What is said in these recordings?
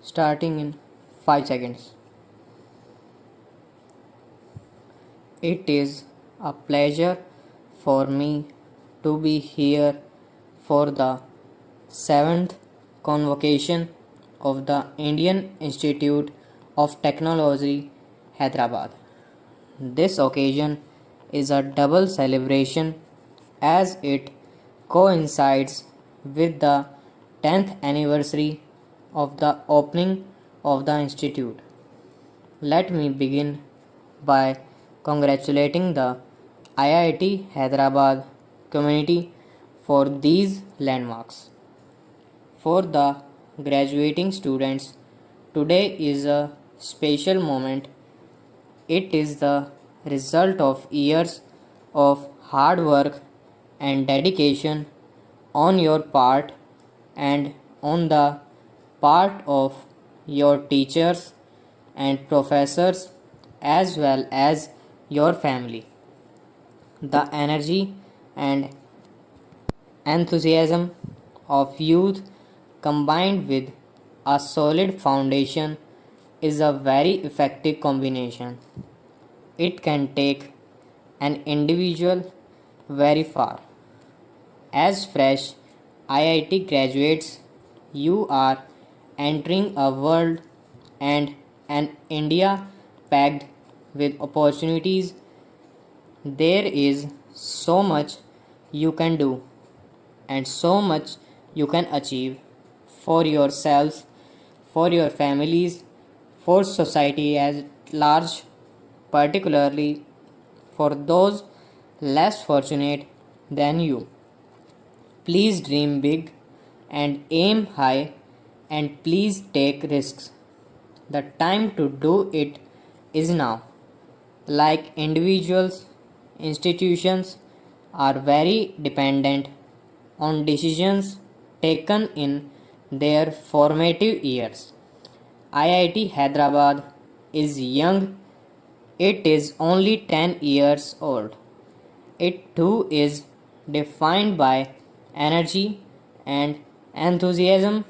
starting in 5 seconds. It is a pleasure for me to be here for the 7th convocation of the Indian Institute of Technology, Hyderabad. This occasion is a double celebration as it coincides with the 10th anniversary of the opening of the institute. Let me begin by congratulating the IIT Hyderabad community for these landmarks. For the graduating students, today is a special moment. It is the result of years of hard work and dedication on your part and on the part of your teachers and professors as well as your family. The energy and enthusiasm of youth combined with a solid foundation is a very effective combination. It can take an individual very far. As fresh IIT graduates, you are entering a world and an India packed with opportunities. There is so much you can do and so much you can achieve for yourselves, for your families, for society at large, particularly for those less fortunate than you. Please dream big and aim high, and please take risks. The time to do it is now. Like individuals, institutions are very dependent on decisions taken in their formative years. IIT Hyderabad is young. It is only 10 years old. It too is defined by energy and enthusiasm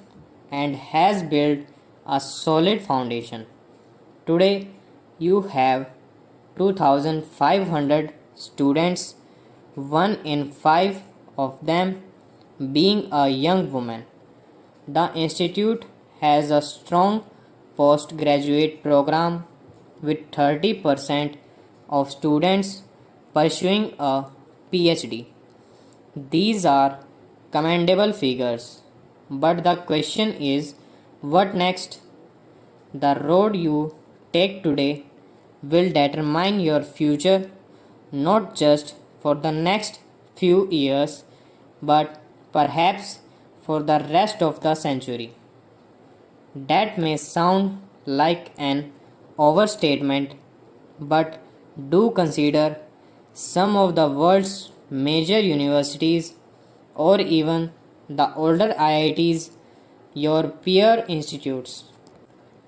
and has built a solid foundation. Today, you have 2,500 students, one in five of them being a young woman. The institute has a strong postgraduate program with 30% of students pursuing a PhD. These are commendable figures, but the question is, what next? The road you take today will determine your future, not just for the next few years, but perhaps for the rest of the century. That may sound like an overstatement, but do consider some of the world's major universities or even the older IITs, your peer institutes.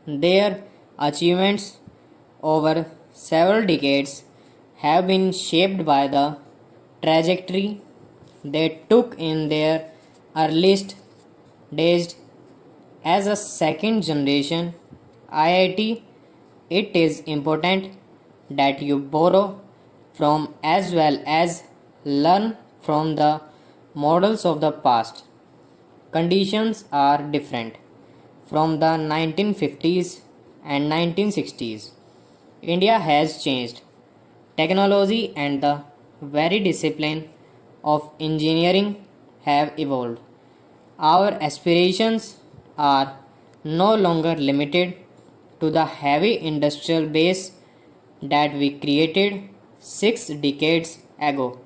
Their achievements over several decades have been shaped by the trajectory they took in their earliest days. As a second generation IIT, it is important that you borrow from as well as learn from the models of the past. Conditions are different. From the 1950s and 1960s, India has changed. Technology and the very discipline of engineering have evolved. Our aspirations are no longer limited to the heavy industrial base that we created 6 decades ago.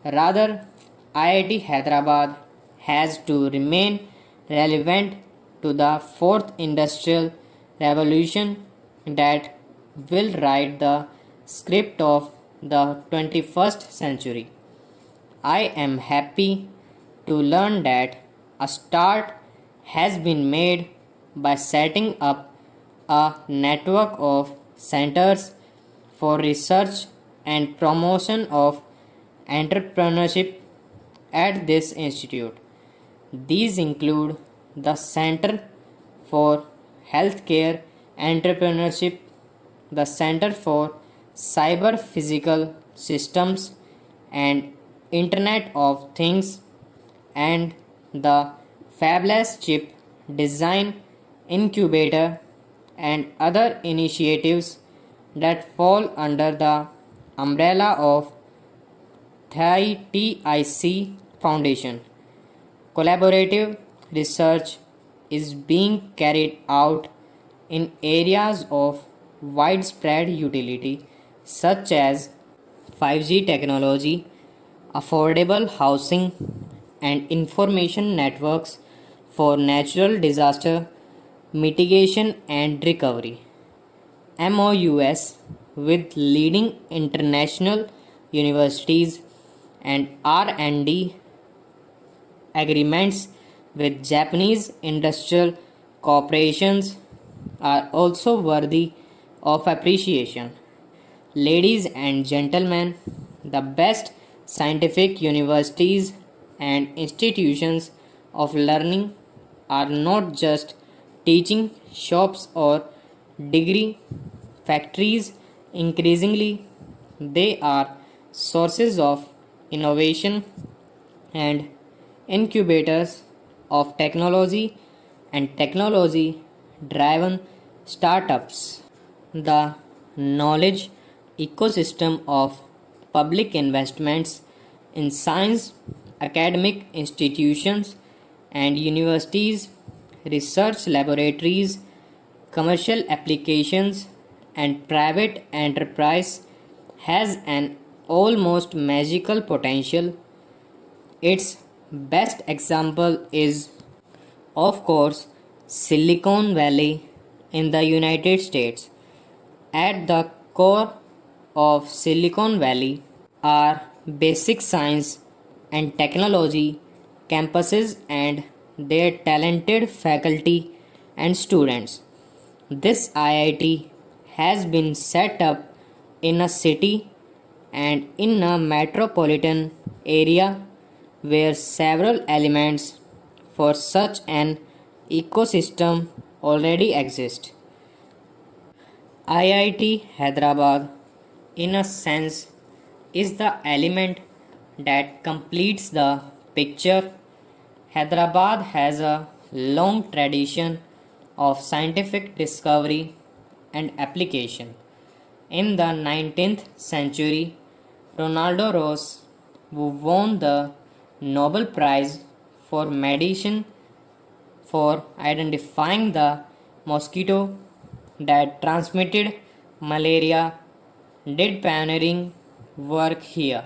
Rather, IIT Hyderabad has to remain relevant to the fourth industrial revolution that will write the script of the 21st century. I am happy to learn that a start has been made by setting up a network of centers for research and promotion of entrepreneurship at this institute. These include the Center for healthcare, entrepreneurship, the Center for Cyber Physical Systems and Internet of Things, and the Fabless Chip Design Incubator, and other initiatives that fall under the umbrella of TIC Foundation. Collaborative research is being carried out in areas of widespread utility such as 5G technology, affordable housing, and information networks for natural disaster mitigation and recovery. MOUs with leading international universities and R&D agreements with Japanese industrial corporations are also worthy of appreciation. Ladies and gentlemen, the best scientific universities and institutions of learning are not just teaching shops or degree factories. Increasingly, they are sources of innovation and incubators of technology and technology driven startups. The knowledge ecosystem of public investments in science, academic institutions, and universities, research laboratories, commercial applications, and private enterprise has an almost magical potential. Its best example is, of course, Silicon Valley in the United States. At the core of Silicon Valley are basic science and technology campuses and their talented faculty and students. This IIT has been set up in a city and in a metropolitan area where several elements for such an ecosystem already exist. IIT Hyderabad, in a sense, is the element that completes the picture. Hyderabad has a long tradition of scientific discovery and application. In the 19th century, Ronaldo Ross, who won the Nobel Prize for Medicine for identifying the mosquito that transmitted malaria, did pioneering work here.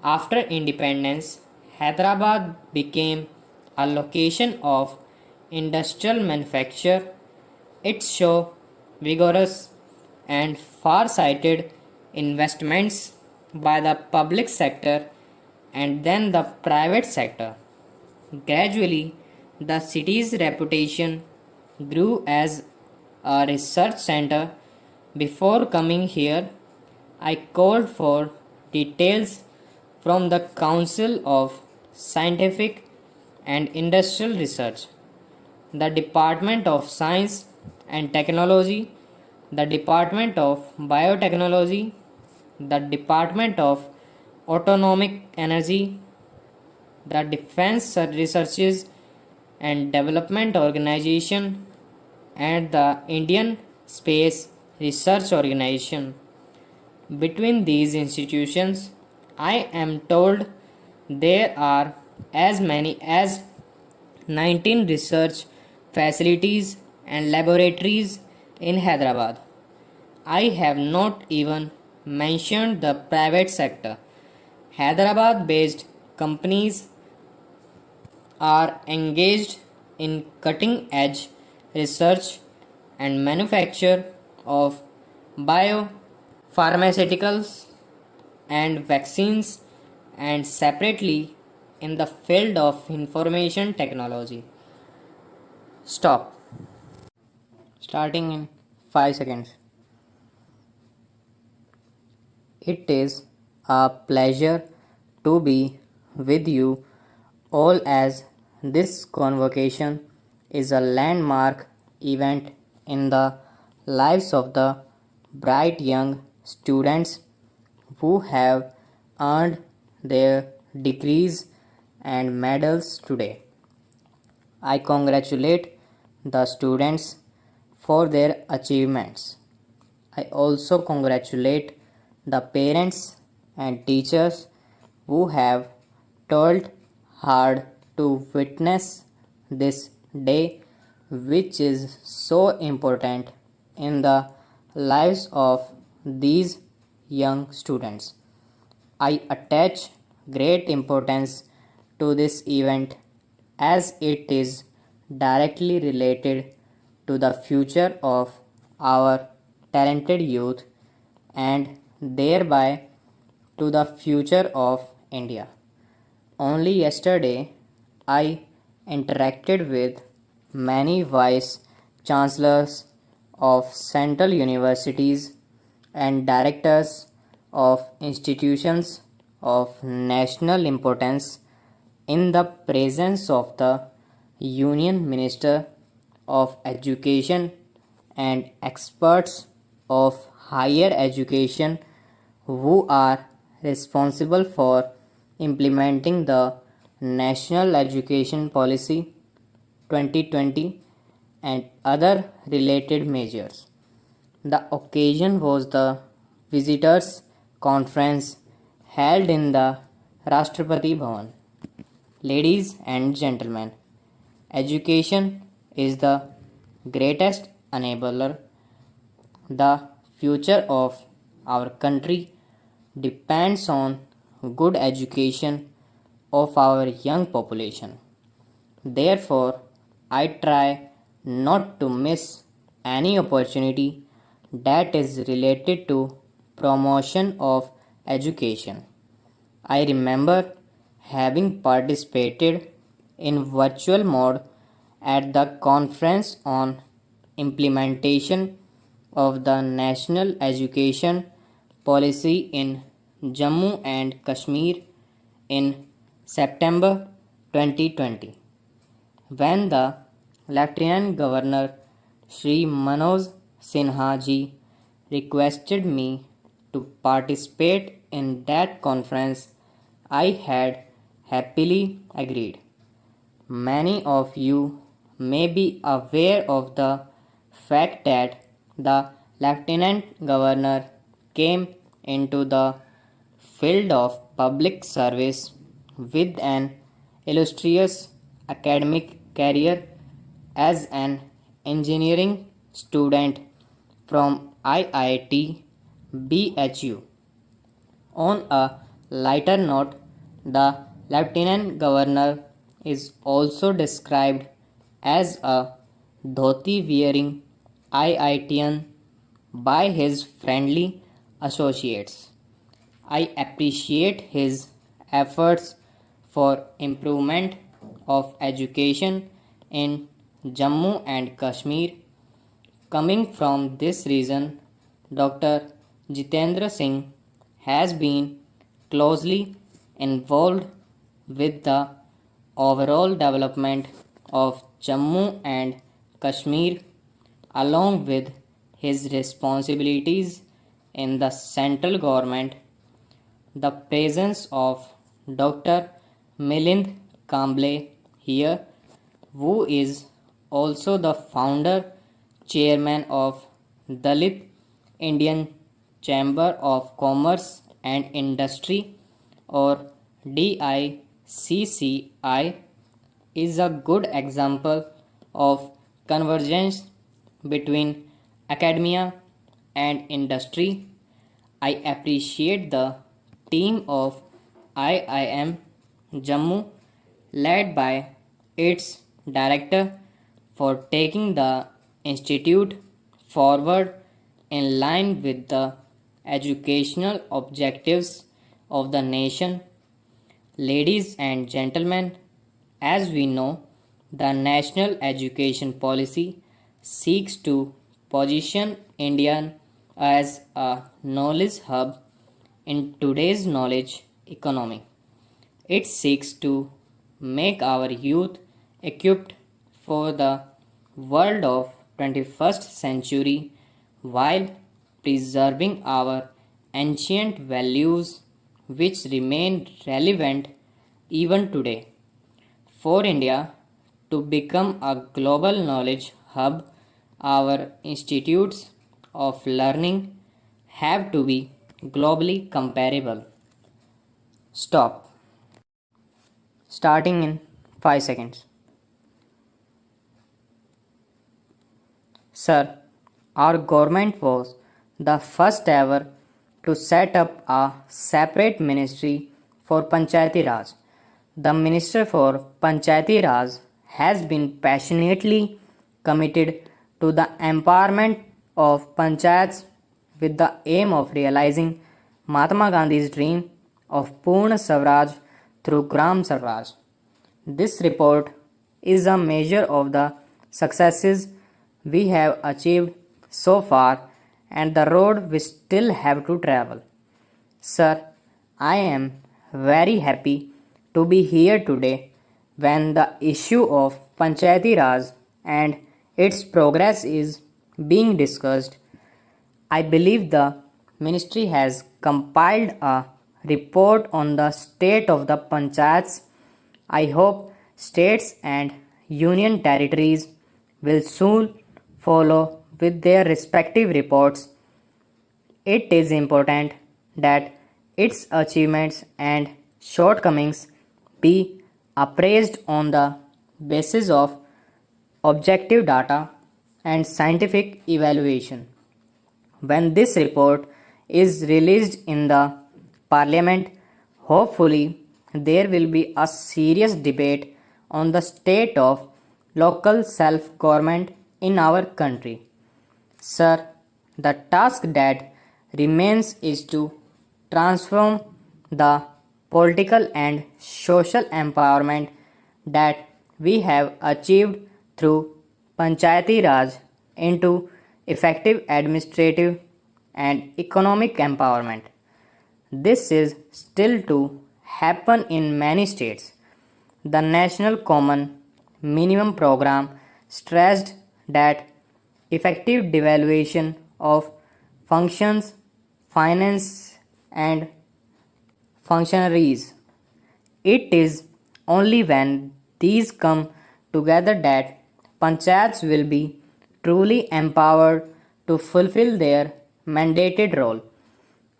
After independence, Hyderabad became a location of industrial manufacture. It showed vigorous and far-sighted investments by the public sector and then the private sector. Gradually, the city's reputation grew as a research center. Before coming here, I called for details from the Council of Scientific and Industrial Research, the Department of Science and Technology, the Department of Biotechnology, the Department of Atomic Energy, the Defense Research and Development Organization, and the Indian Space Research Organization. Between these institutions, I am told there are as many as 19 research facilities and laboratories in Hyderabad. I have not even mentioned the private sector. Hyderabad based companies are engaged in cutting edge research and manufacture of biopharmaceuticals and vaccines, and separately in the field of information technology. Stop. Starting in 5 seconds. It is a pleasure to be with you all, as this convocation is a landmark event in the lives of the bright young students who have earned their degrees and medals today. I congratulate the students for their achievements. I also congratulate the parents and teachers who have toiled hard to witness this day, which is so important in the lives of these young students. I attach great importance to this event as it is directly related to the future of our talented youth and thereby to the future of India. Only yesterday, I interacted with many vice chancellors of central universities and directors of institutions of national importance in the presence of the Union Minister of Education and experts of higher education who are responsible for implementing the National Education Policy 2020 and other related measures. The occasion was the visitors' conference held in the Rashtrapati Bhavan. Ladies and gentlemen, education is the greatest enabler. The future of our country depends on good education of our young population. Therefore, I try not to miss any opportunity that is related to promotion of education. I remember having participated in virtual mode at the conference on implementation of the National Education Policy in Jammu and Kashmir in September 2020, when the Lieutenant Governor Shri Manoj Sinha ji requested me to participate in that conference. I had happily agreed. Many of you may be aware of the fact that the Lieutenant Governor came into the field of public service with an illustrious academic career as an engineering student from IIT BHU. On a lighter note, the Lieutenant Governor is also described as a dhoti wearing IITian by his friendly associates. I appreciate his efforts for improvement of education in Jammu and Kashmir. Coming from this region, Dr. Jitendra Singh has been closely involved with the overall development of Jammu and Kashmir along with his responsibilities in the central government. The presence of Dr. Milind Kamble here, who is also the founder chairman of Dalit Indian Chamber of Commerce and Industry or DICCI, is a good example of convergence between academia and industry. I appreciate the team of IIM Jammu led by its director for taking the institute forward in line with the educational objectives of the nation. Ladies and gentlemen, as we know, the National Education Policy seeks to position India as a knowledge hub in today's knowledge economy. It seeks to make our youth equipped for the world of 21st century while preserving our ancient values which remain relevant even today. For India to become a global knowledge hub, our institutes of learning have to be globally comparable. Stop. Starting in 5 seconds. Sir, our government was the first ever to set up a separate ministry for Panchayati Raj. The Minister for Panchayati Raj has been passionately committed to the empowerment of panchayats with the aim of realizing Mahatma Gandhi's dream of Purna Swaraj through Gram Swaraj. This report is a measure of the successes we have achieved so far and the road we still have to travel. Sir, I am very happy to be here today when the issue of Panchayati Raj and its progress is being discussed. I believe the ministry has compiled a report on the state of the panchayats. I hope states and union territories will soon follow with their respective reports. It is important that its achievements and shortcomings be appraised on the basis of objective data and scientific evaluation. When this report is released in the Parliament, hopefully there will be a serious debate on the state of local self-government in our country. Sir, the task that remains is to transform the political and social empowerment that we have achieved through Panchayati Raj into effective administrative and economic empowerment. This is still to happen in many states. The National Common Minimum Program stressed that effective devaluation of functions, finance, and functionaries. It is only when these come together that panchayats will be truly empowered to fulfill their mandated role.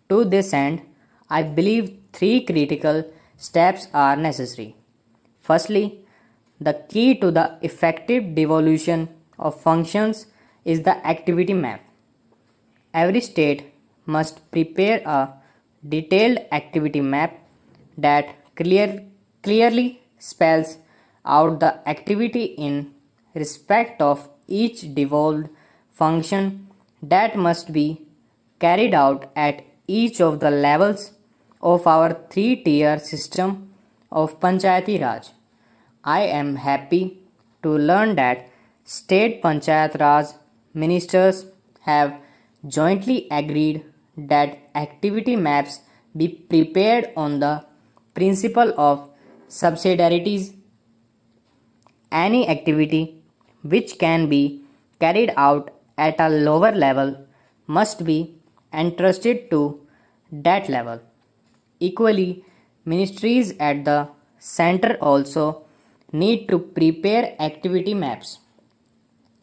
To this end, I believe three critical steps are necessary. Firstly, the key to the effective devolution of functions is the activity map. Every state must prepare a detailed activity map that clearly spells out the activity in respect of each devolved function that must be carried out at each of the levels of our three-tier system of Panchayati Raj. I am happy to learn that state Panchayat Raj ministers have jointly agreed that activity maps be prepared on the principle of subsidiarities. Any activity which can be carried out at a lower level must be entrusted to that level. Equally, ministries at the center also need to prepare activity maps.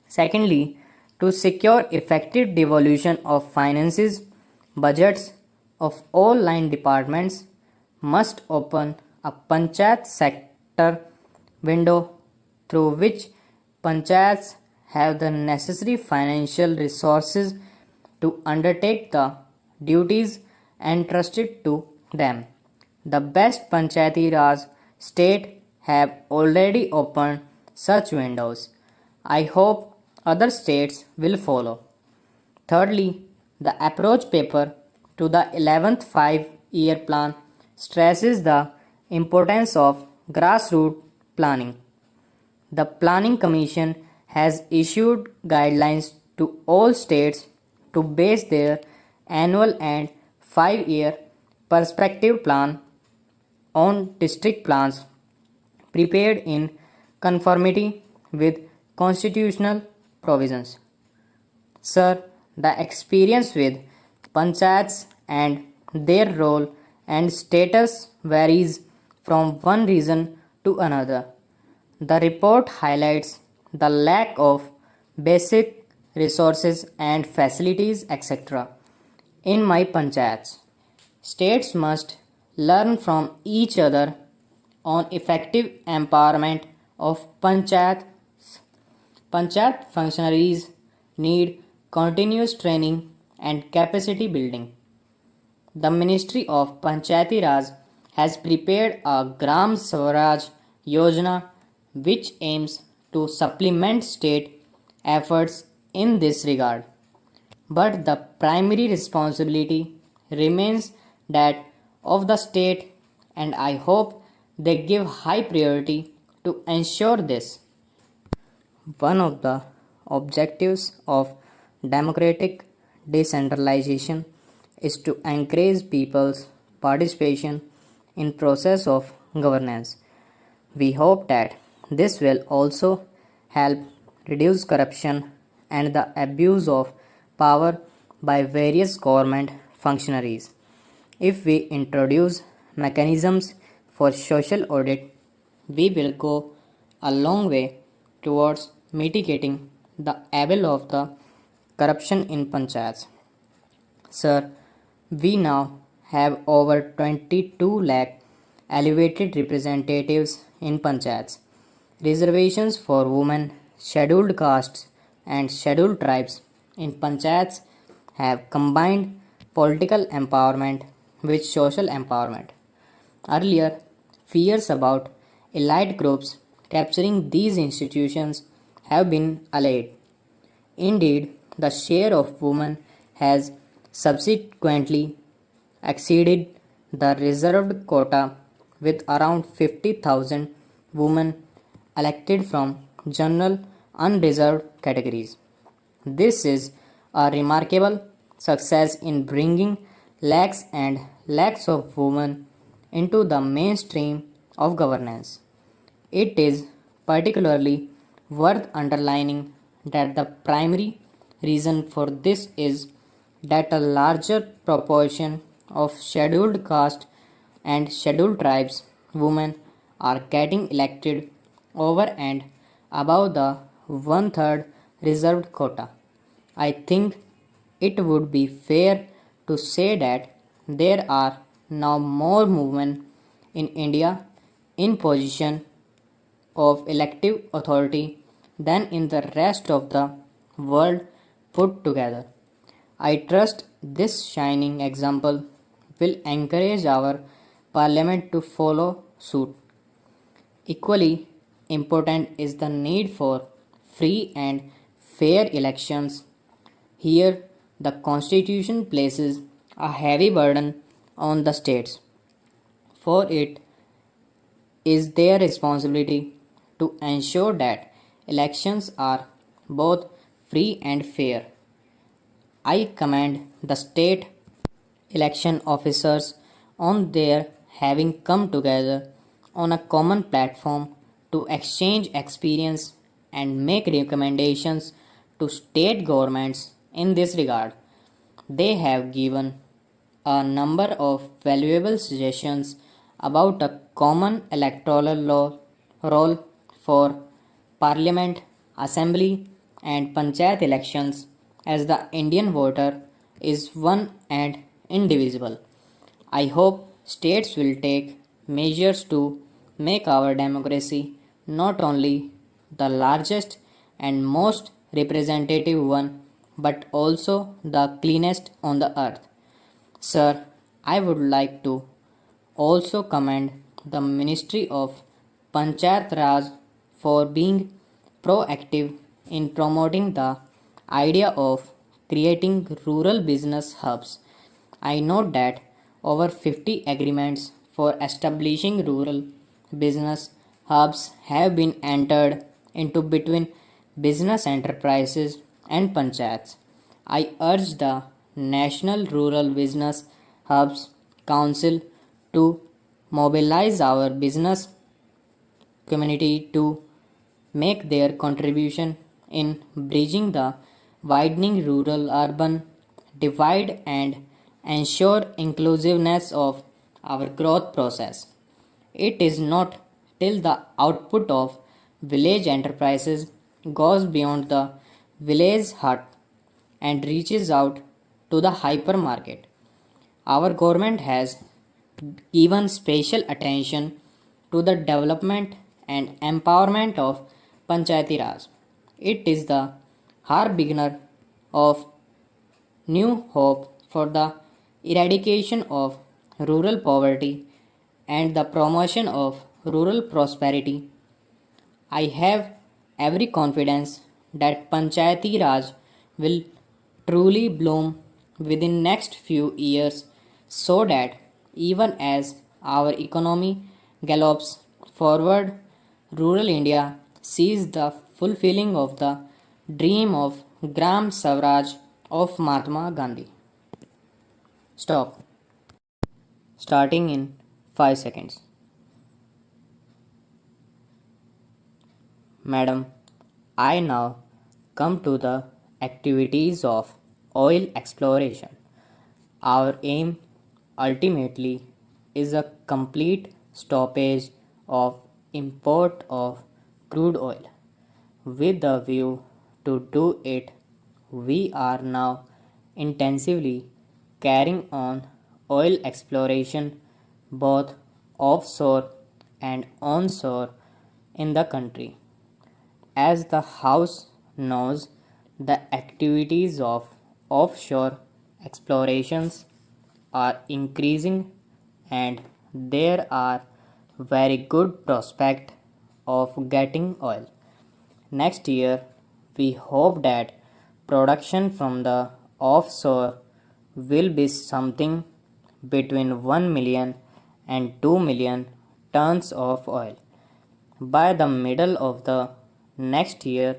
Secondly, to secure effective devolution of finances, budgets of all line departments must open a panchayat sector window through which panchayats have the necessary financial resources to undertake the duties entrusted to them. The best Panchayati Raj state have already opened such windows. I hope other states will follow. Thirdly, the approach paper to the 11th 5-year plan stresses the importance of grassroots planning. The Planning Commission has issued guidelines to all states to base their annual and 5-year perspective plan on district plans prepared in conformity with constitutional provisions. Sir, the experience with panchayats and their role and status varies from one region to another. The report highlights the lack of basic resources and facilities, etc. in my panchayats. States must learn from each other on effective empowerment of panchayats. Panchayat functionaries need continuous training and capacity building. The Ministry of Panchayati Raj has prepared a Gram Swaraj Yojana which aims to supplement state efforts in this regard. But the primary responsibility remains that of the state, and I hope they give high priority to ensure this. One of the objectives of democratic decentralization is to encourage people's participation in process of governance. We hope that this will also help reduce corruption and the abuse of power by various government functionaries. If we introduce mechanisms for social audit, we will go a long way towards mitigating the evil of the corruption in panchayats. Sir, we now have over 22 lakh elevated representatives in panchayats. Reservations for women, scheduled castes, and scheduled tribes in panchayats have combined political empowerment with social empowerment. Earlier, fears about elite groups capturing these institutions have been allayed. Indeed, the share of women has subsequently exceeded the reserved quota with around 50,000 women elected from general unreserved categories. This is a remarkable success in bringing lakhs and lakhs of women into the mainstream of governance. It is particularly worth underlining that the primary reason for this is that a larger proportion of scheduled caste and scheduled tribes women are getting elected over and above the one-third reserved quota. I think it would be fair to say that there are now more women in India in position of elective authority than in the rest of the world put together. I trust this shining example will encourage our parliament to follow suit. Equally important is the need for free and fair elections. Here, the Constitution places a heavy burden on the states, for it is their responsibility to ensure that elections are both free and fair. I commend the state election officers on their having come together on a common platform to exchange experience and make recommendations to state governments in this regard. They have given a number of valuable suggestions about a common electoral law role for parliament, assembly, and panchayat elections, as the Indian voter is one and indivisible. I hope states will take measures to make our democracy not only the largest and most representative one but also the cleanest on the earth. Sir, I would like to also commend the Ministry of Panchayat Raj for being proactive in promoting the idea of creating rural business hubs. I note that over 50 agreements for establishing rural business hubs have been entered into between business enterprises and panchayats. I urge the National Rural Business Hubs Council to mobilize our business community to make their contribution in bridging the widening rural-urban divide and ensure inclusiveness of our growth process. It is not till the output of village enterprises goes beyond the village hut and reaches out to the hypermarket. Our government has given special attention to the development and empowerment of Panchayati Raj. It is the harbinger of new hope for the eradication of rural poverty and the promotion of rural prosperity. I have every confidence that Panchayati Raj will truly bloom within next few years so that even as our economy gallops forward, rural India sees the fulfilling of the dream of Gram Swaraj of Mahatma Gandhi. Stop. Starting in 5 seconds. Madam, I now come to the activities of oil exploration. Our aim ultimately is a complete stoppage of import of crude oil. With the view to do it, we are now intensively carrying on oil exploration both offshore and onshore in the country. As the House knows, the activities of offshore explorations are increasing and there are very good prospect of getting oil. Next year, we hope that production from the offshore will be something between 1 million and 2 million tons of oil. By the middle of the next year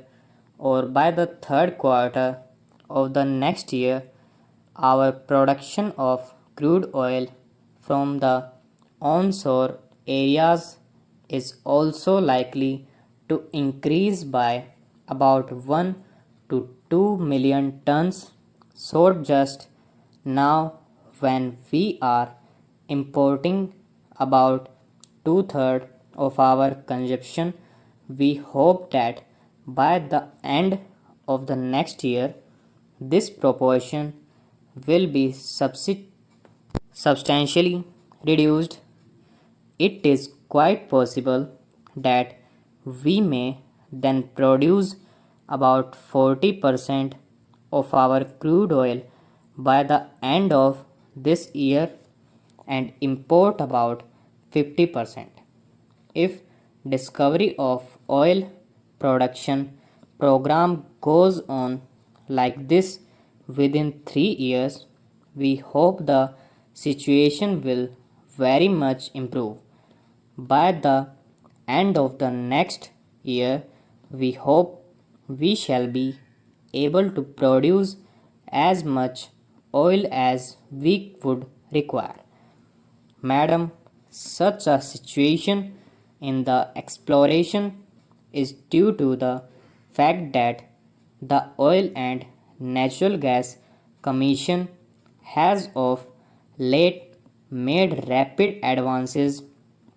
or by the third quarter of the next year, our production of crude oil from the onshore areas is also likely to increase by about 1 to 2 million tons. So just now when we are importing about two-thirds of our consumption, we hope that by the end of the next year, this proportion will be substantially reduced. It is quite possible that we may then produce about 40% of our crude oil by the end of this year and import about 50%. If discovery of oil production program goes on like this within 3 years, we hope the situation will very much improve. By the end of the next year, we hope we shall be able to produce as much oil as we would require. Madam, such a situation in the exploration is due to the fact that the Oil and Natural Gas Commission has of late made rapid advances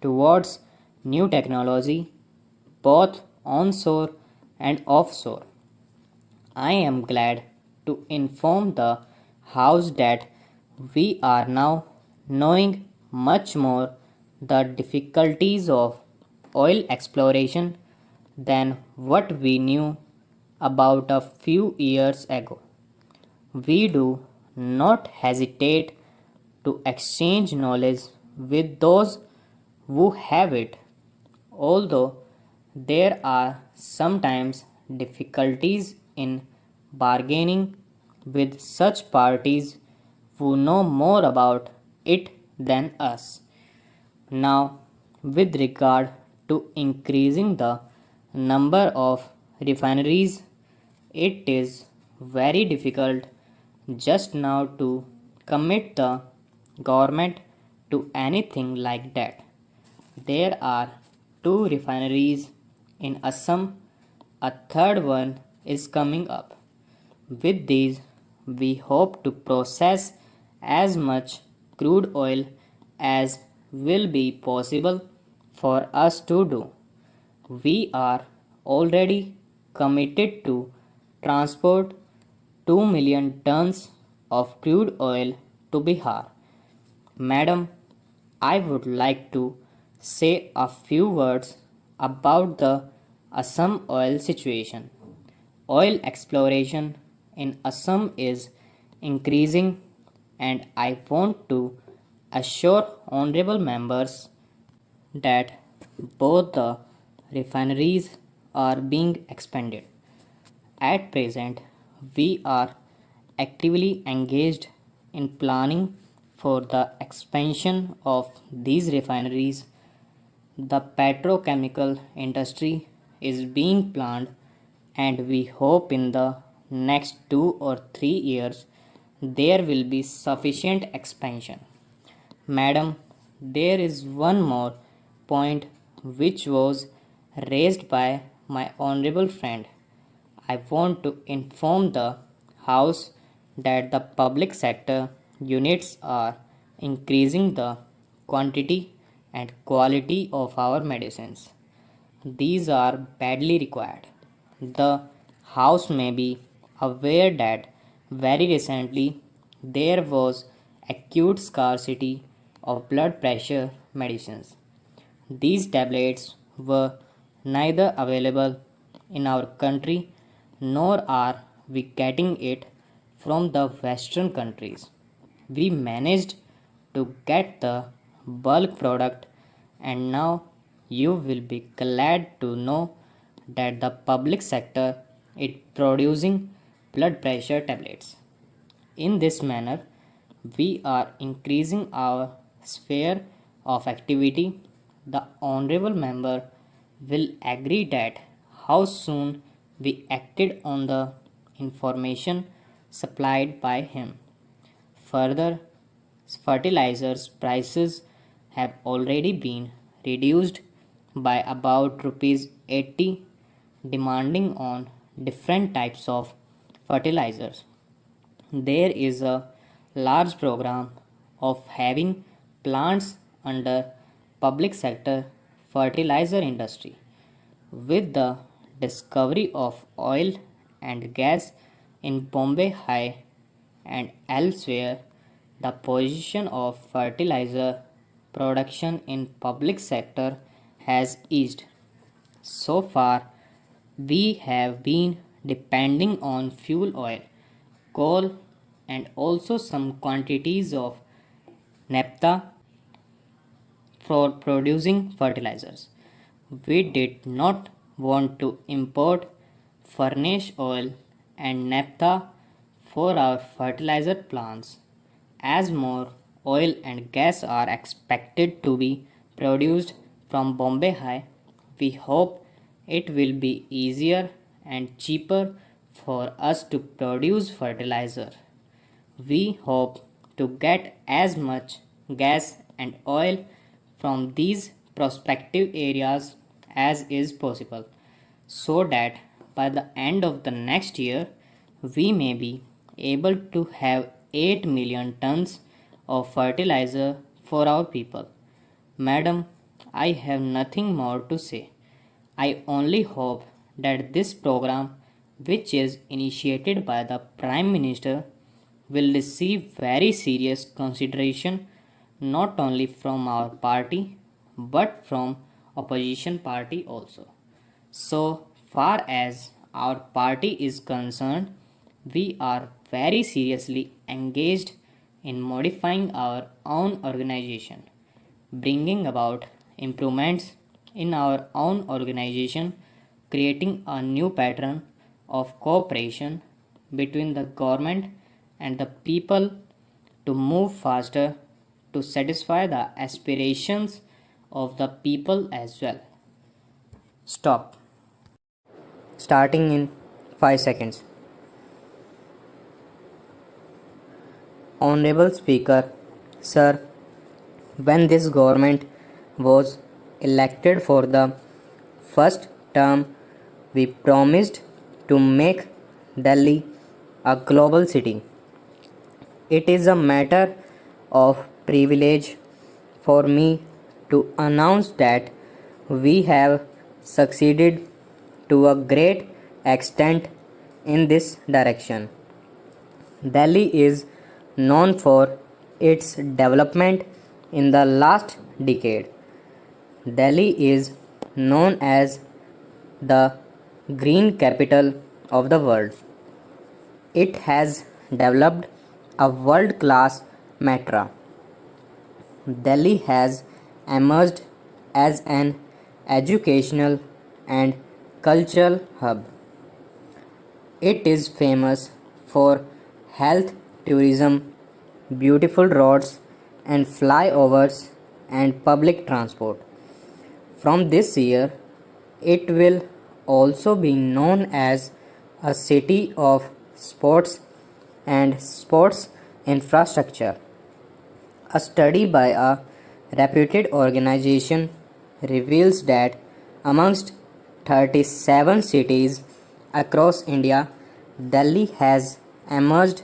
towards new technology both onshore and offshore. I am glad to inform the House that we are now knowing much more the difficulties of oil exploration than what we knew about a few years ago. We do not hesitate to exchange knowledge with those who have it, although there are sometimes difficulties in bargaining with such parties who know more about it than us. Now, with regard to increasing the number of refineries, it is very difficult just now to commit the government to anything like that. There are 2 refineries in Assam, a third one is coming up. With these, we hope to process as much crude oil as will be possible for us to do. We are already committed to transport 2 million tons of crude oil to Bihar. Madam, I would like to say a few words about the Assam oil situation. Oil exploration in Assam is increasing, and I want to assure honorable members that both the refineries are being expanded. At present, we are actively engaged in planning for the expansion of these refineries. The petrochemical industry is being planned, and we hope in the next 2 or 3 years there will be sufficient expansion. Madam, there is one more point which was raised by my honorable friend. I want to inform the House that the public sector units are increasing the quantity and quality of our medicines. These are badly required. The House may be aware that very recently there was acute scarcity of blood pressure medicines. These tablets were neither available in our country nor are we getting it from the Western countries. We managed to get the bulk product, and now you will be glad to know that the public sector is producing blood pressure tablets. In this manner, we are increasing our sphere of activity. The honorable member will agree that how soon we acted on the information supplied by him. Further, fertilizers prices have already been reduced by about rupees 80 demanding on different types of fertilizers. There is a large program of having plants under public sector fertilizer industry. With the discovery of oil and gas in Bombay High and elsewhere, the position of fertilizer production in public sector has eased. So far, we have been depending on fuel oil, coal, and also some quantities of naphtha for producing fertilizers. We did not want to import furnace oil and naphtha for our fertilizer plants. As more oil and gas are expected to be produced from Bombay High, we hope it will be easier and cheaper for us to produce fertilizer. We hope to get as much gas and oil from these prospective areas as is possible, so that by the end of the next year we may be able to have 8 million tons of fertilizer for our people. Madam, I have nothing more to say. I only hope that this program, which is initiated by the Prime Minister, will receive very serious consideration not only from our party but from opposition party also. So far as our party is concerned, we are very seriously engaged in modifying our own organization, bringing about improvements in our own organization, creating a new pattern of cooperation between the government and the people to move faster to satisfy the aspirations of the people as well. Stop. Starting in 5 seconds. Honorable Speaker, Sir, when this government was elected for the first term, we promised to make Delhi a global city. It is a matter of privilege for me to announce that we have succeeded to a great extent in this direction. Delhi is known for its development in the last decade. Delhi is known as the green capital of the world. It has developed a world class metro. Delhi has emerged as an educational and cultural hub. It is famous for health tourism, beautiful roads and flyovers, and public transport. From this year, it will also be known as a city of sports and sports infrastructure. A study by a reputed organization reveals that amongst 37 cities across India, Delhi has emerged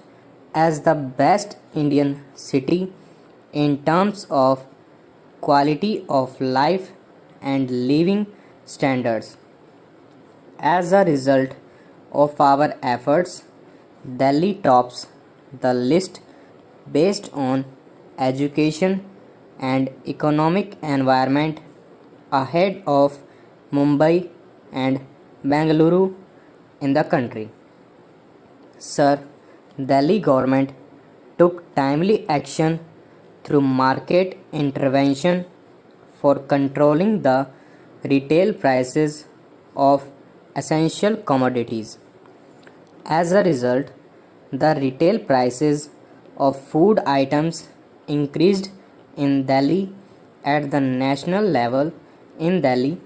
as the best Indian city in terms of quality of life and living standards. As a result of our efforts, Delhi tops the list based on education and economic environment ahead of Mumbai and Bengaluru in the country. Sir, Delhi government took timely action through market intervention for controlling the retail prices of essential commodities. As a result, the retail prices of food items increased in Delhi at the national level. In Delhi,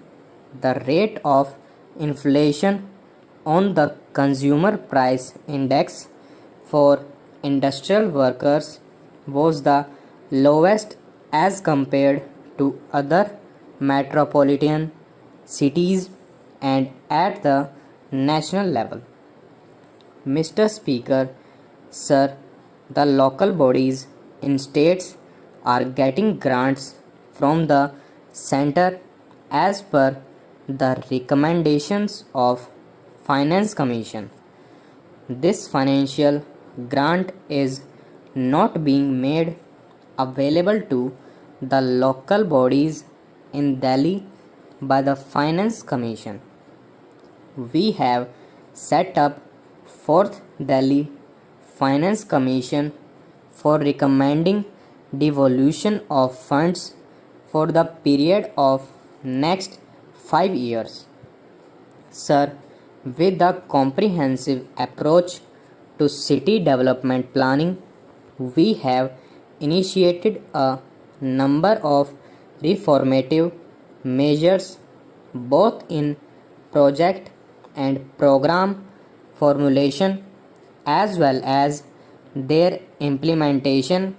the rate of inflation on the consumer price index for industrial workers was the lowest as compared to other metropolitan cities and at the national level. Mr. Speaker, Sir, the local bodies in states are getting grants from the center as per the recommendations of Finance Commission. This financial grant is not being made available to the local bodies in Delhi by the Finance Commission. We have set up 4th Delhi Finance Commission for recommending devolution of funds for the period of next 5 years. Sir, with the comprehensive approach to city development planning, we have initiated a number of reformative measures both in project and program formulation as well as their implementation,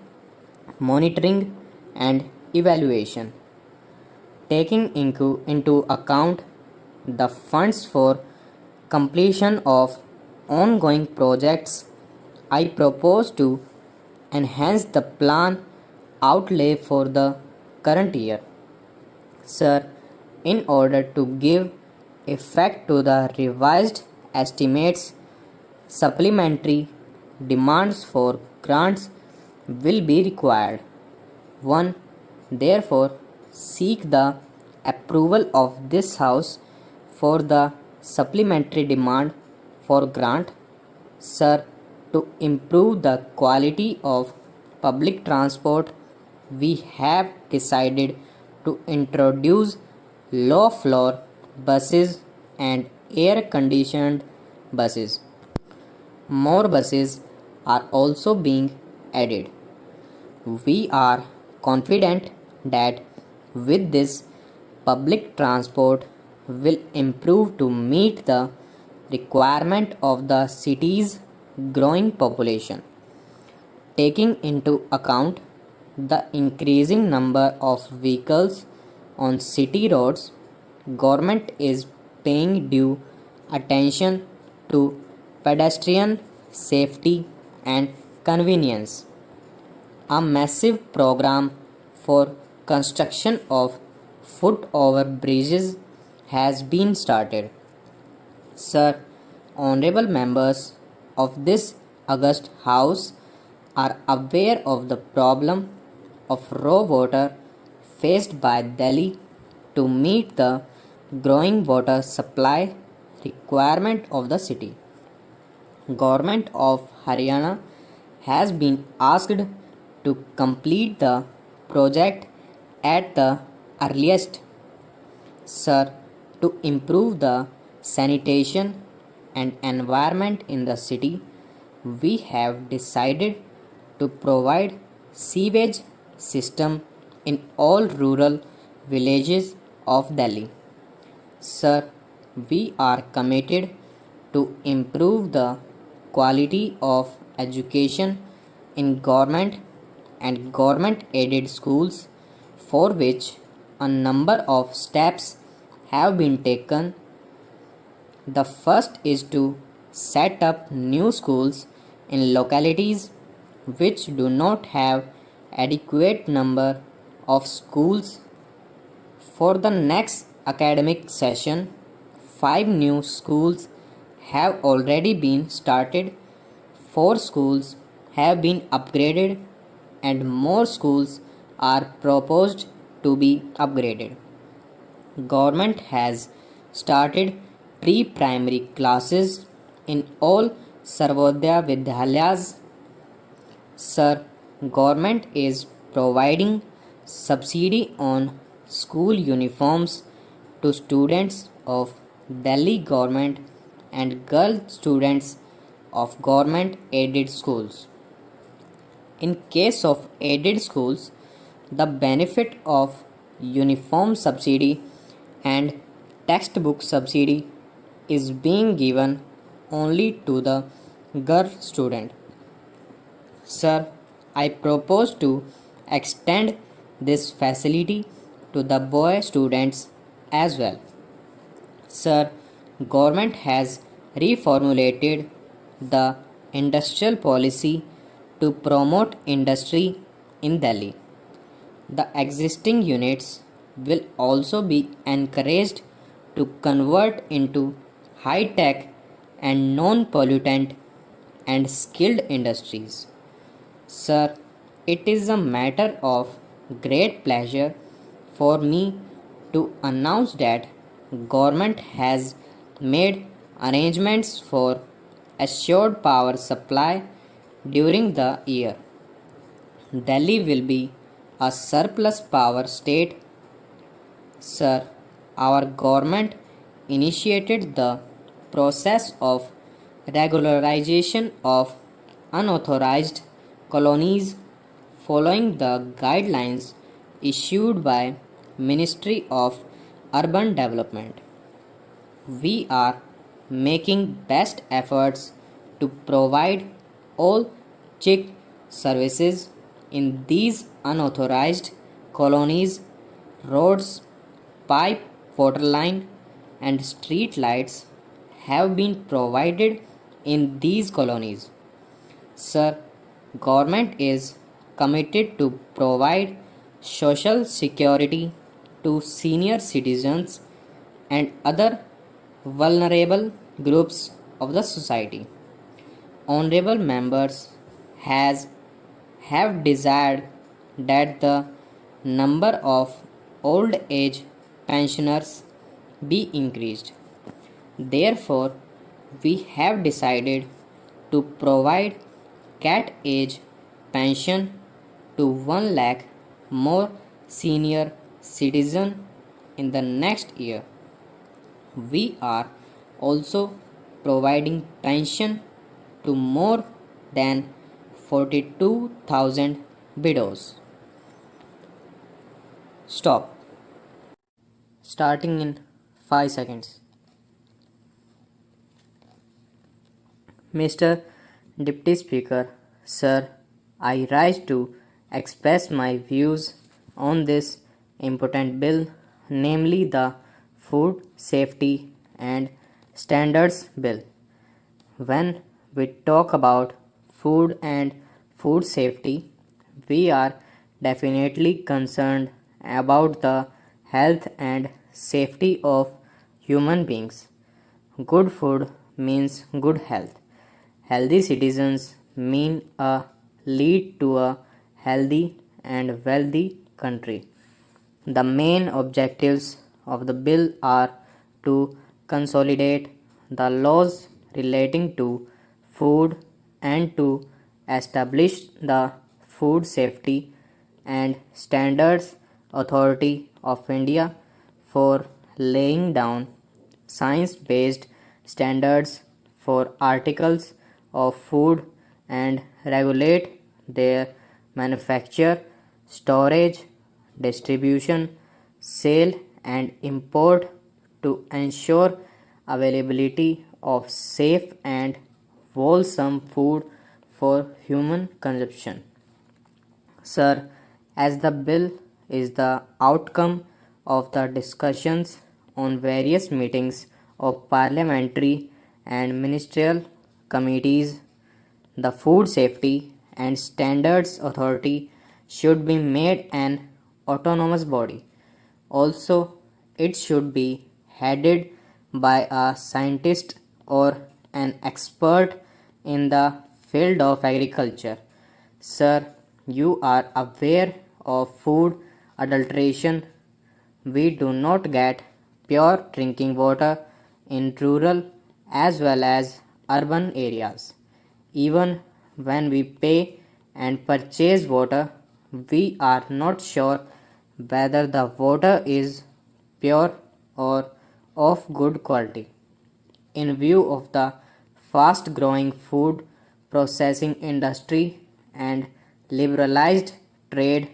monitoring and evaluation. Taking into account the funds for completion of ongoing projects, I propose to enhance the plan outlay for the current year. Sir, in order to give effect to the revised estimates, supplementary demands for grants will be required. 1. Therefore, seek the approval of this House for the supplementary demand for grant. Sir, to improve the quality of public transport, we have decided to introduce low floor buses and air conditioned buses. More buses are also being added. We are confident that with this, public transport will improve to meet the requirement of the city's growing population. Taking into account the increasing number of vehicles on city roads, government is paying due attention to pedestrian safety, and convenience. A massive program for construction of foot over bridges has been started. Sir, honorable members of this august House are aware of the problem of raw water faced by Delhi to meet the growing water supply requirement of the city. Government of Haryana has been asked to complete the project at the earliest. Sir, to improve the sanitation and environment in the city, we have decided to provide sewage system in all rural villages of Delhi. Sir, we are committed to improve the quality of education in government and government aided schools, for which a number of steps have been taken. The first is to set up new schools in localities which do not have adequate number of schools. For the next academic session, 5 new schools have already been started, 4 schools have been upgraded, and more schools are proposed to be upgraded. Government has started pre-primary classes in all Sarvodaya Vidyalayas. Sir, government is providing subsidy on school uniforms to students of Delhi government and girl students of government aided schools. In case of aided schools, the benefit of uniform subsidy and textbook subsidy is being given only to the girl student. Sir, I propose to extend this facility to the boy students as well. Sir, government has reformulated the industrial policy to promote industry in Delhi. The existing units will also be encouraged to convert into high-tech and non-pollutant and skilled industries. Sir, it is a matter of great pleasure for me to announce that government has made arrangements for assured power supply during the year. Delhi will be a surplus power state. Sir, our government initiated the process of regularization of unauthorized colonies following the guidelines issued by Ministry of Urban Development. We are making best efforts to provide all check services in these unauthorized colonies. Roads, pipe water line, and street lights have been provided in these colonies. Sir, government is committed to provide social security to senior citizens and other vulnerable groups of the society. Honorable members have desired that the number of old age pensioners be increased. Therefore, we have decided to provide cat age pension to 1 lakh more senior citizen in the next year. We are also providing pension to more than 42,000 widows. Stop. Starting in 5 seconds. Mr. Deputy Speaker, Sir, I rise to express my views on this important bill, namely the Food Safety and Standards Bill. When we talk about food and food safety, we are definitely concerned about the health and safety of human beings. Good food means good health. Healthy citizens mean a lead to a healthy and wealthy country. The main objectives of the bill are to consolidate the laws relating to food and to establish the Food Safety and Standards Authority of India for laying down science based standards for articles of food and regulate their manufacture, storage, distribution, sale, and import to ensure availability of safe and wholesome food for human consumption. Sir, as the bill is the outcome of the discussions on various meetings of parliamentary and ministerial committees, the Food Safety and Standards Authority should be made an autonomous body. Also, it should be headed by a scientist or an expert in the field of agriculture. Sir, you are aware of food adulteration. We do not get pure drinking water in rural as well as urban areas. Even when we pay and purchase water, we are not sure whether the water is pure or of good quality. In view of the fast growing food processing industry and liberalized trade,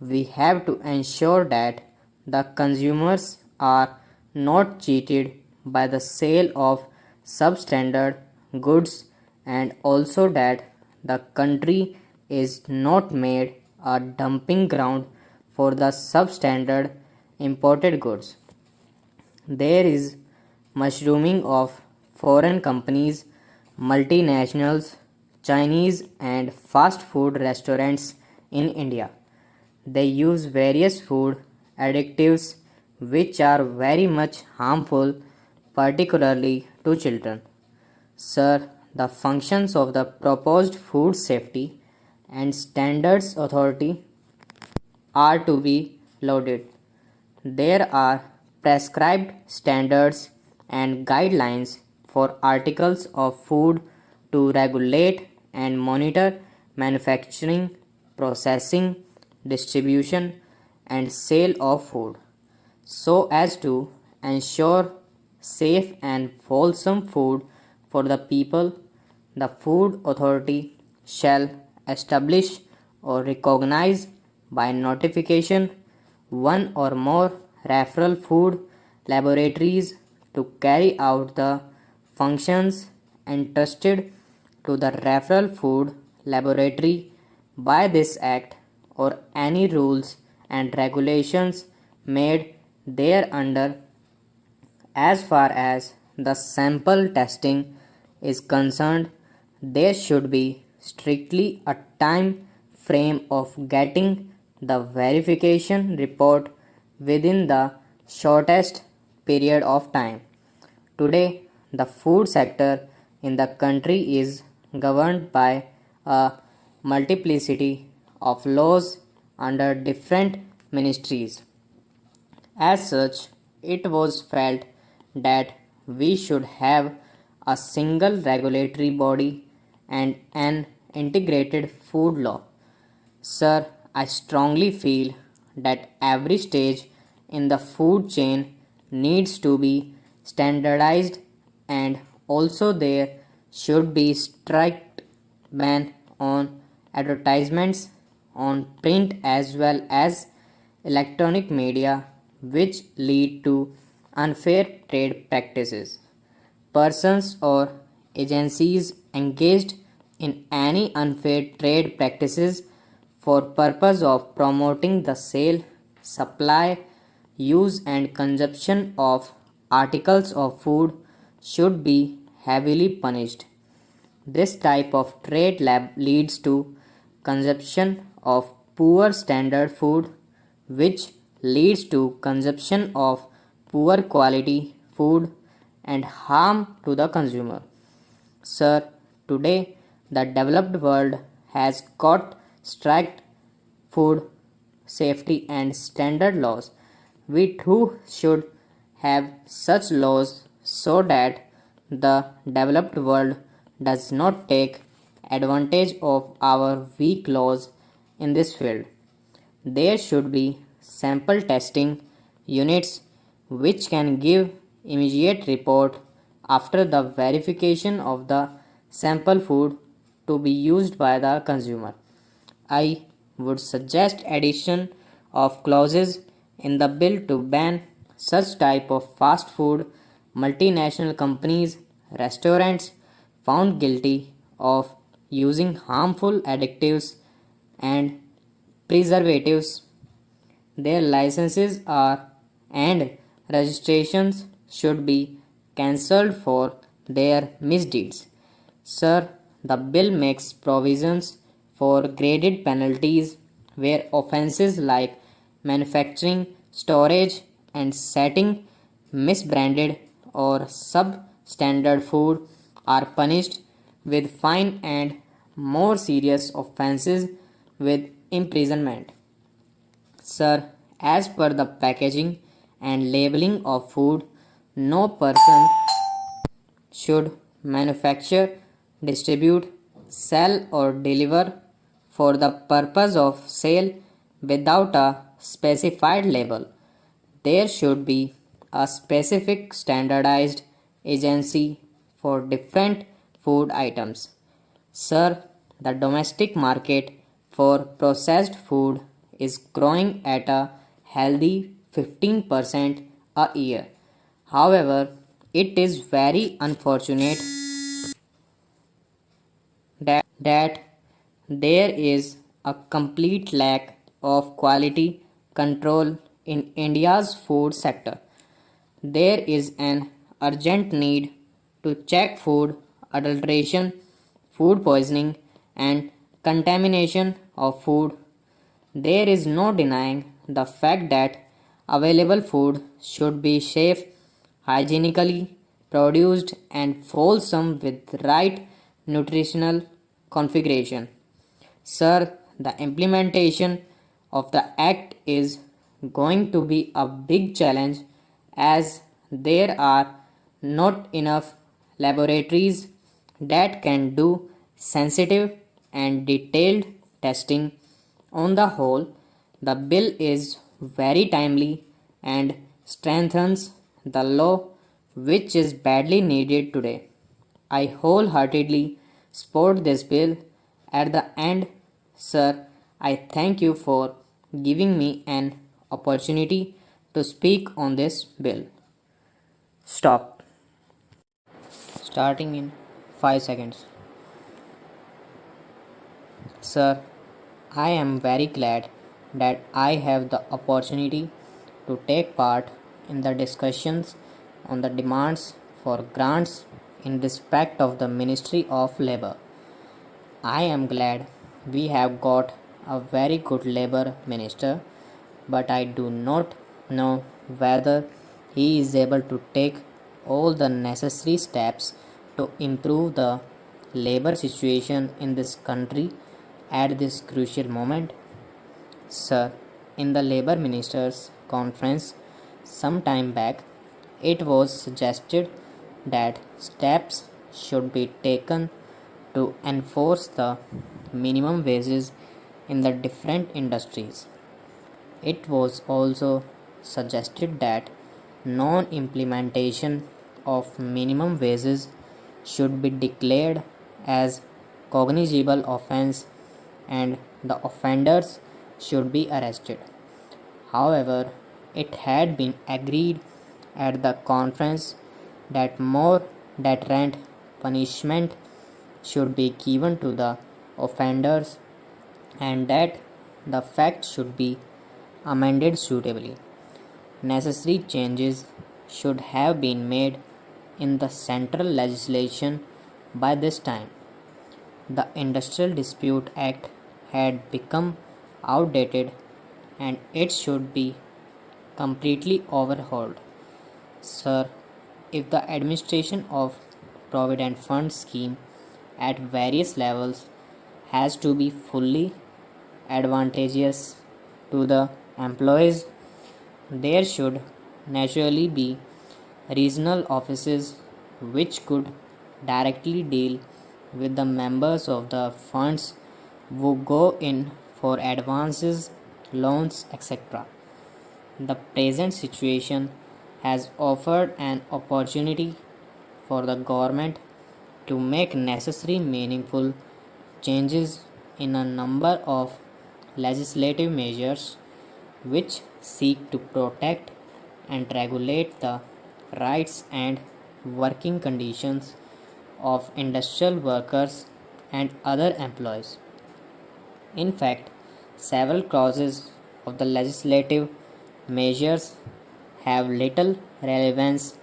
we have to ensure that the consumers are not cheated by the sale of substandard goods and also that the country is not made a dumping ground for the substandard imported goods. There is mushrooming of foreign companies, multinationals, Chinese and fast food restaurants in India. They use various food additives which are very much harmful, particularly to children. Sir, the functions of the proposed Food Safety and Standards Authority are to be lauded. There are prescribed standards and guidelines for articles of food to regulate and monitor manufacturing, processing, distribution, and sale of food so as to ensure safe and wholesome food for the people. The Food Authority shall establish or recognize by notification one or more referral food laboratories to carry out the functions entrusted to the referral food laboratory by this act or any rules and regulations made thereunder. As far as the sample testing is concerned, there should be strictly a time frame of getting the verification report within the shortest period of time. Today, the food sector in the country is governed by a multiplicity of laws under different ministries. As such, it was felt that we should have a single regulatory body and an integrated food law. Sir, I strongly feel that every stage in the food chain needs to be standardized and also there should be strict ban on advertisements on print as well as electronic media which lead to unfair trade practices. Persons or agencies engaged in any unfair trade practices for purpose of promoting the sale, supply, use and consumption of articles of food should be heavily punished. This type of trade lab leads to consumption of poor standard food, which leads to consumption of poor quality food and harm to the consumer. Sir, today the developed world has got strict food safety and standard laws. We too should have such laws so that the developed world does not take advantage of our weak laws in this field. There should be sample testing units which can give immediate report after the verification of the sample food to be used by the consumer. I would suggest addition of clauses in the bill to ban such type of fast food multinational companies restaurants found guilty of using harmful additives and preservatives. Their licenses are and registrations should be cancelled for their misdeeds. Sir, the bill makes provisions for graded penalties where offences like manufacturing, storage, and setting misbranded or substandard food are punished with fine and more serious offences with imprisonment. Sir, as per the packaging and labeling of food, no person should manufacture, distribute, sell, or deliver for the purpose of sale without a specified label. There should be a specific standardized agency for different food items. Sir, the domestic market for processed food is growing at a healthy 15% a year. However, it is very unfortunate that there is a complete lack of quality control in India's food sector. There is an urgent need to check food adulteration, food poisoning, and contamination of food. There is no denying the fact that available food should be safe, hygienically produced, and wholesome with right nutritional configuration. Sir, the implementation of the Act is going to be a big challenge as there are not enough laboratories that can do sensitive and detailed testing. On the whole, the bill is very timely and strengthens the law which is badly needed today. I wholeheartedly support this bill. At the end, sir, I thank you for giving me an opportunity to speak on this bill. Stop. Starting in 5 seconds. Sir, I am very glad that I have the opportunity to take part in the discussions on the demands for grants in respect of the Ministry of Labour. I am glad we have got a very good Labour Minister, but I do not know whether he is able to take all the necessary steps to improve the labour situation in this country at this crucial moment. Sir, in the Labour Ministers' conference some time back, it was suggested that steps should be taken to enforce the minimum wages in the different industries. It was also suggested that non-implementation of minimum wages should be declared as cognizable offence and the offenders should be arrested. However, it had been agreed at the conference that more deterrent punishment should be given to the offenders and that the fact should be amended suitably. Necessary changes should have been made in the central legislation by this time. The Industrial Dispute Act had become outdated and it should be completely overhauled. Sir, if the administration of Provident Fund scheme at various levels has to be fully advantageous to the employees, there should naturally be regional offices which could directly deal with the members of the funds who go in for advances, loans, etc. The present situation has offered an opportunity for the government to make necessary meaningful changes in a number of legislative measures which seek to protect and regulate the rights and working conditions of industrial workers and other employees. In fact, several clauses of the legislative measures have little relevance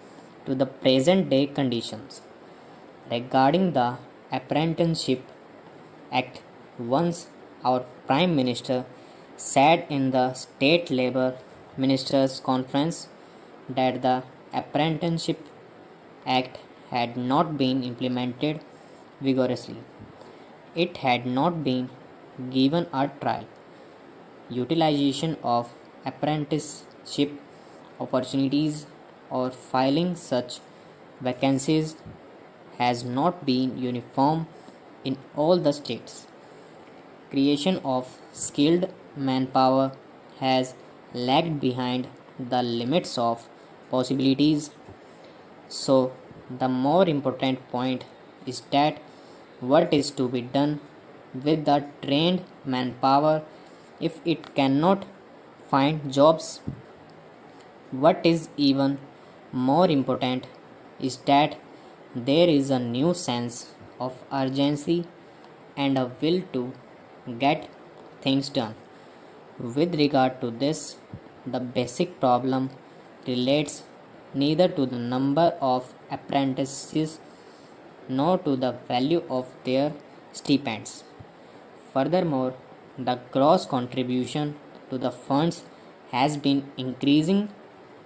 to the present day conditions. Regarding the Apprenticeship Act, once our Prime Minister said in the State Labour Ministers' Conference that the Apprenticeship Act had not been implemented vigorously. It had not been given a trial. Utilization of apprenticeship opportunities or filing such vacancies has not been uniform in all the states. Creation of skilled manpower has lagged behind the limits of possibilities. So, the more important point is that what is to be done with the trained manpower if it cannot find jobs. What is even more important is that there is a new sense of urgency and a will to get things done. With regard to this, the basic problem relates neither to the number of apprentices nor to the value of their stipends. Furthermore, the gross contribution to the funds has been increasing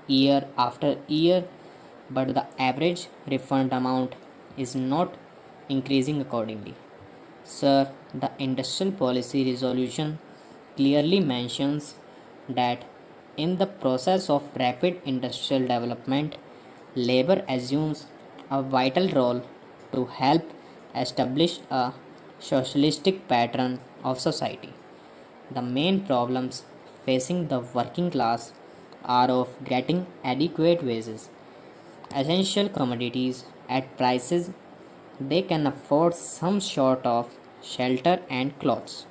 year after year, but the average refund amount is not increasing accordingly. Sir, the Industrial Policy Resolution clearly mentions that in the process of rapid industrial development, labor assumes a vital role to help establish a socialistic pattern of society. The main problems facing the working class are of getting adequate wages, essential commodities at prices they can afford, some short of shelter and clothes.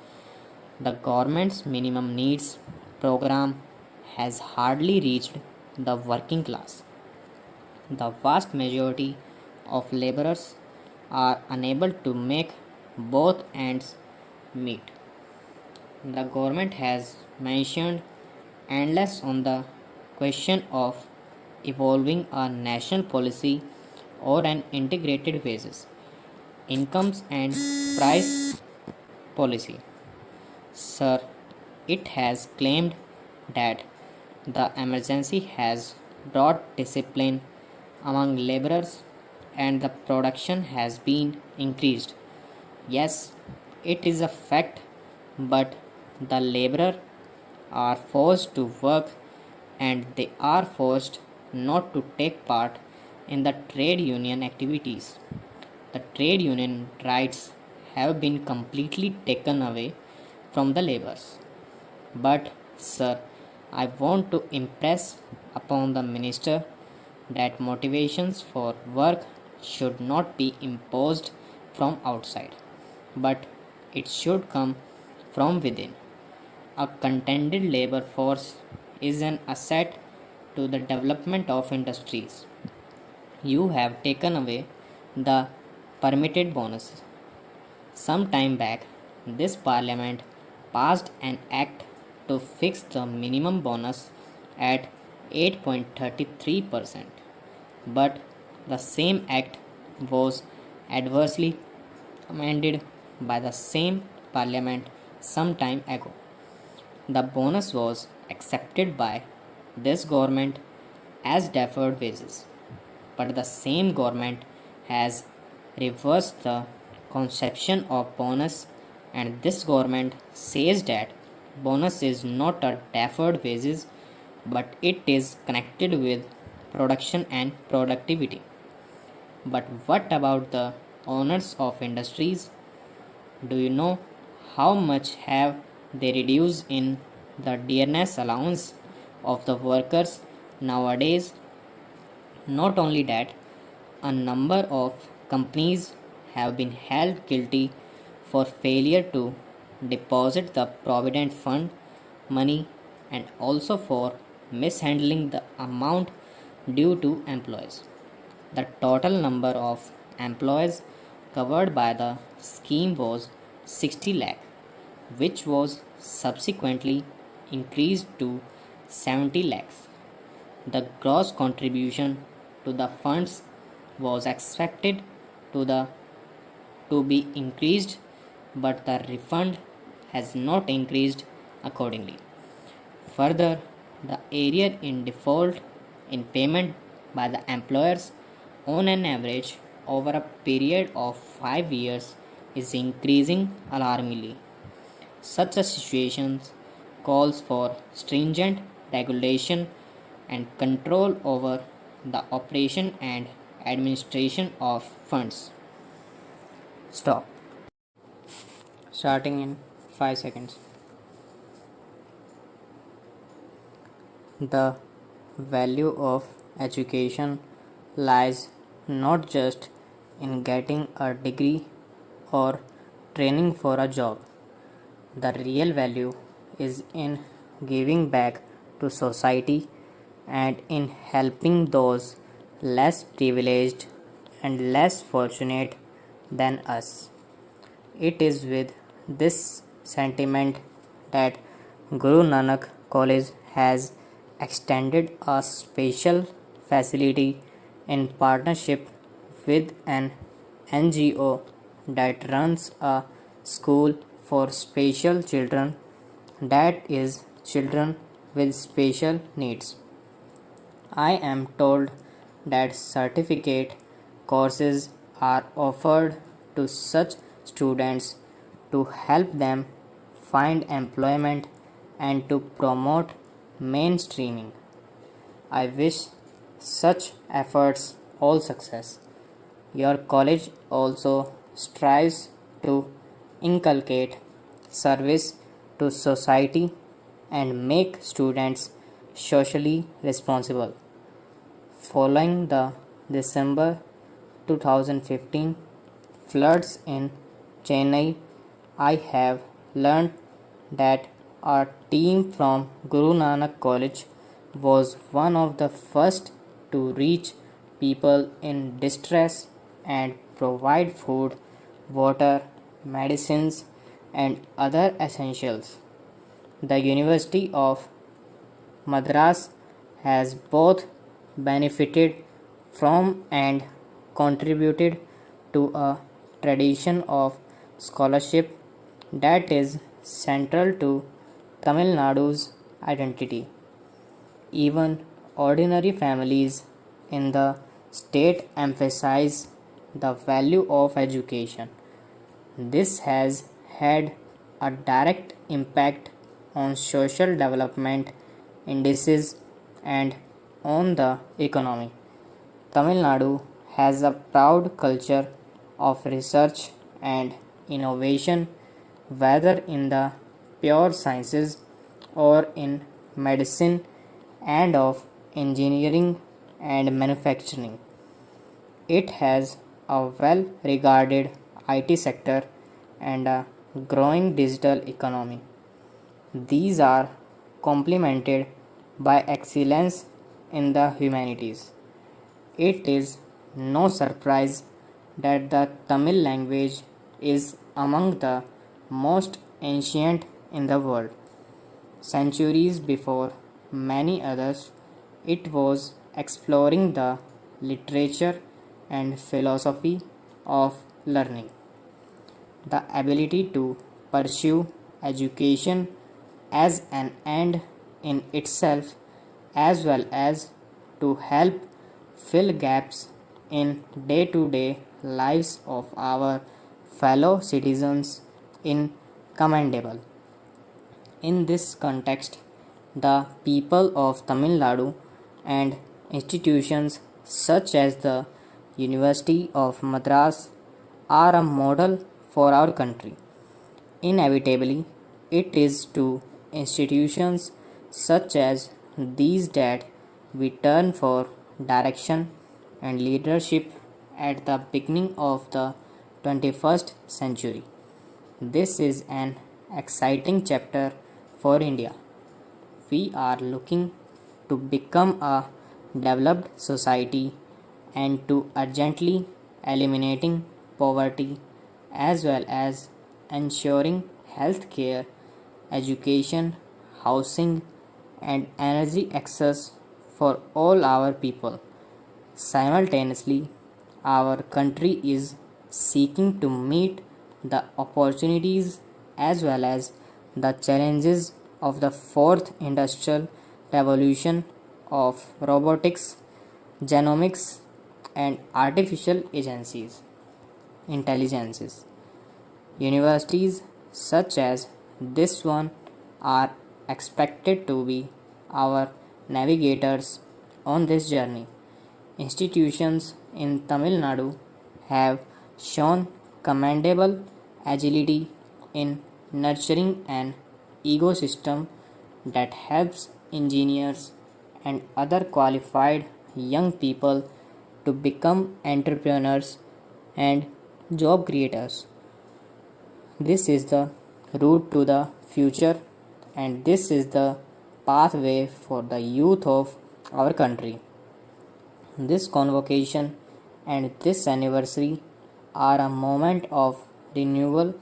The government's minimum needs program has hardly reached the working class. The vast majority of laborers are unable to make both ends meet. The government has mentioned endless on the question of evolving a national policy or an integrated wages, incomes and price policy. Sir, it has claimed that the emergency has brought discipline among laborers and the production has been increased. Yes, it is a fact, but the laborer are forced to work and they are forced not to take part in the trade union activities. The trade union rights have been completely taken away from the laborers. But, sir, I want to impress upon the minister that motivations for work should not be imposed from outside, but it should come from within. A contented labor force is an asset to the development of industries. You have taken away the permitted bonus. Some time back, this parliament passed an act to fix the minimum bonus at 8.33%, but the same act was adversely amended by the same parliament some time ago. The bonus was accepted by this government as deferred wages, but the same government has reversed the conception of bonus, and this government says that bonus is not a deferred wages but it is connected with production and productivity. But what about the owners of industries? Do you know how much have they reduced in the dearness allowance of the workers nowadays? Not only that, a number of companies have been held guilty for failure to deposit the provident fund money and also for mishandling the amount due to employees. The total number of employees covered by the scheme was 60 lakh, which was subsequently increased to 70 lakhs. The gross contribution to the funds was expected to the to be increased, but the refund has not increased accordingly. Further, the area in default in payment by the employers on an average over a period of 5 years is increasing alarmingly. Such a situation calls for stringent regulation and control over the operation and administration of funds. Stop. Starting in 5 seconds. The value of education lies not just in getting a degree or training for a job. The real value is in giving back to society and in helping those less privileged and less fortunate than us. It is with this sentiment that Guru Nanak College has extended a special facility in partnership with an NGO that runs a school for special children, that is, children with special needs. I am told that certificate courses are offered to such students to help them find employment and to promote mainstreaming. I wish such efforts all success. Your college also strives to inculcate service to society and make students socially responsible. Following the December 2015 floods in Chennai, I have learned that a team from Guru Nanak College was one of the first to reach people in distress and provide food, water, medicines, and other essentials. The University of Madras has both benefited from and contributed to a tradition of scholarship that is central to Tamil Nadu's identity. Even ordinary families in the state emphasize the value of education. This has had a direct impact on social development indices and on the economy. Tamil Nadu has a proud culture of research and innovation, whether in the pure sciences or in medicine and of engineering and manufacturing. It has a well regarded IT sector and a growing digital economy. These are complemented by excellence in the humanities. It is no surprise that the Tamil language is among the most ancient in the world. Centuries before many others, it was exploring the literature and philosophy of learning. the ability to pursue education as an end in itself, as well as to help fill gaps in day to day lives of our fellow citizens in commendable. In this context, the people of Tamil Nadu and institutions such as the University of Madras are a model for our country. Inevitably, it is to institutions such as these that we turn for direction and leadership at the beginning of the 21st century. This is an exciting chapter for India. We are looking to become a developed society and to urgently eliminating poverty as well as ensuring health care, education, housing, and energy access for all our people. Simultaneously, our country is seeking to meet the opportunities as well as the challenges of the fourth industrial revolution of robotics, genomics, and artificial intelligences. Universities such as this one are expected to be our navigators on this journey. Institutions in Tamil Nadu have shown commendable agility in nurturing an ecosystem that helps engineers and other qualified young people to become entrepreneurs and job creators. This is the route to the future, and this is the pathway for the youth of our country. This convocation and this anniversary are a moment of renewal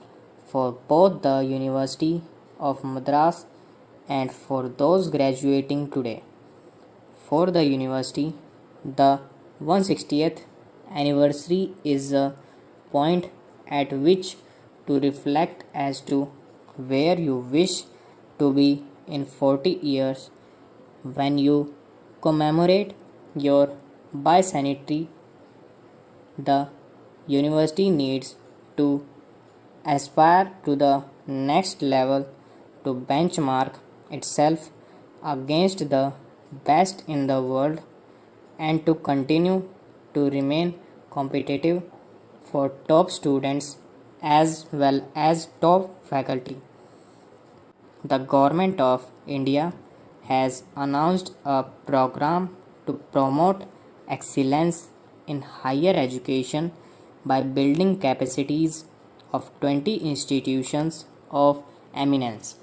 for both the University of Madras and for those graduating today. For the university, the 160th anniversary is a point at which to reflect as to where you wish to be in 40 years when you commemorate your bicentenary. The university needs to aspire to the next level to benchmark itself against the best in the world and to continue to remain competitive for top students as well as top faculty. The Government of India has announced a program to promote excellence in higher education by building capacities of 20 institutions of eminence.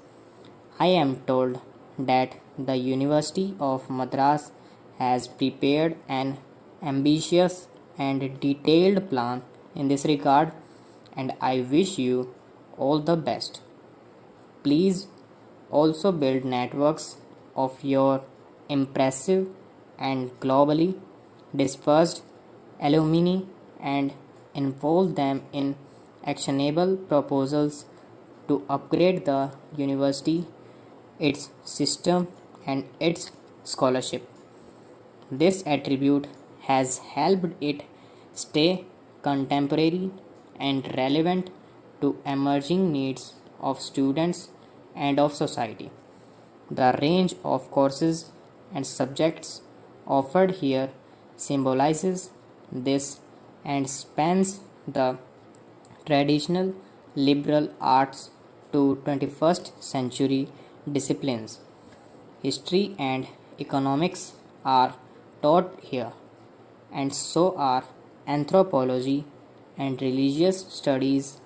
I am told that the University of Madras has prepared an ambitious and detailed plan in this regard, and I wish you all the best. Please also build networks of your impressive and globally dispersed alumni and involve them in actionable proposals to upgrade the university, its system, and its scholarship. This attribute has helped it stay contemporary and relevant to emerging needs of students and of society. The range of courses and subjects offered here symbolizes this and spans the traditional liberal arts to 21st century disciplines. History and economics are taught here, and so are anthropology and religious studies.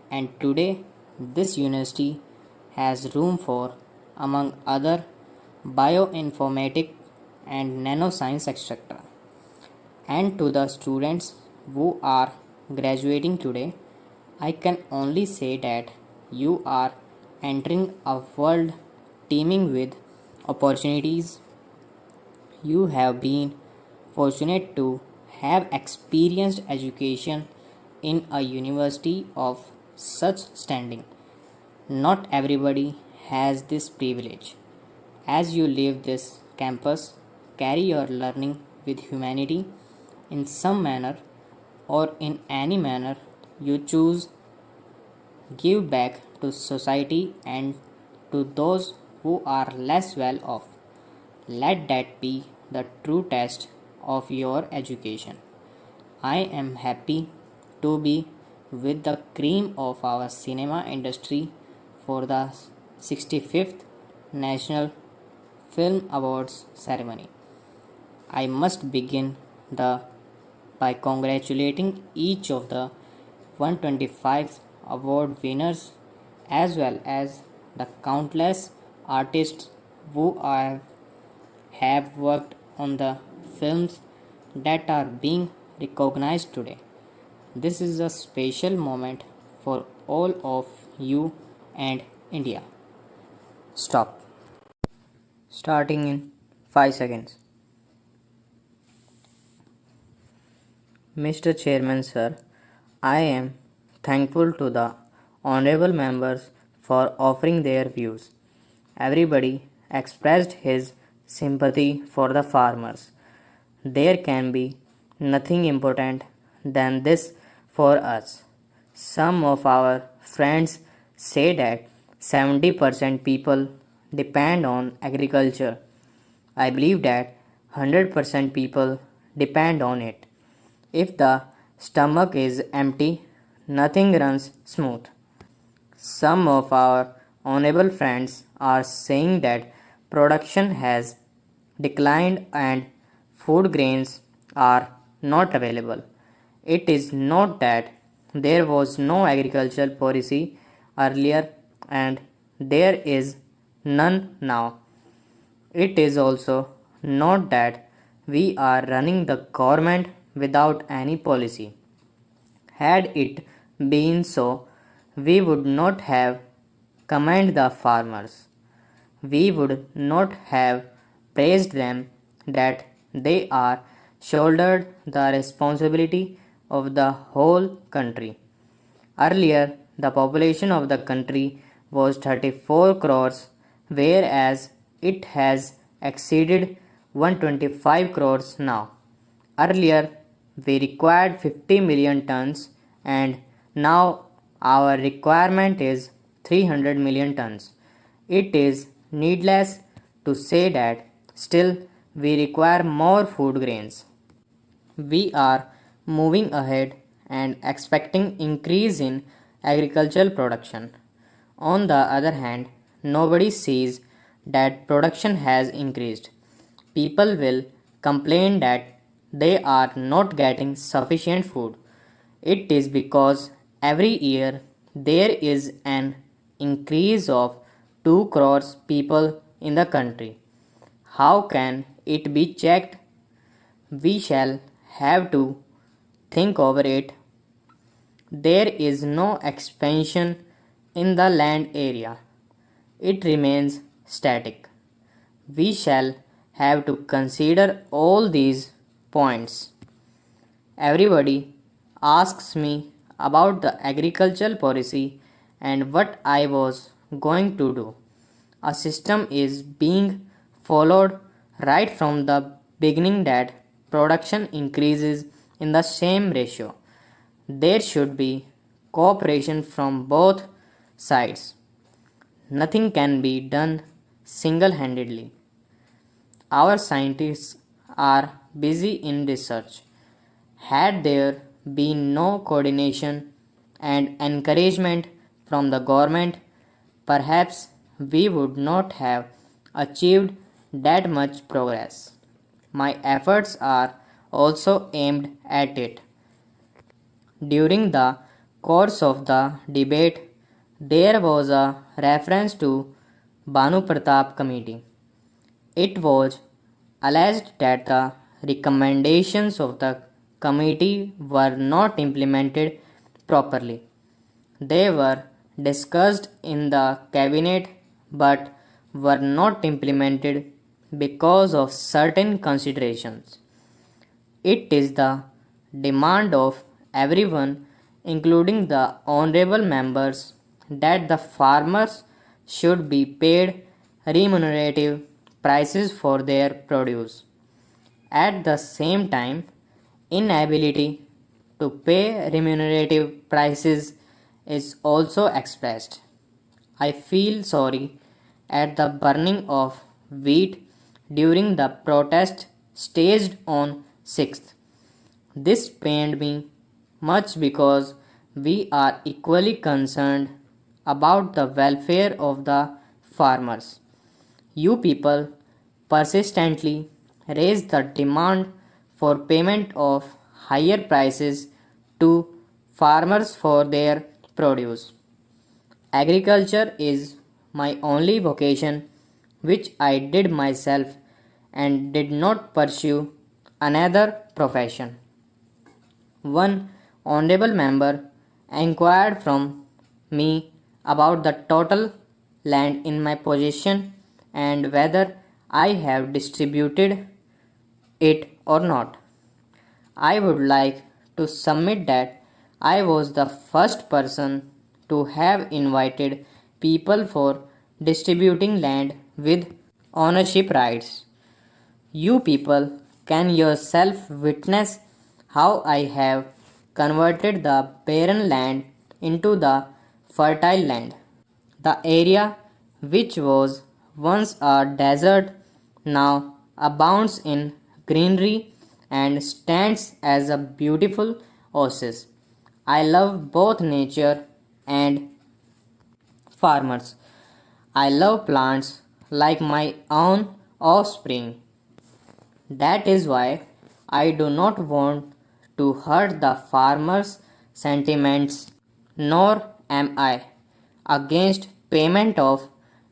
And today, this university has room for, among other, bioinformatics and nanoscience, etc. And to the students who are graduating today, I can only say that you are entering a world teeming with opportunities. You have been fortunate to have experienced education in a university of such standing. Not everybody has this privilege. As you leave this campus, carry your learning with humanity in some manner or in any manner you choose. Give back to society and to those who are less well off. Let that be the true test of your education. I am happy to be with the cream of our cinema industry for the 65th National Film Awards ceremony. I must begin the by congratulating each of the 125 award winners as well as the countless artists who have worked on the films that are being recognized today. This is a special moment for all of you and India. Stop. Starting in 5 seconds. Mr. Chairman, sir, I am thankful to the honorable members for offering their views. Everybody expressed his sympathy for the farmers. There can be nothing important than this for us. Some of our friends say that 70% people depend on agriculture. I believe that 100% people depend on it. If the stomach is empty, nothing runs smooth. Some of our honorable friends are saying that production has declined and food grains are not available. It is not that there was no agricultural policy earlier and there is none now. It is also not that we are running the government without any policy. Had it been so, we would not have commended the farmers. We would not have praised them that they are shouldered the responsibility of the whole country. Earlier, the population of the country was 34 crores, whereas it has exceeded 125 crores now. Earlier, we required 50 million tons and now our requirement is 300 million tons. It is needless to say that still we require more food grains. We are moving ahead and expecting increase in agricultural production. On the other hand, nobody sees that production has increased. People will complain that they are not getting sufficient food. It is because every year there is an increase of 2 crores people in the country. How can it be checked? We shall have to think over it. There is no expansion in the land area. It remains static. We shall have to consider all these points. Everybody asks me about the agricultural policy and what I was going to do. A system is being followed right from the beginning that production increases in the same ratio. There should be cooperation from both sides. Nothing can be done single handedly. Our scientists are busy in research. Had there been no coordination and encouragement from the government, perhaps we would not have achieved that much progress. My efforts are also aimed at it. During the course of the debate, there was a reference to Banu Pratap Committee. It was alleged that the recommendations of the committee were not implemented properly. They were discussed in the cabinet but were not implemented because of certain considerations. It is the demand of everyone including the honorable members, that the farmers should be paid remunerative prices for their produce. At the same time, inability to pay remunerative prices is also expressed. I feel sorry at the burning of wheat during the protest staged on 6th. This pained me much because we are equally concerned about the welfare of the farmers. You people persistently raise the demand for payment of higher prices to farmers for their produce. Agriculture is my only vocation, which I did myself and did not pursue another profession. One honorable member inquired from me about the total land in my possession and whether I have distributed it or not. I would like to submit that I was the first person to have invited people for distributing land with ownership rights. You people can yourself witness how I have converted the barren land into the fertile land. The area which was once a desert now abounds in greenery and stands as a beautiful oasis. I love both nature and farmers. I love plants like my own offspring. That is why I do not want to hurt the farmers' sentiments, nor am I against payment of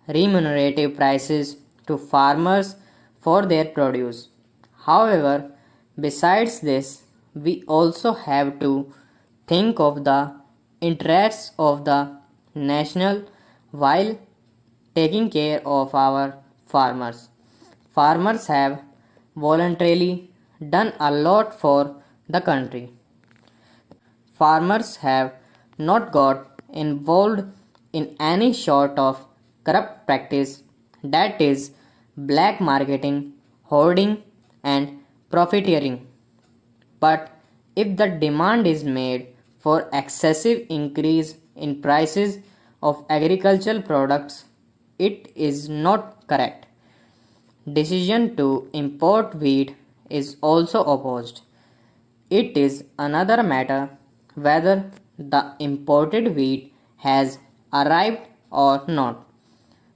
remunerative prices to farmers for their produce. However, besides this, we also have to think of the interests of the national while taking care of our farmers. Farmers have voluntarily done a lot for the country. Farmers have not got involved in any sort of corrupt practice, that is, black marketing, hoarding, and profiteering. But if the demand is made for excessive increase in prices of agricultural products, it is not correct. Decision to import wheat is also opposed. It is another matter whether the imported wheat has arrived or not.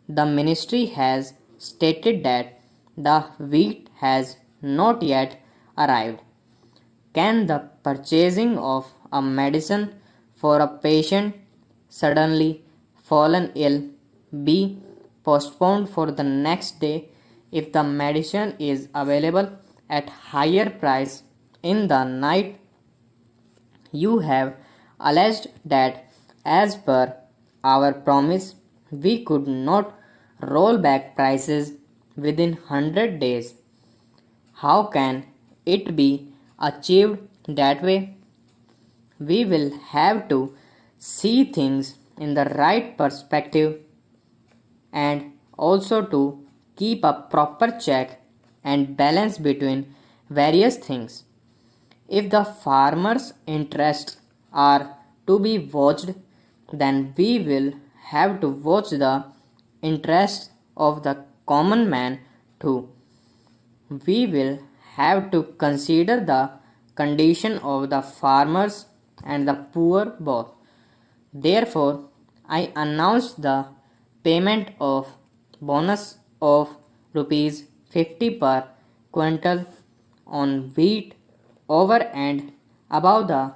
The ministry has stated that the wheat has not yet arrived. Can the purchasing of a medicine for a patient suddenly fallen ill be postponed for the next day if the medicine is available at higher price in the night? You have alleged that as per our promise we could not roll back prices within 100 days. How can it be achieved that way? We will have to see things in the right perspective and also to keep a proper check and balance between various things. If the farmers' interests are to be watched, then we will have to watch the interests of the common man too. We will have to consider the condition of the farmers and the poor both. Therefore, I announced the payment of bonus of rupees 50 per quintal on wheat over and above the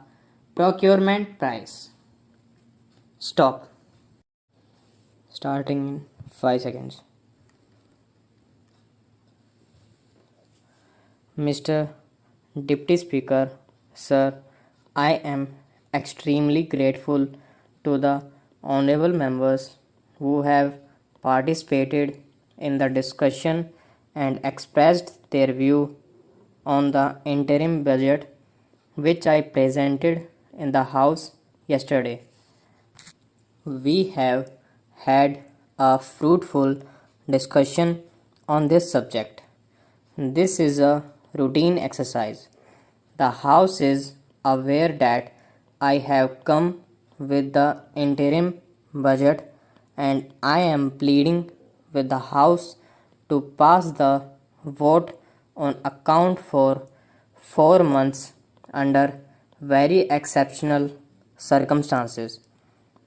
procurement price. Stop. Starting in 5 seconds. Mr. Deputy Speaker, Sir, I am extremely grateful to the honorable members who have participated in the discussion and expressed their view on the interim budget which I presented in the House yesterday. We have had a fruitful discussion on this subject. This is a routine exercise. The House is aware that I have come with the interim budget and I am pleading with the House to pass the vote on account for 4 months under very exceptional circumstances.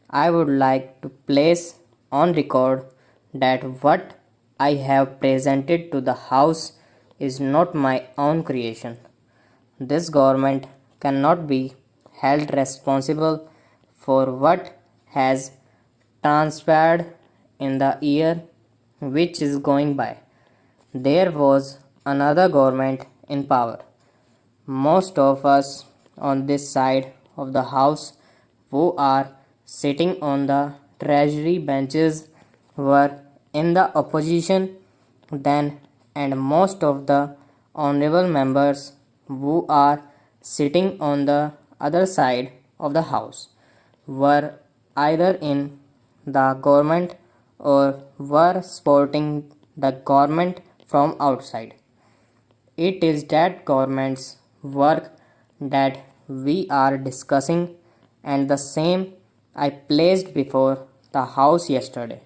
I would like to place on record that what I have presented to the House is not my own creation. This government cannot be held responsible for what has transpired in the year which is going by. There was another government in power. Most of us on this side of the house who are sitting on the treasury benches were in the opposition then, and most of the honorable members who are sitting on the other side of the house were either in the government or were supporting the government from outside. It is that government's work that we are discussing and the same I placed before the House yesterday.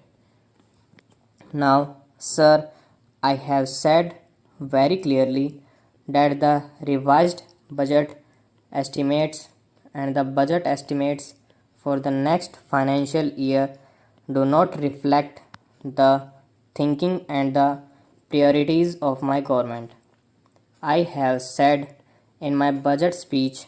Now, sir, I have said very clearly that the revised budget estimates and the budget estimates for the next financial year do not reflect the thinking and the priorities of my government. I have said in my budget speech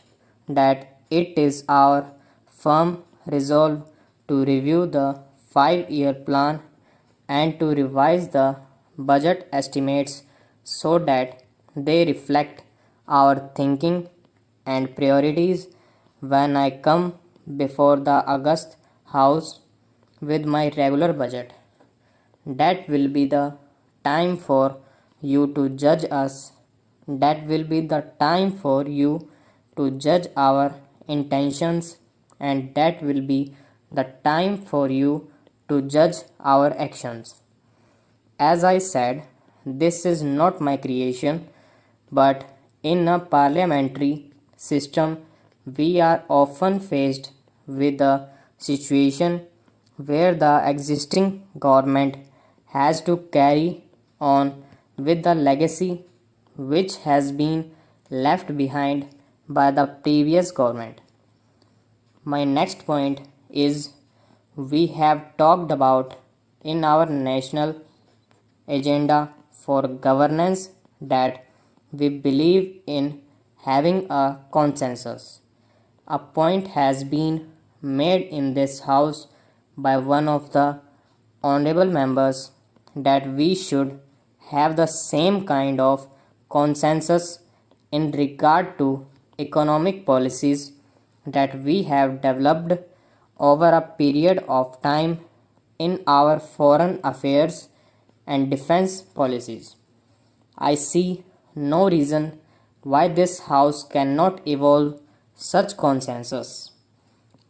that it is our firm resolve to review the 5-year plan and to revise the budget estimates so that they reflect our thinking and priorities when I come before the August House with my regular budget. That will be the time for you to judge us. That will be the time for you to judge our intentions, and that will be the time for you to judge our actions. As I said, this is not my creation, but in a parliamentary system, we are often faced with a situation where the existing government has to carry on with the legacy which has been left behind by the previous government. My next point is we have talked about in our national agenda for governance that we believe in having a consensus. A point has been made in this house by one of the honorable members that we should have the same kind of consensus in regard to economic policies that we have developed over a period of time in our foreign affairs and defense policies. I see no reason why this House cannot evolve such consensus.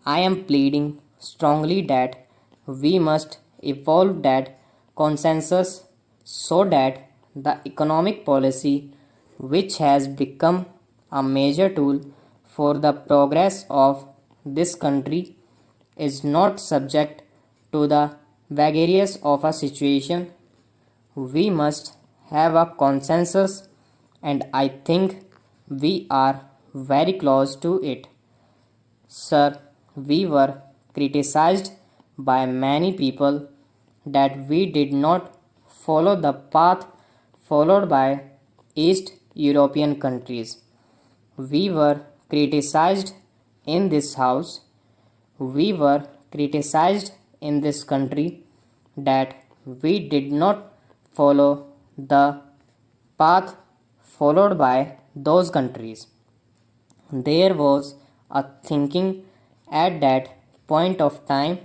I am pleading strongly that we must evolve that consensus so that the economic policy, which has become a major tool for the progress of this country, is not subject to the vagaries of a situation. We must have a consensus, and I think we are very close to it. Sir, we were criticized by many people that we did not follow the path followed by East European countries. We were criticized in this house, we were criticized in this country that we did not follow the path followed by those countries. There was a thinking at that point of time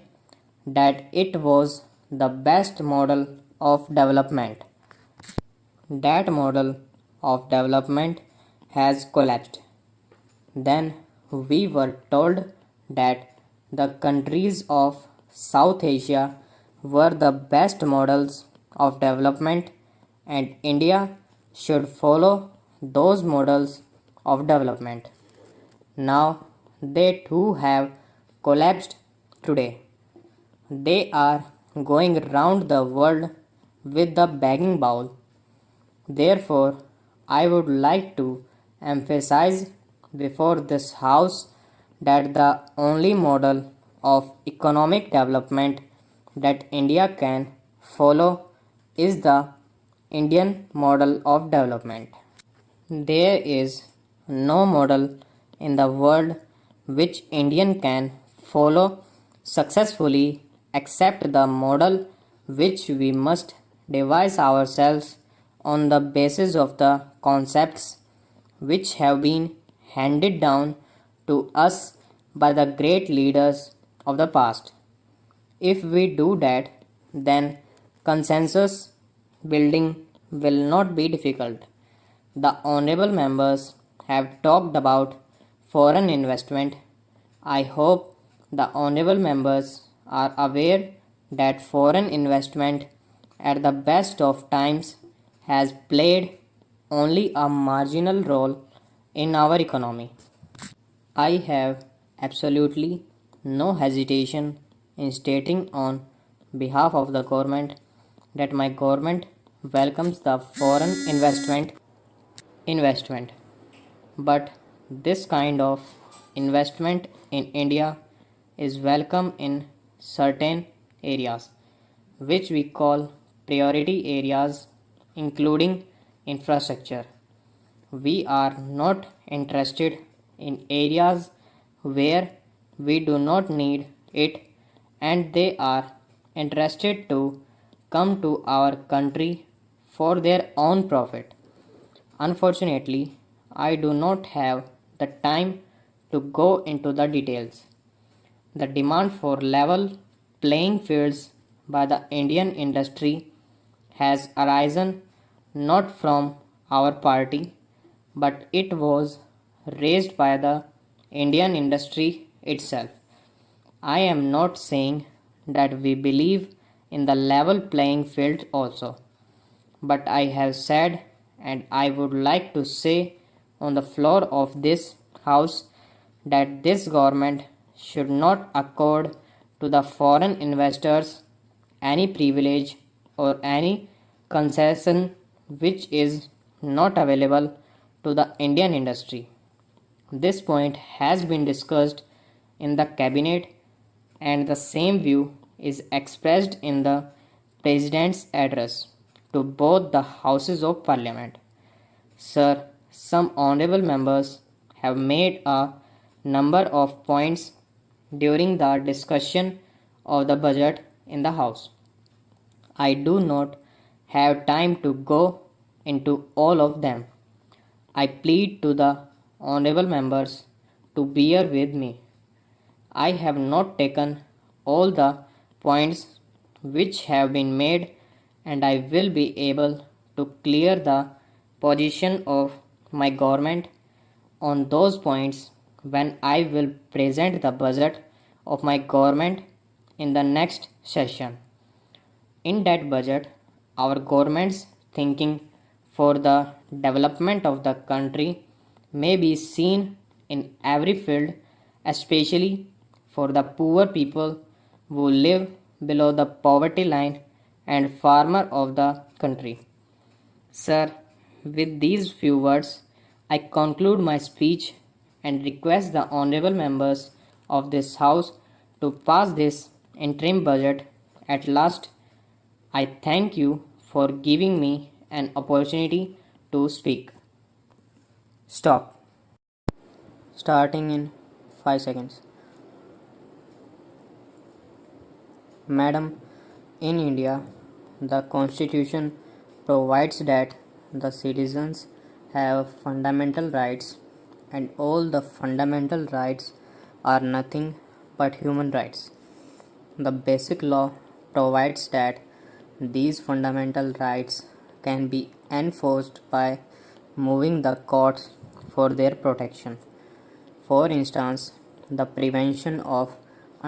that it was the best model of development. That model of development has collapsed. Then we were told that the countries of South Asia were the best models of development, and India should follow those models of development. Now they too have collapsed today. They are going round the world with the begging bowl. Therefore, I would like to emphasize before this House that the only model of economic development that India can follow is the Indian model of development. There is no model in the world which Indian can follow successfully except the model which we must devise ourselves on the basis of the concepts which have been handed down to us by the great leaders of the past. If we do that, then consensus building will not be difficult. The honorable members have talked about foreign investment. I hope the honorable members are aware that foreign investment at the best of times has played only a marginal role in our economy. I have absolutely no hesitation in stating on behalf of the government that my government welcomes the foreign investment, but this kind of investment in India is welcome in certain areas which we call priority areas, including infrastructure. We are not interested in areas where we do not need it, and they are interested to come to our country for their own profit. Unfortunately, I do not have the time to go into the details. The demand for level playing fields by the Indian industry has arisen not from our party, but it was raised by the Indian industry itself. I am not saying that we believe in the level playing field also, but I have said, and I would like to say on the floor of this House, that this government should not accord to the foreign investors any privilege or any concession which is not available to the Indian industry. This point has been discussed in the cabinet, and the same view is expressed in the President's address to both the Houses of Parliament. Sir, some honorable members have made a number of points during the discussion of the budget in the House. I do not have time to go into all of them. I plead to the honorable members to bear with me. I have not taken all the points which have been made, and I will be able to clear the position of my government on those points when I will present the budget of my government in the next session. In that budget, our government's thinking for the development of the country may be seen in every field, especially for the poor people who live below the poverty line and farmer of the country. Sir, with these few words, I conclude my speech and request the honorable members of this House to pass this interim budget at last. I thank you for giving me an opportunity to speak. Stop. Starting in 5 seconds. Madam, in India, the Constitution provides that the citizens have fundamental rights, and all the fundamental rights are nothing but human rights. The basic law provides that these fundamental rights can be enforced by moving the courts for their protection. For instance, the prevention of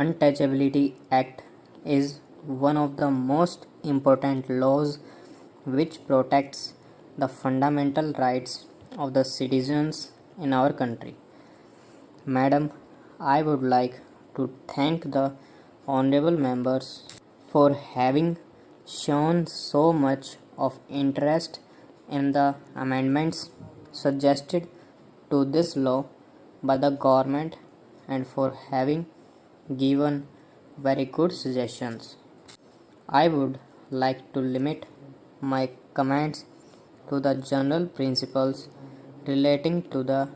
Untouchability Act is one of the most important laws which protects the fundamental rights of the citizens in our country. Madam, I would like to thank the honorable members for having shown so much of interest in the amendments suggested to this law by the government and for having given very good suggestions. I would like to limit my comments to the general principles relating to the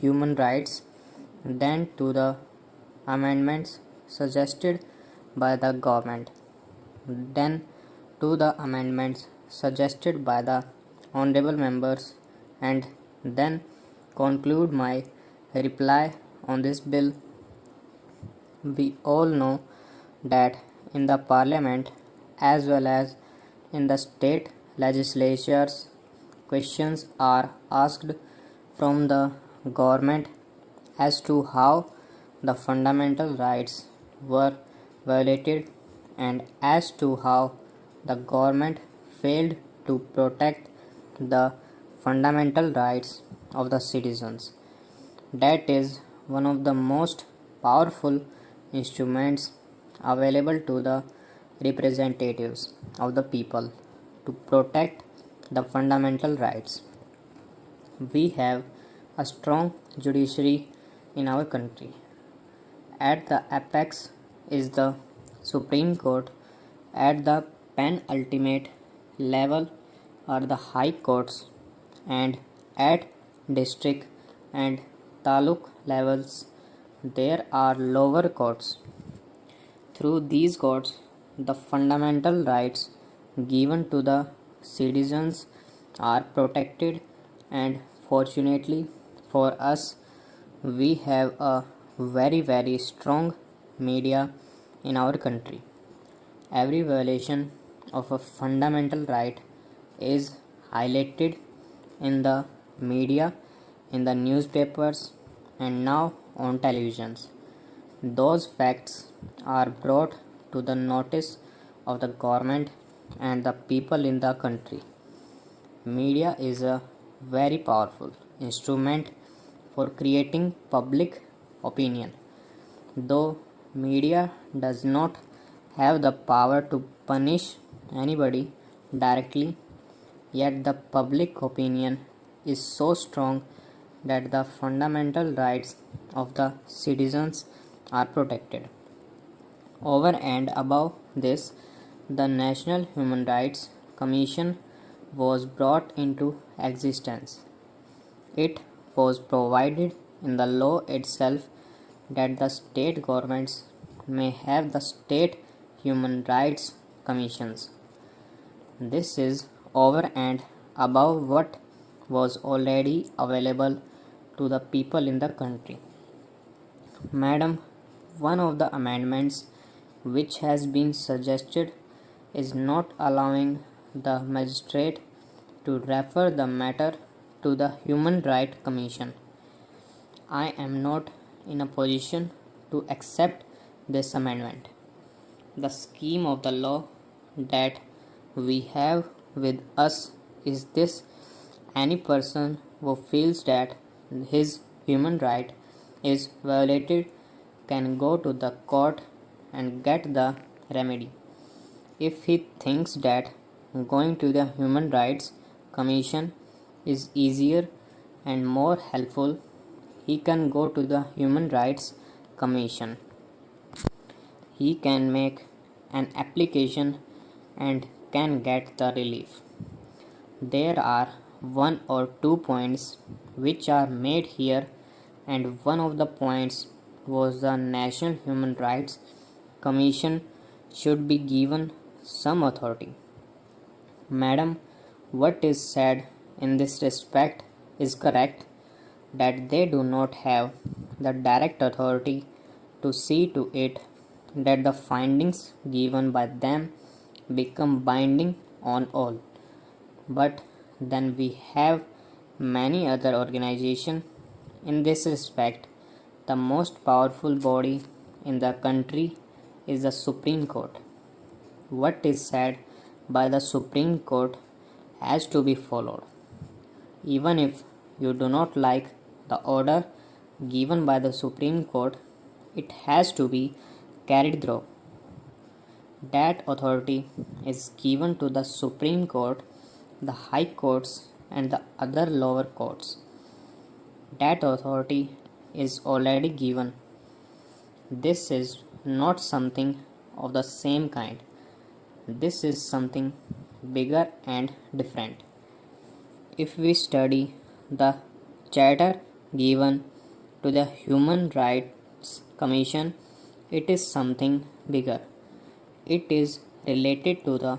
human rights, then to the amendments suggested by the government, then to the amendments suggested by the honorable members, and then conclude my reply on this bill. We all know that in the parliament as well as in the state legislatures, questions are asked from the government as to how the fundamental rights were violated and as to how the government failed to protect the fundamental rights of the citizens. That is one of the most powerful instruments available to the representatives of the people to protect the fundamental rights. We have a strong judiciary in our country. At the apex is the Supreme Court. At the penultimate level are the high courts, and at district and taluk levels there are lower courts. Through these courts, the fundamental rights given to the citizens are protected, and fortunately for us, we have a very strong media in our country. Every violation of a fundamental right is highlighted in the media, in the newspapers, and now on televisions. Those facts are brought to the notice of the government and the people in the country. Media is a very powerful instrument for creating public opinion. Though media does not have the power to punish anybody directly, yet the public opinion is so strong that the fundamental rights of the citizens are protected. Over and above this, the National Human Rights Commission was brought into existence. It was provided in the law itself that the state governments may have the state human rights commissions. This is over and above what was already available to the people in the country. Madam, one of the amendments which has been suggested is not allowing the magistrate to refer the matter to the Human Rights Commission. I am not in a position to accept this amendment. The scheme of the law that we have with us is this: any person who feels that his human right is violated can go to the court and get the remedy. If he thinks that going to the Human Rights Commission is easier and more helpful, he can go to the Human Rights Commission. He can make an application and can get the relief. There are one or two points which are made here, and one of the points was the National Human Rights Commission should be given some authority. Madam, what is said in this respect is correct, that they do not have the direct authority to see to it that the findings given by them become binding on all. But then we have many other organizations in this respect. The most powerful body in the country is the Supreme Court. What is said by the Supreme Court has to be followed. Even if you do not like the order given by the Supreme Court, it has to be carried through. That authority is given to the Supreme Court, the High Courts, and the other lower courts. That authority is already given. This is not something of the same kind. This is something bigger and different. If we study the charter given to the Human Rights Commission, it is something bigger. It is related to the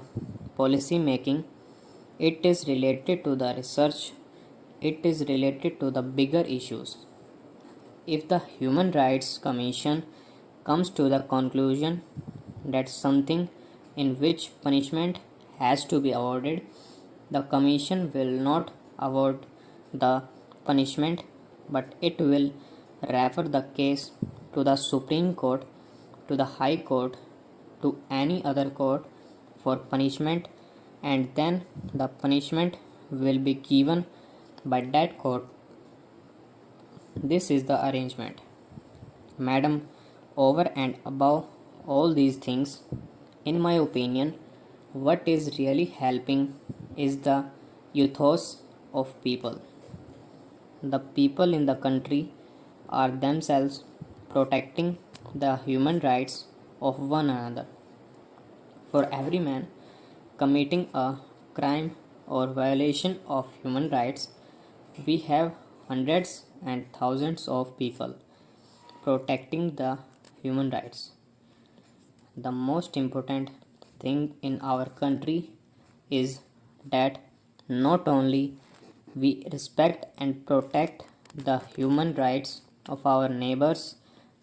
policy making, it is related to the research, it is related to the bigger issues. If the Human Rights Commission comes to the conclusion that something in which punishment has to be awarded, the Commission will not award the punishment, but it will refer the case to the Supreme Court, to the High Court, to any other court for punishment, and then the punishment will be given by that court. This is the arrangement. Madam, over and above all these things, in my opinion, what is really helping is the ethos of people. The people in the country are themselves protecting the human rights of one another. For every man committing a crime or violation of human rights, we have hundreds and thousands of people protecting the human rights. The most important thing in our country is that not only we respect and protect the human rights of our neighbors,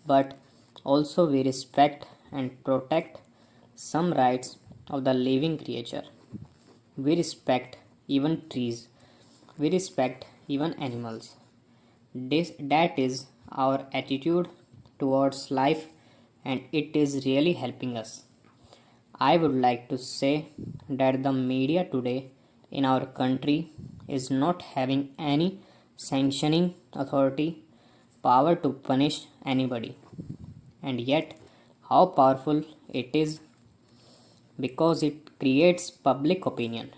but also we respect and protect some rights of the living creature. We respect even trees. We respect even animals. That is our attitude towards life, and it is really helping us. I would like to say that the media today in our country is not having any sanctioning authority power to punish anybody, and yet how powerful it is, because it creates public opinion.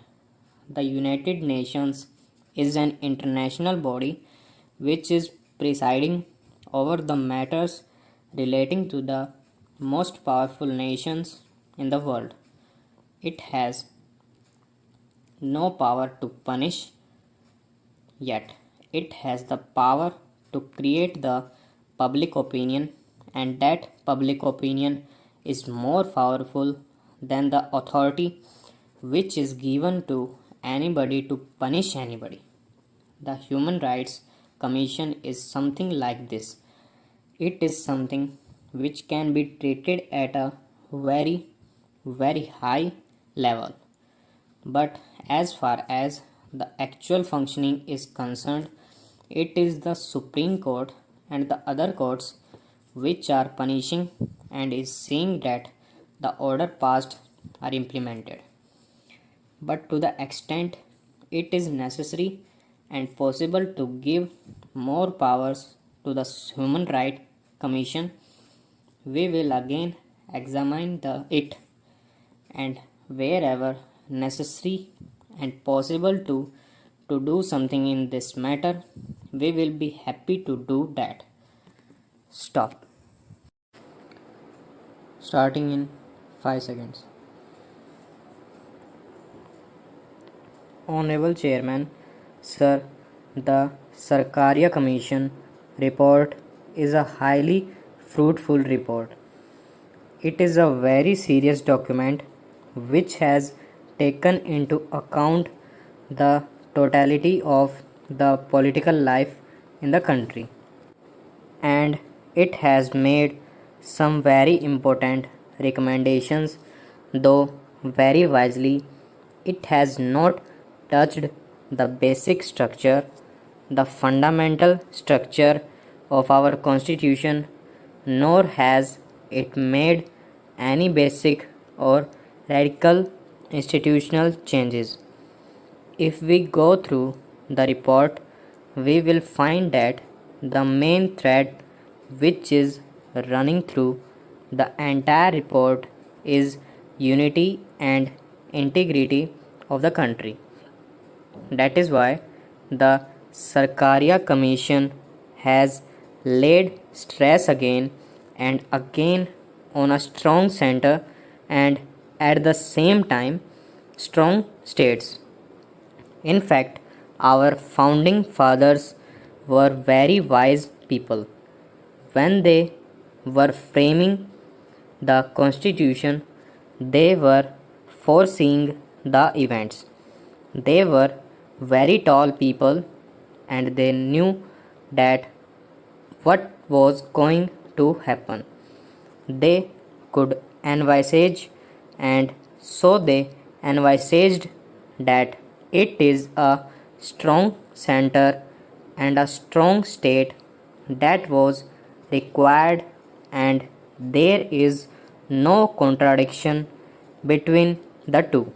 The United Nations is an international body which is presiding over the matters relating to the most powerful nations in the world. It has no power to punish, yet it has the power to create the public opinion, and that public opinion is more powerful than the authority which is given to anybody to punish anybody. The Human Rights Commission is something like this. It is something which can be treated at a very, very high level. But as far as the actual functioning is concerned, it is the Supreme Court and the other courts which are punishing and is seeing that the order passed are implemented. But to the extent it is necessary and possible to give more powers to the Human Rights Commission, we will again examine it, and wherever necessary and possible to do something in this matter, we will be happy to do that. Stop. Starting in 5 seconds. Honorable Chairman, Sir, the Sarkaria Commission report is a highly fruitful report. It is a very serious document which has taken into account the totality of the political life in the country, and it has made some very important recommendations, though very wisely. It has not touched the basic structure, the fundamental structure of our constitution, nor has it made any basic or radical institutional changes. If we go through the report, we will find that the main thread which is running through the entire report is unity and integrity of the country. That is why the Sarkaria Commission has laid stress again and again on a strong center and at the same time strong states. In fact, our founding fathers were very wise people. When they were framing the constitution, they were foreseeing the events. They were very tall people and they knew that what was going to happen. They could envisage, and so they envisaged that it is a strong center and a strong state that was required, and there is no contradiction between the two.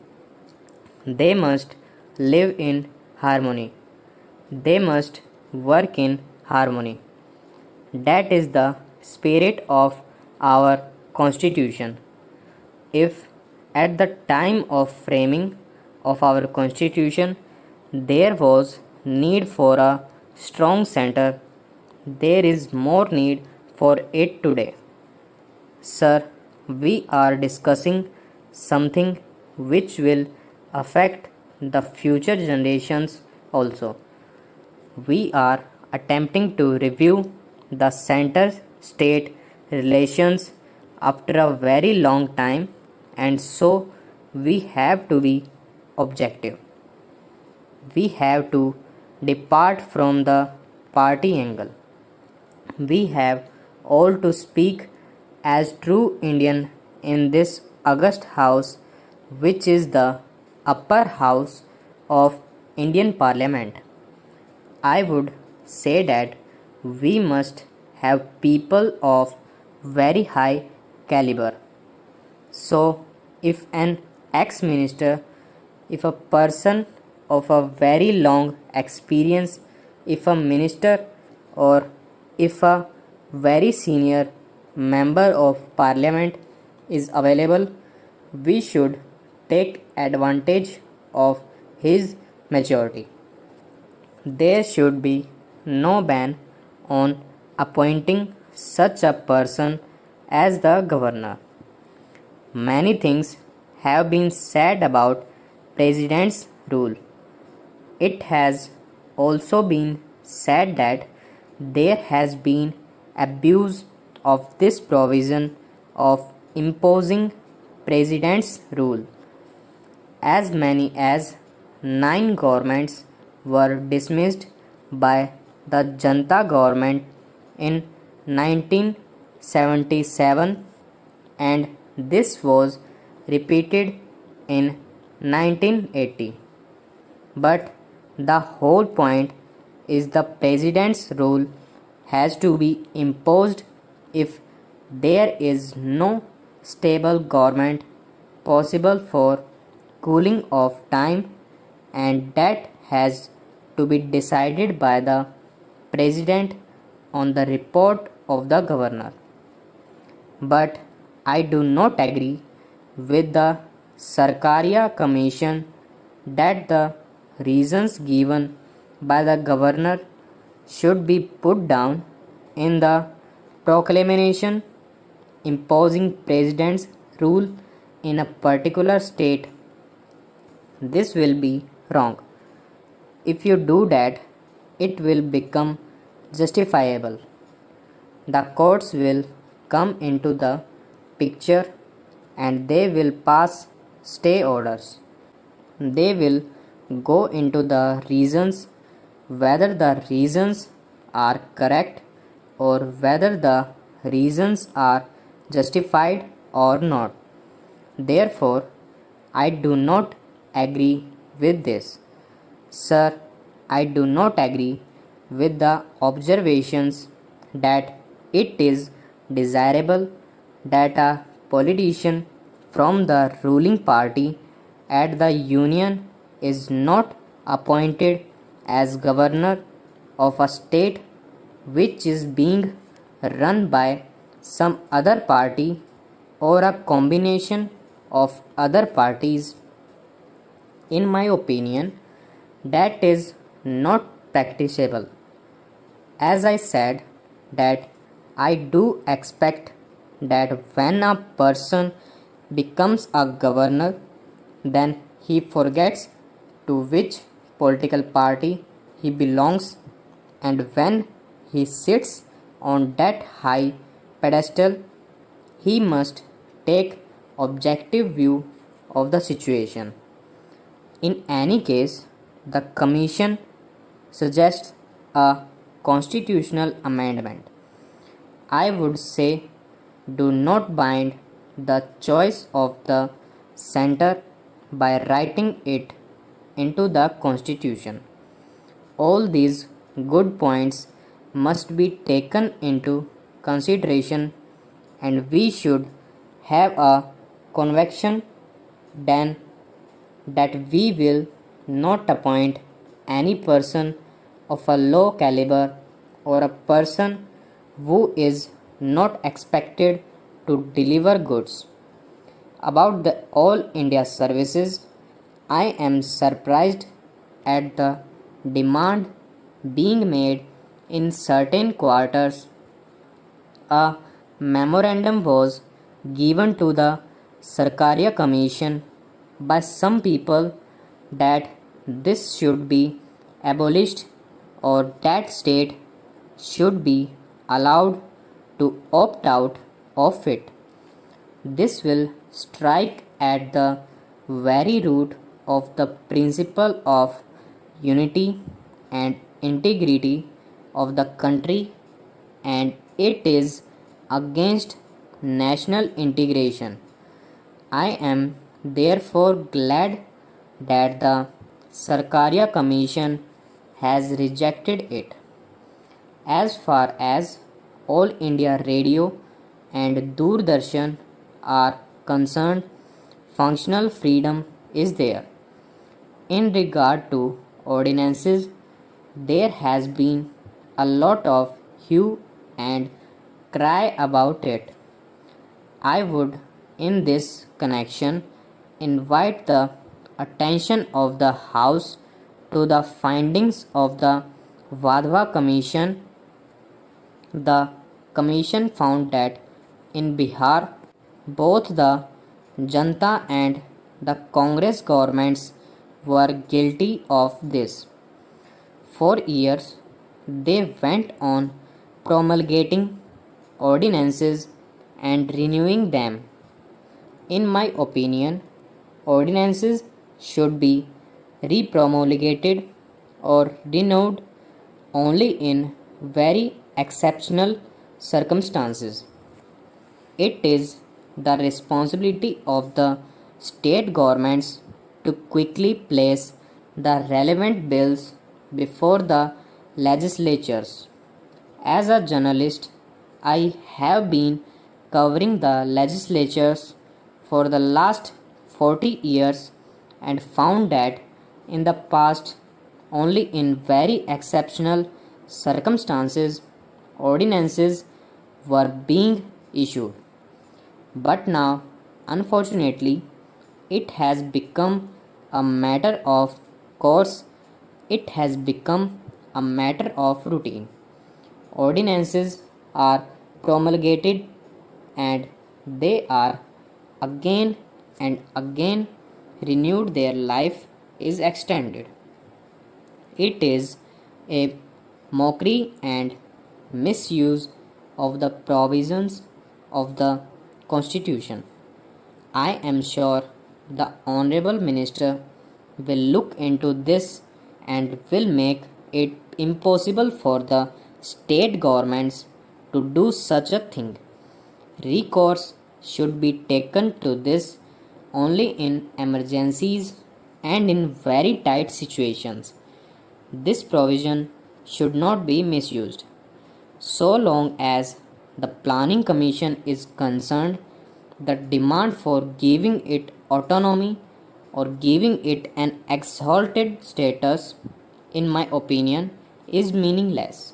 They must live in harmony. They must work in harmony. That is the spirit of our constitution. If at the time of framing of our constitution there was need for a strong center, there is more need for it today. Sir, we are discussing something which will affect the future generations also. We are attempting to review the center state relations after a very long time, and so we have to be objective. We have to depart from the party angle. We have all to speak as true Indian in this august house, which is the upper house of Indian Parliament. I would say that we must have people of very high caliber. So, if an ex minister, if a person of a very long experience, if a minister, or if a very senior member of parliament is available, we should take advantage of his majority. There should be no ban on appointing such a person as the governor. Many things have been said about president's rule. It has also been said that there has been abuse of this provision of imposing president's rule. As many as 9 governments were dismissed by the Janta government in 1977, and this was repeated in 1980. But the whole point is the president's rule has to be imposed if there is no stable government possible for cooling off time, and that has to be decided by the president on the report of the governor. But I do not agree with the Sarkaria Commission that the reasons given by the governor should be put down in the proclamation imposing president's rule in a particular state. This will be wrong. If you do that, it will become justifiable. The courts will come into the picture and they will pass stay orders. They will go into the reasons, whether the reasons are correct or whether the reasons are justified or not. Therefore, I do not agree with this. Sir, I do not agree with the observations that it is desirable that a politician from the ruling party at the union is not appointed as governor of a state which is being run by some other party or a combination of other parties. In my opinion, that is not practicable. As I said, that I do expect that when a person becomes a governor, then he forgets to which political party he belongs, and when he sits on that high pedestal, he must take objective view of the situation. In any case, the Commission suggests a constitutional amendment. I would say do not bind the choice of the center by writing it into the Constitution. All these good points must be taken into consideration, and we should have a conviction then that we will not appoint any person of a low caliber or a person who is not expected to deliver goods. About the All India services, I am surprised at the demand being made in certain quarters. A memorandum was given to the Sarkaria Commission by some people that this should be abolished or that state should be allowed to opt out of it. This will strike at the very root of the principle of unity and integrity of the country, and it is against national integration. I am therefore glad that the Sarkaria Commission has rejected it. As far as All India Radio and Doordarshan are concerned, functional freedom is there. In regard to ordinances, there has been a lot of hue and cry about it. I would, in this connection, invite the attention of the House to the findings of the Vadhva Commission. The Commission found that in Bihar, both the Janta and the Congress governments were guilty of this. For years, they went on promulgating ordinances and renewing them. In my opinion, ordinances should be repromulgated or renewed only in very exceptional circumstances. It is the responsibility of the state governments to quickly place the relevant bills before the legislatures. As a journalist, I have been covering the legislatures for the last 40 years and found that in the past, only in very exceptional circumstances, ordinances were being issued. But now, unfortunately, it has become a matter of course, it has become a matter of routine. Ordinances are promulgated and they are again and again renewed, their life is extended. It is a mockery and misuse of the provisions of the Constitution. I am sure the Honorable Minister will look into this and will make it impossible for the state governments to do such a thing. Recourse should be taken to this only in emergencies and in very tight situations. This provision should not be misused. So long as The Planning Commission is concerned that demand for giving it autonomy or giving it an exalted status, in my opinion, is meaningless.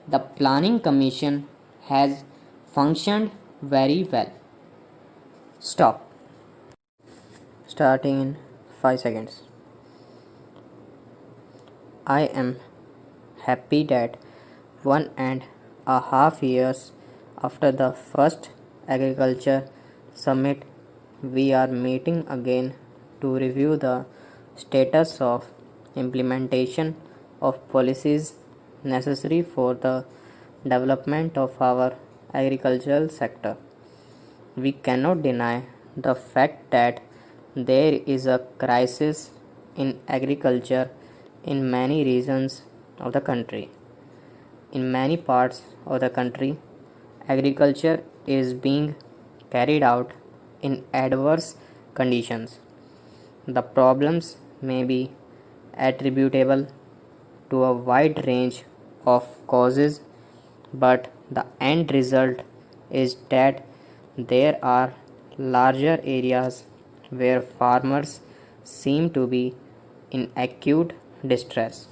The Planning Commission has functioned very well. Stop. Starting in 5 seconds. I am happy that 1.5 years after the first agriculture summit, we are meeting again to review the status of implementation of policies necessary for the development of our agricultural sector. We cannot deny the fact that there is a crisis in agriculture in many regions of the country. In many parts of the country, agriculture is being carried out in adverse conditions. The problems may be attributable to a wide range of causes, but the end result is that there are larger areas where farmers seem to be in acute distress.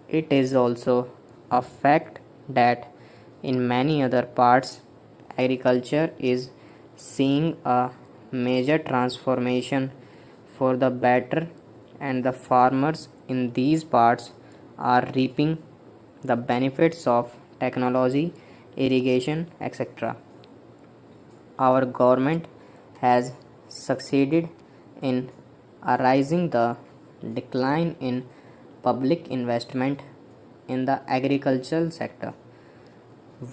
It is also a fact that in many other parts, agriculture is seeing a major transformation for the better, and the farmers in these parts are reaping the benefits of technology, irrigation, etc. Our government has succeeded in arising the decline in public investment in the agricultural sector.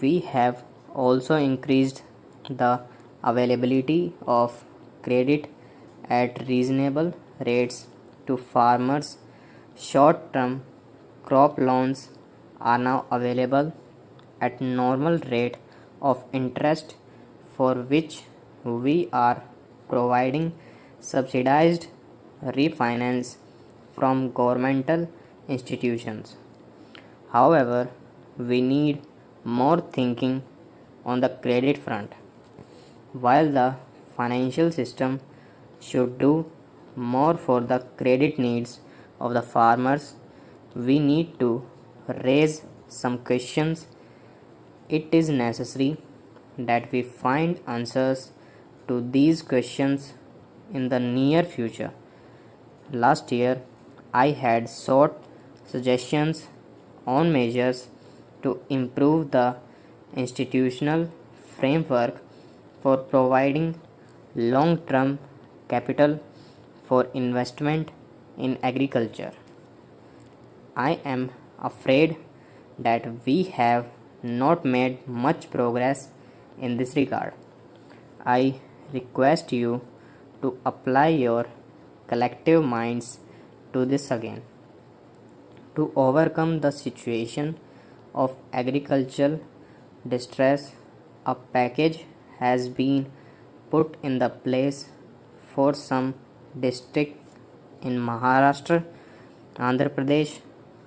We have also increased the availability of credit at reasonable rates to farmers. Short-term crop loans are now available at normal rate of interest, for which we are providing subsidized refinance from governmental institutions. However, we need more thinking on the credit front. While the financial system should do more for the credit needs of the farmers, we need to raise some questions. It is necessary that we find answers to these questions in the near future. Last year, I had sought suggestions on measures to improve the institutional framework for providing long-term capital for investment in agriculture. I am afraid that we have not made much progress in this regard. I request you to apply your collective minds to this again. To overcome the situation of agricultural distress, a package has been put in the place for some districts in Maharashtra, Andhra Pradesh,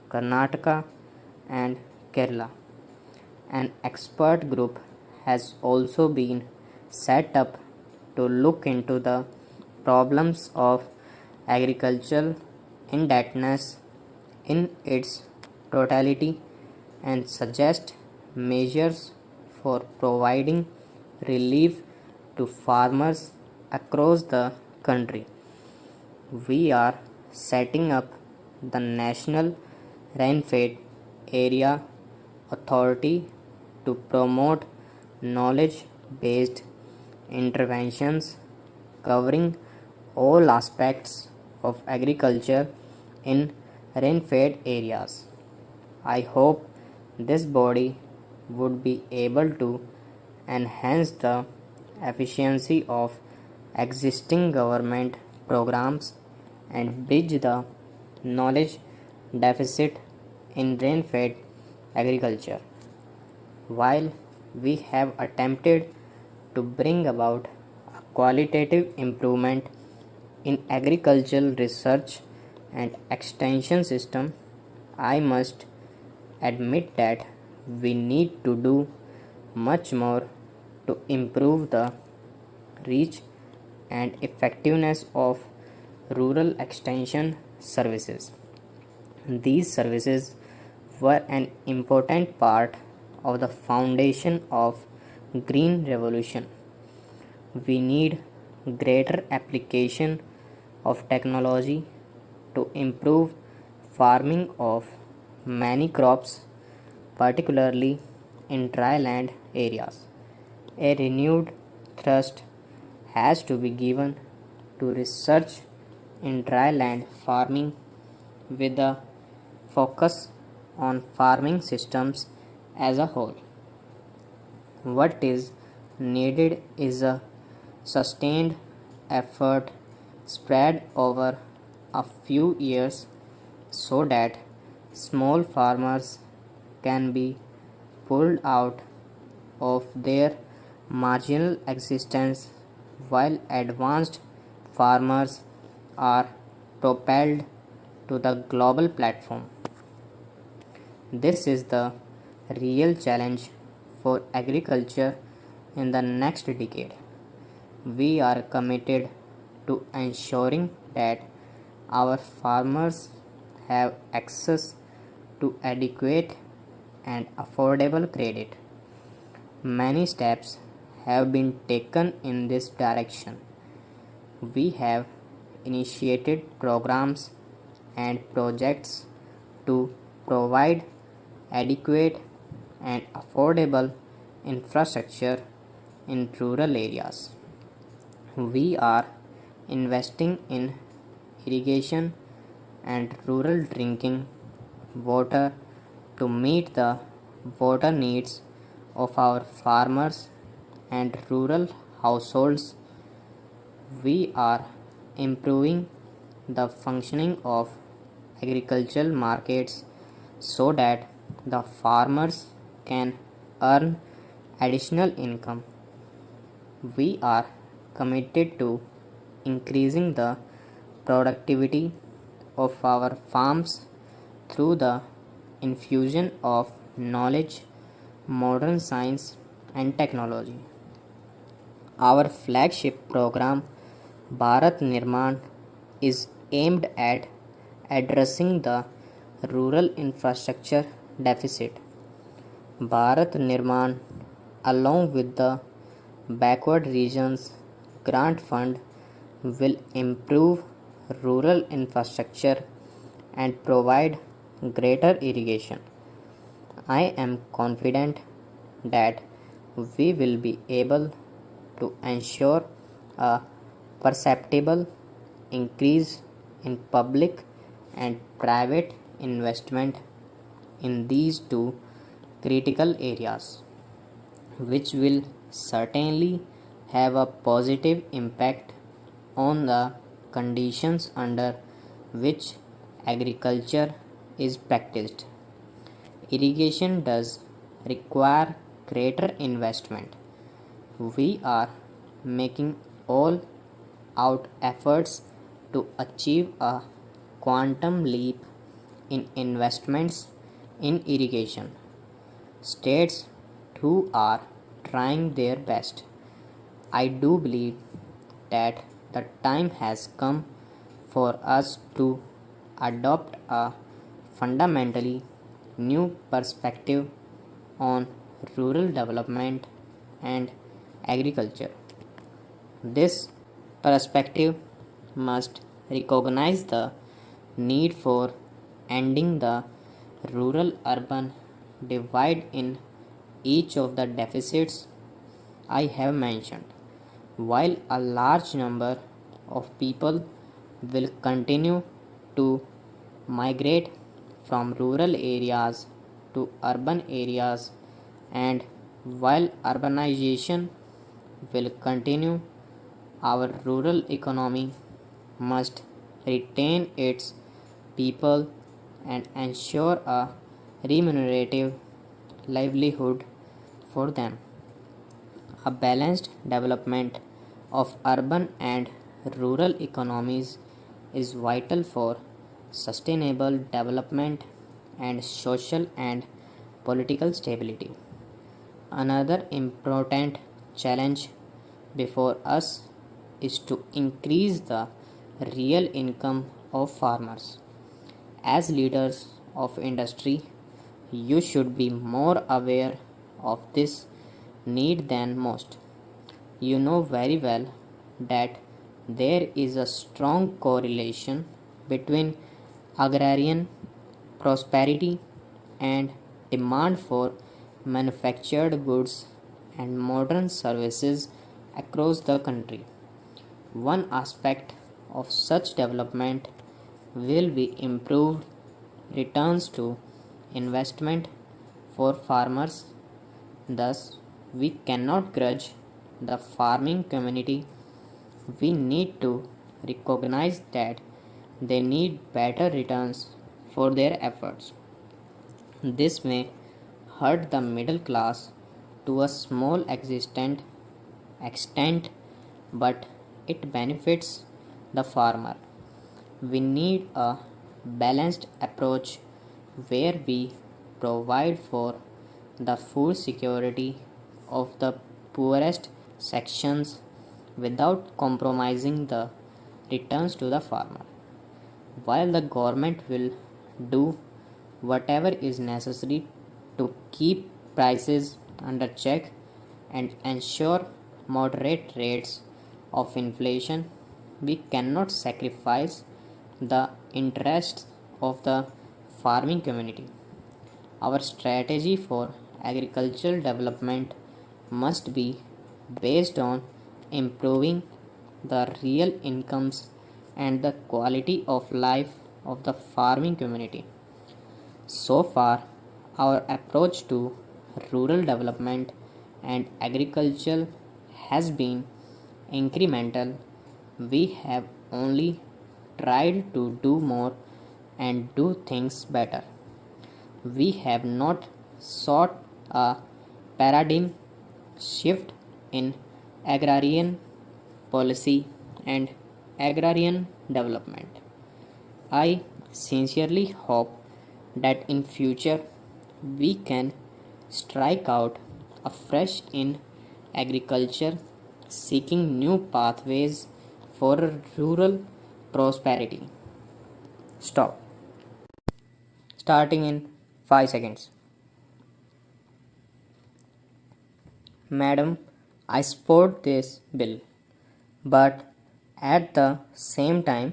Karnataka, and Kerala. An expert group has also been set up to look into the problems of agricultural indebtedness in its totality and suggest measures for providing relief to farmers across the country. We are setting up the National Rainfed Area Authority to promote knowledge-based interventions covering all aspects of agriculture in rain-fed areas. I hope this body would be able to enhance the efficiency of existing government programs and bridge the knowledge deficit in rain-fed agriculture. While we have attempted to bring about a qualitative improvement in agricultural research and extension system, I must admit that we need to do much more to improve the reach and effectiveness of rural extension services. These services were an important part of the foundation of green revolution. We need greater application of technology to improve farming of many crops, particularly in dryland areas. A renewed thrust has to be given to research in dryland farming with a focus on farming systems as a whole. What is needed is a sustained effort spread over a few years so that small farmers can be pulled out of their marginal existence while advanced farmers are propelled to the global platform. This is the real challenge for agriculture in the next decade. We are committed to ensuring that our farmers have access to adequate and affordable credit. Many steps have been taken in this direction. We have initiated programs and projects to provide adequate and affordable infrastructure in rural areas. We are investing in irrigation and rural drinking water to meet the water needs of our farmers and rural households. We are improving the functioning of agricultural markets so that the farmers can earn additional income. We are committed to increasing the productivity of our farms through the infusion of knowledge, modern science, and technology. Our flagship program, Bharat Nirman, is aimed at addressing the rural infrastructure deficit. Bharat Nirman, along with the Backward Regions Grant Fund, will improve rural infrastructure and provide greater irrigation. I am confident that we will be able to ensure a perceptible increase in public and private investment in these two critical areas, which will certainly have a positive impact on the conditions under which agriculture is practiced. Irrigation does require greater investment. We are making all out efforts to achieve a quantum leap in investments in irrigation. States too are trying their best. I do believe that the time has come for us to adopt a fundamentally new perspective on rural development and agriculture. This perspective must recognize the need for ending the rural urban divide in each of the deficits I have mentioned. While a large number of people will continue to migrate from rural areas to urban areas, and while urbanization will continue, our rural economy must retain its people and ensure a remunerative livelihood for them. A balanced development of urban and rural economies is vital for sustainable development and social and political stability. Another important challenge before us is to increase the real income of farmers. As leaders of industry, you should be more aware of this need than most. You know very well that there is a strong correlation between agrarian prosperity and demand for manufactured goods and modern services across the country. One aspect of such development will be improved returns to investment for farmers. Thus, we cannot grudge the farming community. We need to recognize that they need better returns for their efforts. This may hurt the middle class to a small extent, but it benefits the farmer. We need a balanced approach where we provide for the food security of the poorest sections without compromising the returns to the farmer. While the government will do whatever is necessary to keep prices under check and ensure moderate rates of inflation, we cannot sacrifice the interests of the farming community. Our strategy for agricultural development must be based on improving the real incomes and the quality of life of the farming community. So far, our approach to rural development and agriculture has been incremental. We have only tried to do more and do things better. We have not sought a paradigm shift in agrarian policy and agrarian development. I sincerely hope that in future we can strike out afresh in agriculture, seeking new pathways for rural prosperity. Stop. Starting in 5 seconds. Madam, I support this bill, but at the same time,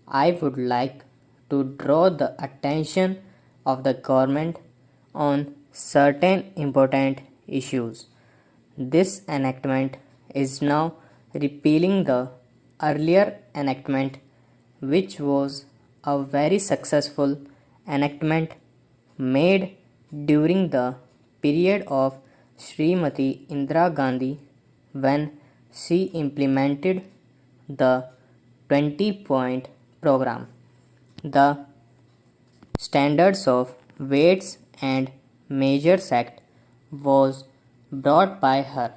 I would like to draw the attention of the government on certain important issues. This enactment is now repealing the earlier enactment, which was a very successful enactment made during the period of Srimati Indira Gandhi when she implemented the 20-point program. The Standards of Weights and Measures Act was brought by her.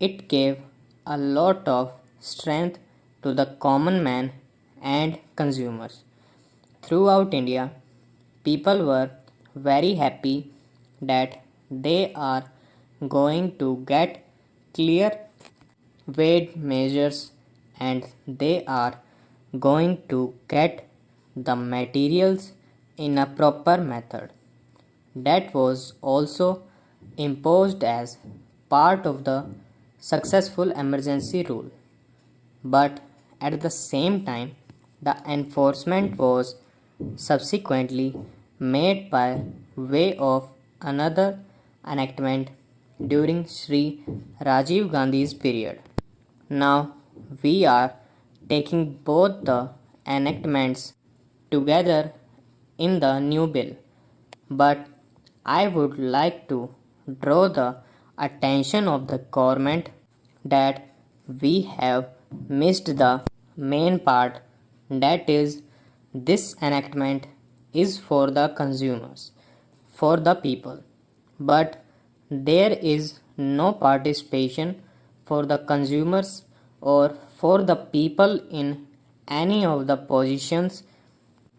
It gave a lot of strength to the common man and consumers. Throughout India, people were very happy that they are going to get clear weight measures and they are going to get the materials in a proper method. That was also imposed as part of the successful emergency rule. But at the same time, the enforcement was subsequently made by way of another enactment during Sri Rajiv Gandhi's period. Now we are taking both the enactments together in the new bill, but I would like to draw the attention of the government that we have missed the main part, that is, this enactment is for the consumers, for the people, but there is no participation for the consumers or for the people in any of the positions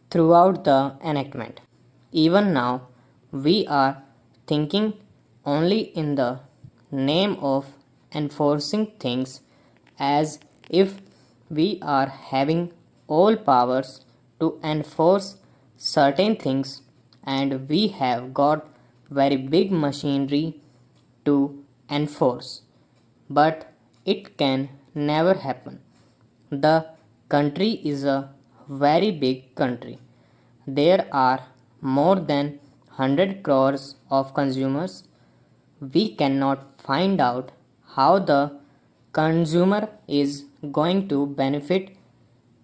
throughout the enactment. Even now, we are thinking only in the name of enforcing things, as if we are having all powers to enforce certain things, and we have got very big machinery to enforce. But it can never happen. The country is a very big country. There are more than 100 crores of consumers. We cannot find out how the consumer is going to benefit,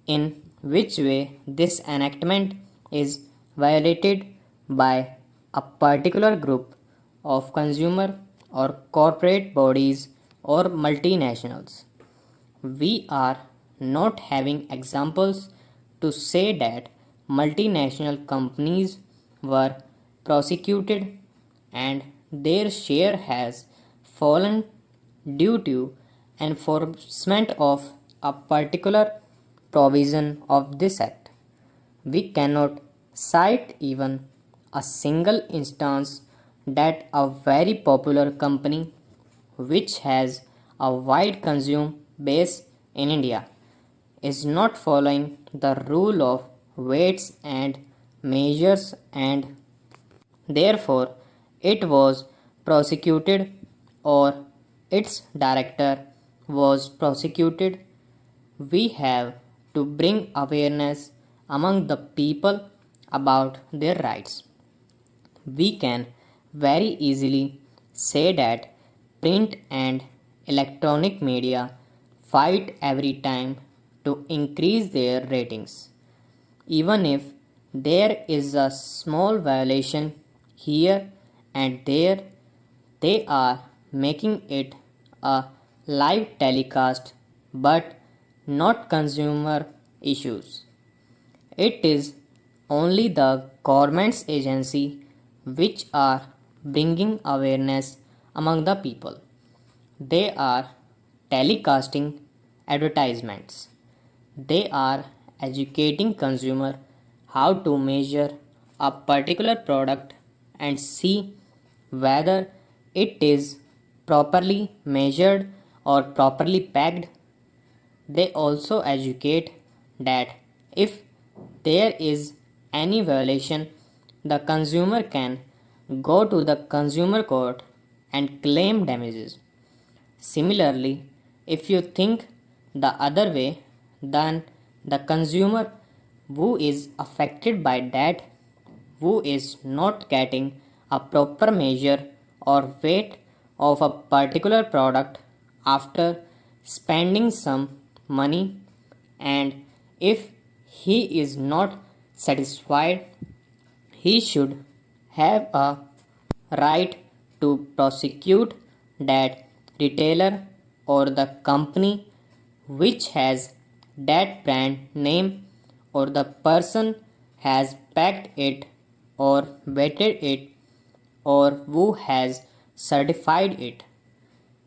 in which way this enactment is violated by a particular group of consumer or corporate bodies or multinationals. We are not having examples to say that multinational companies were prosecuted and their share has fallen due to enforcement of a particular provision of this act. We cannot cite even a single instance that a very popular company which has a wide consumer base in India is not following the rule of weights and measures, and therefore it was prosecuted or its director was prosecuted. We have to bring awareness among the people about their rights. We can very easily say that print and electronic media fight every time to increase their ratings. Even if there is a small violation here and there, they are making it a live telecast but not consumer issues. It is only the government's agency which are bringing awareness among the people. They are telecasting advertisements. They are educating consumer how to measure a particular product and see whether it is properly measured or properly packed. They also educate that if there is any violation, the consumer can go to the consumer court and claim damages. Similarly, if you think the other way, then the consumer who is affected by that, who is not getting a proper measure or weight of a particular product after spending some money, and if he is not satisfied, he should have a right to prosecute that retailer or the company which has that brand name, or the person has packed it or vetted it, or who has certified it.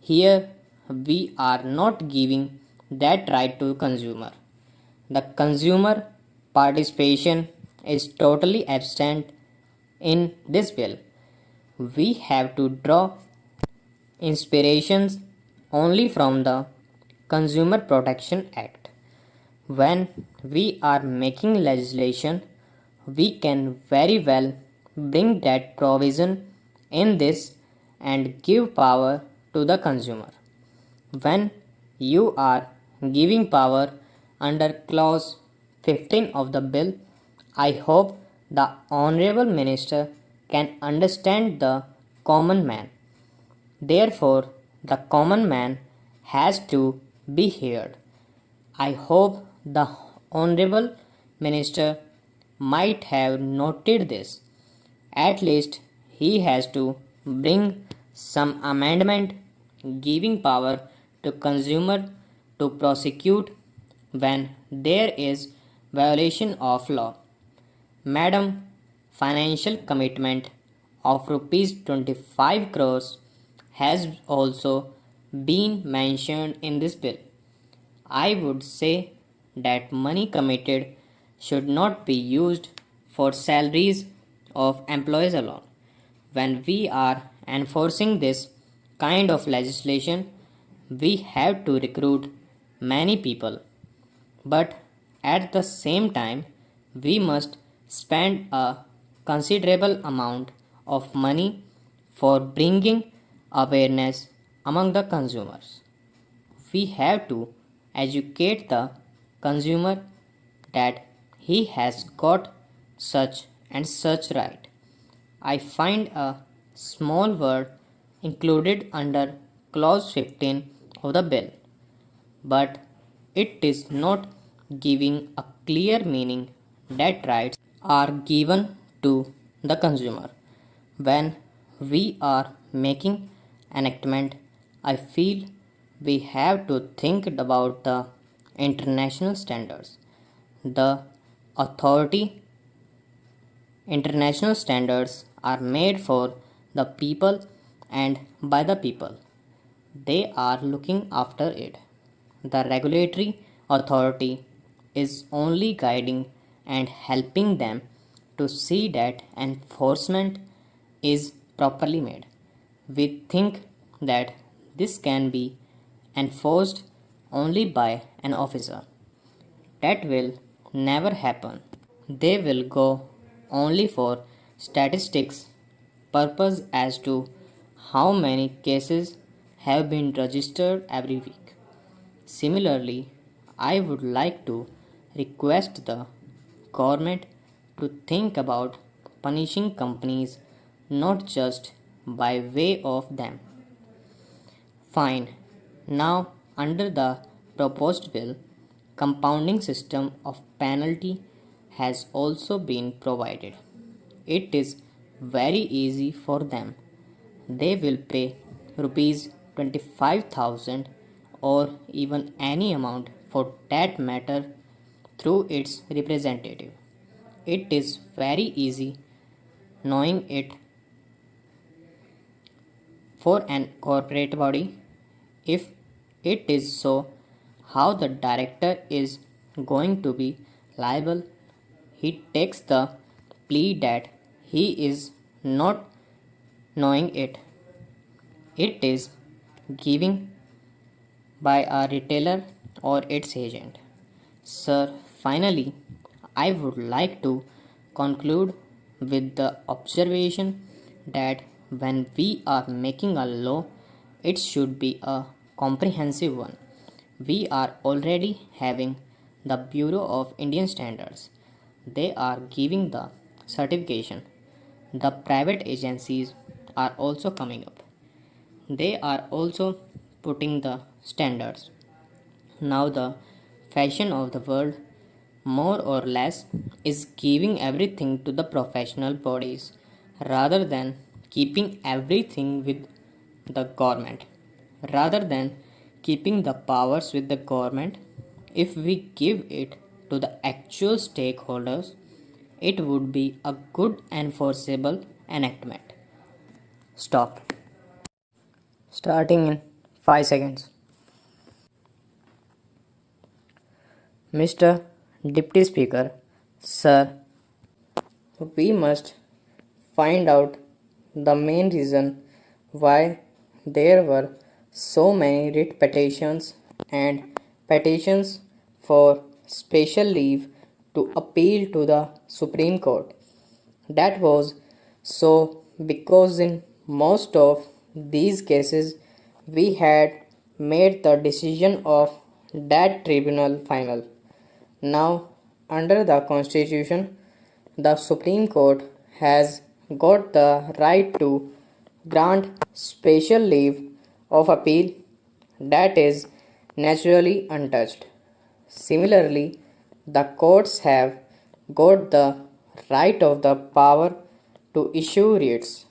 Here we are not giving that right to consumer. The consumer participation is totally absent in this bill. We have to draw inspirations only from the Consumer Protection Act. When we are making legislation, we can very well bring that provision in this and give power to the consumer. When you are giving power under clause 15 of the bill, I hope the Honorable Minister can understand the common man. Therefore, the common man has to be heard. I hope the Honorable Minister might have noted this. At least he has to bring some amendment giving power to consumer to prosecute when there is violation of law. Madam, financial commitment of rupees 25 crores has also been mentioned in this bill. I would say that money committed should not be used for salaries of employees alone. When we are enforcing this kind of legislation, we have to recruit many people. But at the same time, we must spend a considerable amount of money for bringing awareness among the consumers. We have to educate the consumer that he has got such and such right. I find a small word included under clause 15 of the bill, but it is not giving a clear meaning that rights are given to the consumer. When we are making enactment, I feel we have to think about the international standards. The authority international standards are made for the people and by the people. They are looking after it. The regulatory authority is only guiding and helping them to see that enforcement is properly made. We think that this can be enforced only by an officer. That will never happen. They will go only for statistics purpose as to how many cases have been registered every week. Similarly, I would like to request the government to think about punishing companies not just by way of them. Fine. Now, under the proposed bill, compounding system of penalty has also been provided. It is very easy for them. They will pay rupees 25,000 or even any amount for that matter through its representative. It is very easy knowing it for an corporate body. If it is so, how the director is going to be liable? He takes the plea that he is not knowing it. It is given by a retailer or its agent. Sir, finally, I would like to conclude with the observation that when we are making a law, it should be a comprehensive one. We are already having the Bureau of Indian Standards. They are giving the certification. The private agencies are also coming up. They are also putting the standards. Now, the fashion of the world, more or less, is giving everything to the professional bodies rather than keeping everything with the government. Rather than keeping the powers with the government, if we give it to the actual stakeholders, it would be a good enforceable enactment. Stop. Starting in 5 seconds. Mr. Deputy Speaker, Sir, we must find out the main reason why there were so many writ petitions and petitions for special leave to appeal to the Supreme Court. That was so because in most of these cases we had made the decision of that tribunal final. Now, under the Constitution, the Supreme Court has got the right to grant special leave of appeal that is naturally untouched. Similarly, the courts have got the right of the power to issue writs.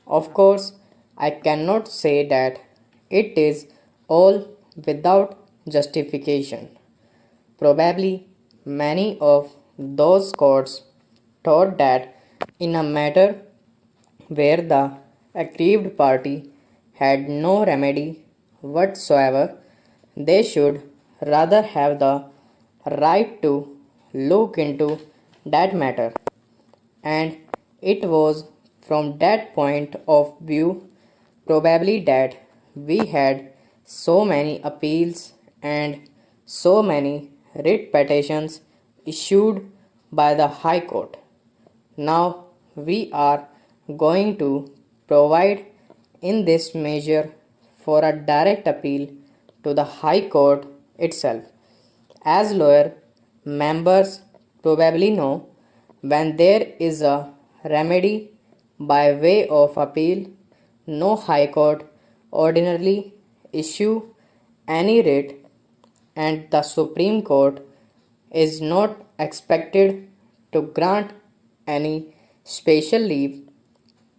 Of course, I cannot say that it is all without justification. Probably many of those courts thought that in a matter where the aggrieved party had no remedy whatsoever, they should rather have the right to look into that matter. And it was from that point of view probably that we had so many appeals and so many writ petitions issued by the High Court. Now we are going to provide in this measure for a direct appeal to the High Court itself. As lower members probably know, when there is a remedy by way of appeal, no High Court ordinarily issue any writ, and the Supreme Court is not expected to grant any special leave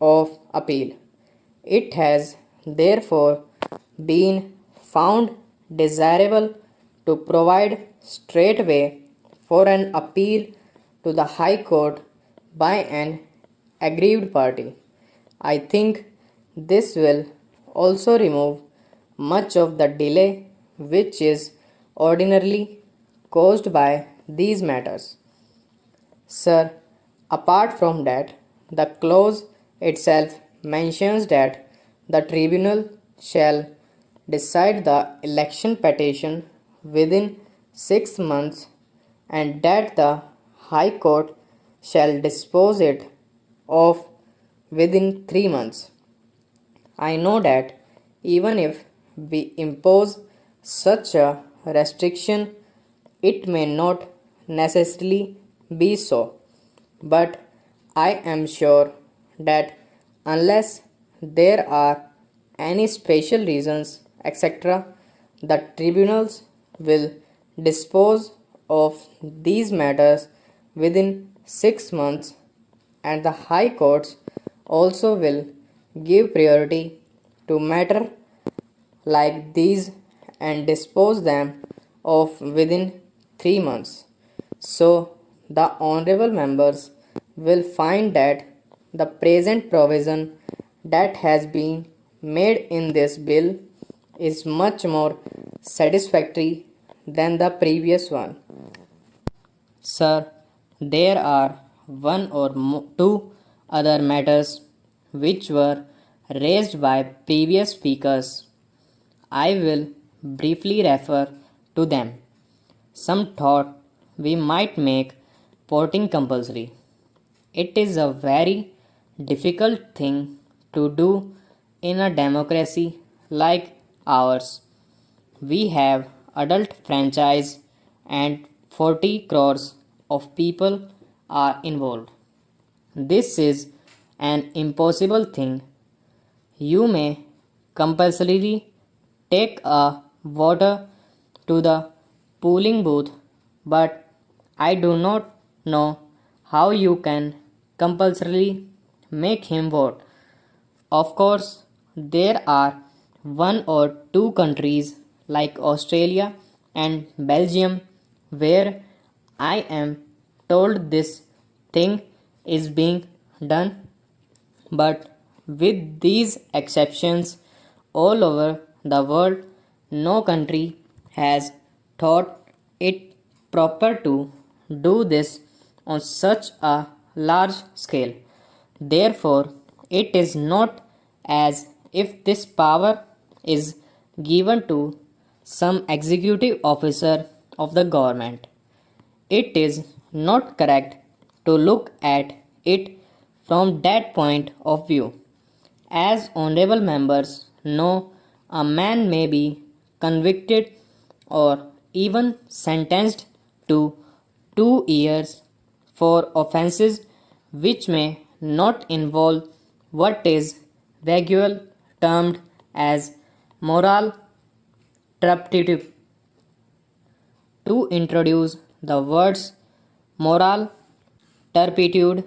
of appeal. It has therefore been found desirable to provide straightway for an appeal to the High Court by an aggrieved party. I think this will also remove much of the delay which is ordinarily caused by these matters. Sir, apart from that, the clause itself mentions that the tribunal shall decide the election petition within 6 months and that the High Court shall dispose it of within 3 months. I know that even if we impose such a restriction, it may not necessarily be so, but I am sure that unless there are any special reasons, etc., the tribunals will dispose of these matters within 6 months, and the High Courts also will give priority to matter like these and dispose them of within 3 months. So the honorable members will find that the present provision that has been made in this bill is much more satisfactory than the previous one. Sir, there are one or two other matters which were raised by previous speakers. I will briefly refer to them. Some thought we might make voting compulsory. It is a very difficult thing to do in a democracy like ours. We have adult franchise and 40 crores of people are involved. This is an impossible thing. You may compulsorily take a voter to the polling booth, but I do not know how you can compulsorily make him vote. Of course, there are one or two countries like Australia and Belgium where I am told this thing is being done, but with these exceptions all over the world, no country has thought it proper to do this on such a large scale. Therefore, it is not as if this power is given to some executive officer of the government. It is not correct to look at it from that point of view. As honorable members know, a man may be convicted or even sentenced to 2 years for offences which may not involve what is vaguely termed as moral turpitude. To introduce the words moral turpitude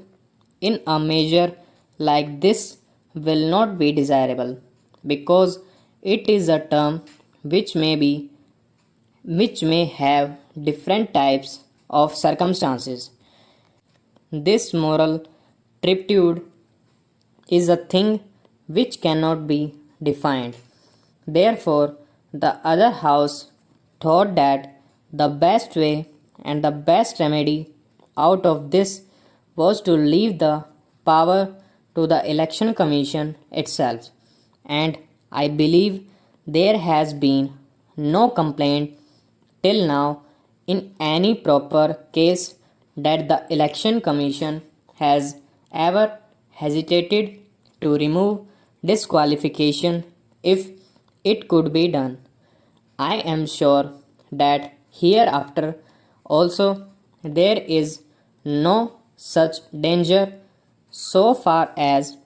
in a measure like this will not be desirable, because it is a term which may have different types of circumstances. This moral turpitude is a thing which cannot be defined. Therefore, the other house thought that the best way and the best remedy out of this was to leave the power to the election commission itself, and I believe there has been no complaint till now in any proper case that the Election Commission has ever hesitated to remove disqualification if it could be done. I am sure that hereafter also there is no such danger so far as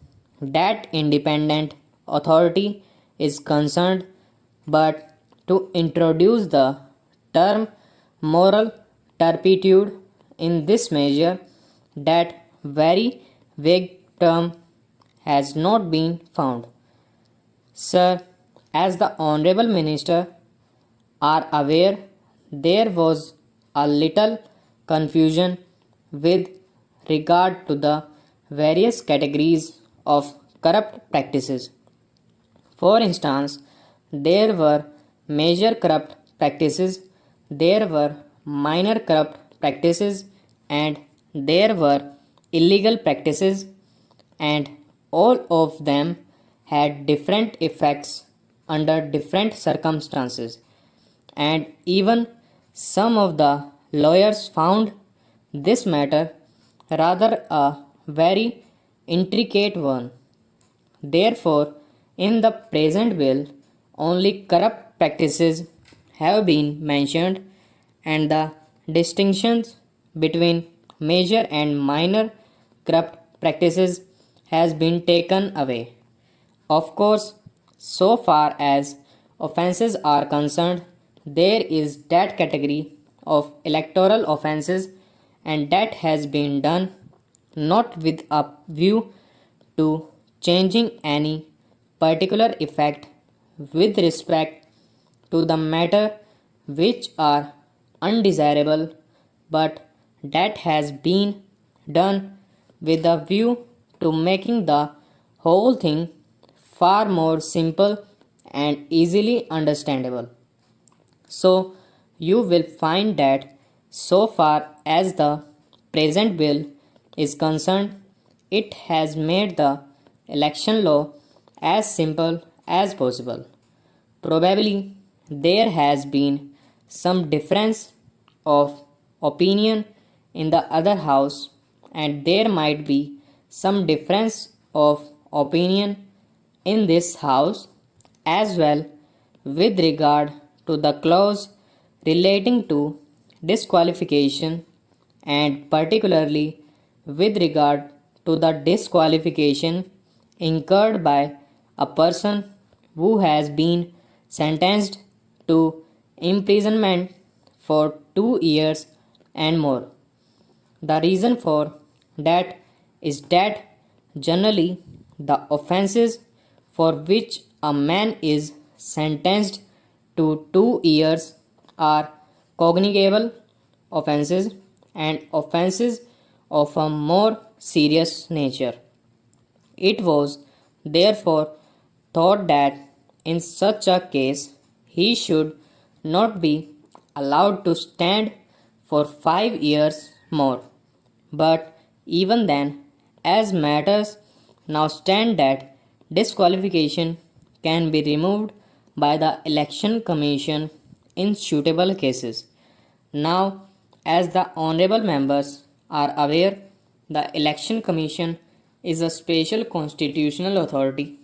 that independent authority is concerned, but to introduce the term moral turpitude in this measure, that very vague term has not been found. Sir, as the Honorable Minister are aware, there was a little confusion with regard to the various categories of corrupt practices. For instance, there were major corrupt practices, there were minor corrupt practices, and there were illegal practices, and all of them had different effects under different circumstances. And even some of the lawyers found this matter rather a very intricate one. Therefore, in the present bill, only corrupt practices have been mentioned, and the distinctions between major and minor corrupt practices has been taken away. Of course, so far as offences are concerned, there is that category of electoral offences, and that has been done not with a view to changing any particular effect with respect to the matter which are undesirable, but that has been done with a view to making the whole thing far more simple and easily understandable. So, you will find that so far as the present bill is concerned, it has made the election law as simple as possible. Probably there has been some difference of opinion in the other house, and there might be some difference of opinion in this house as well with regard to the clause relating to disqualification, and particularly with regard to the disqualification incurred by a person who has been sentenced to imprisonment for 2 years and more. The reason for that is that generally the offences for which a man is sentenced to 2 years are cognizable offences and offences of a more serious nature. It was therefore thought that in such a case he should not be allowed to stand for 5 years more. But even then, as matters now stand, that disqualification can be removed by the Election Commission in suitable cases. Now, as the honorable members are aware, the Election Commission is a special constitutional authority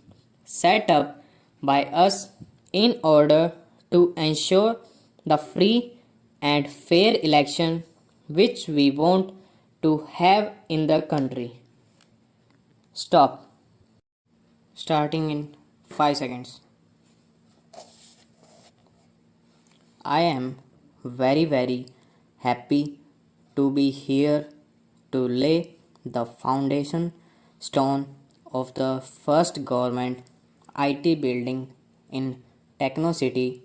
set up by us in order to ensure the free and fair election which we want to have in the country. Stop. Starting in 5 seconds. I am very happy to be here to lay the foundation stone of the first government IT building in Techno City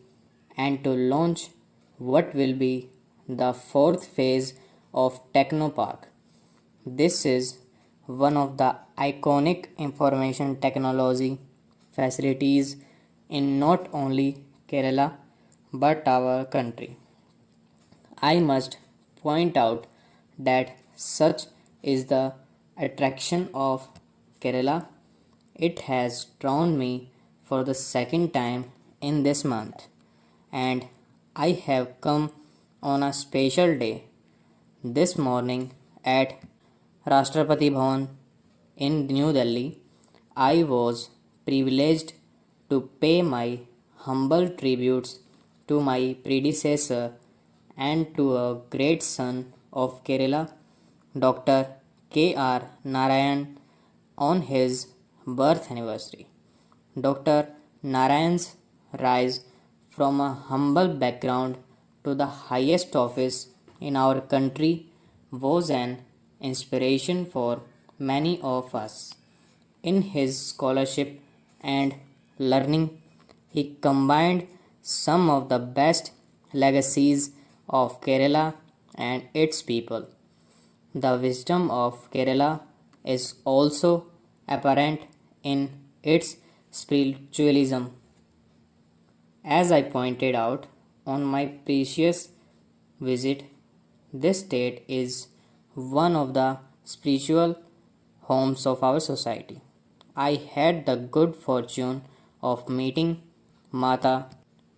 and to launch what will be the fourth phase of Techno Park. This is one of the iconic information technology facilities in not only Kerala but our country. I must point out that such is the attraction of Kerala. It has drawn me for the second time in this month, and I have come on a special day. This morning at Rashtrapati Bhavan in New Delhi, I was privileged to pay my humble tributes to my predecessor and to a great son of Kerala, Dr. K.R. Narayan, on his birth anniversary. Dr. Narayan's rise from a humble background to the highest office in our country was an inspiration for many of us. In his scholarship and learning, he combined some of the best legacies of Kerala and its people. The wisdom of Kerala is also apparent in its spiritualism. As I pointed out on my previous visit, this state is one of the spiritual homes of our society. I had the good fortune of meeting Mata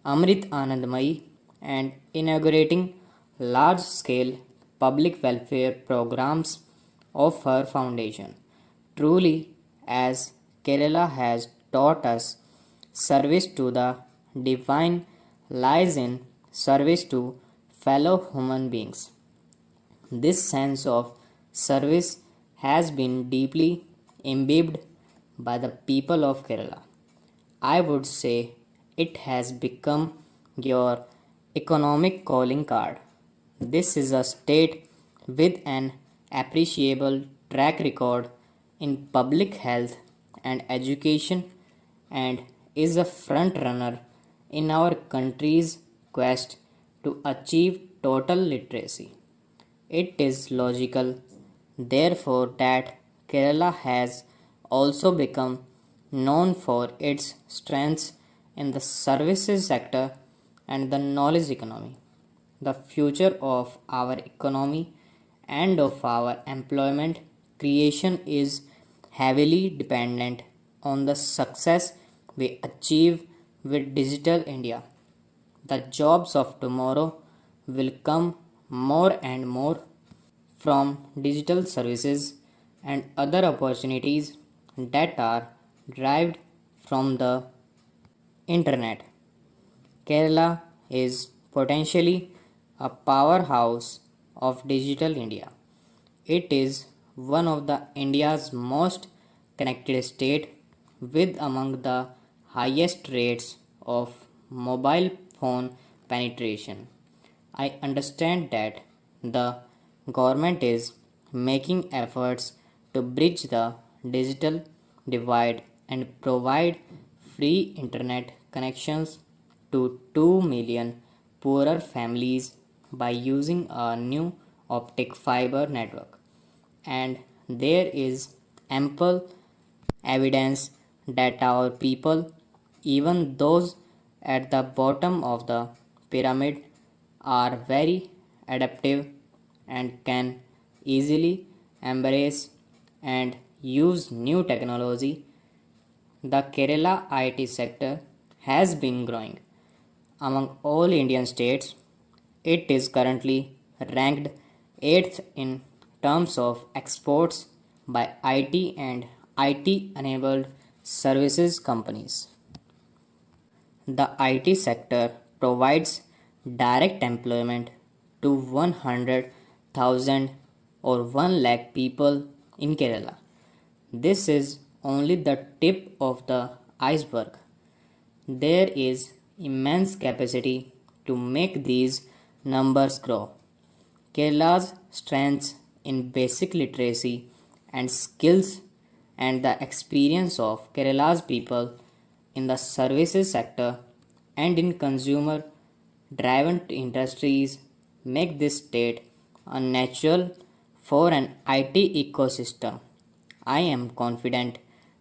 Amrit Anandmayi and inaugurating large scale public welfare programs of her foundation. Truly, as Kerala has taught us, service to the divine lies in service to fellow human beings. This sense of service has been deeply imbibed by the people of Kerala. I would say it has become your economic calling card. This is a state with an appreciable track record in public health and education and is a front runner in our country's quest to achieve total literacy. It is logical, therefore, that Kerala has also become known for its strengths in the services sector and the knowledge economy. The future of our economy and of our employment creation is heavily dependent on the success we achieve with Digital India. The jobs of tomorrow will come more and more from digital services and other opportunities that are derived from the internet. Kerala is potentially a powerhouse of digital India. It is one of the India's most connected state with among the highest rates of mobile phone penetration. I understand that the government is making efforts to bridge the digital divide and provide free internet connections to 2 million poorer families by using a new optic fiber network. And there is ample evidence that our people, even those at the bottom of the pyramid, are very adaptive and can easily embrace and use new technology. The Kerala IT sector has been growing. Among all Indian states, it is currently ranked 8th in terms of exports by IT and IT enabled services companies. The IT sector provides direct employment to 100,000 or 1 lakh people in Kerala. This is only the tip of the iceberg. There is immense capacity to make these numbers grow. Kerala's strengths in basic literacy and skills and the experience of Kerala's people in the services sector and in consumer driven industries make this state a natural for an IT ecosystem. I am confident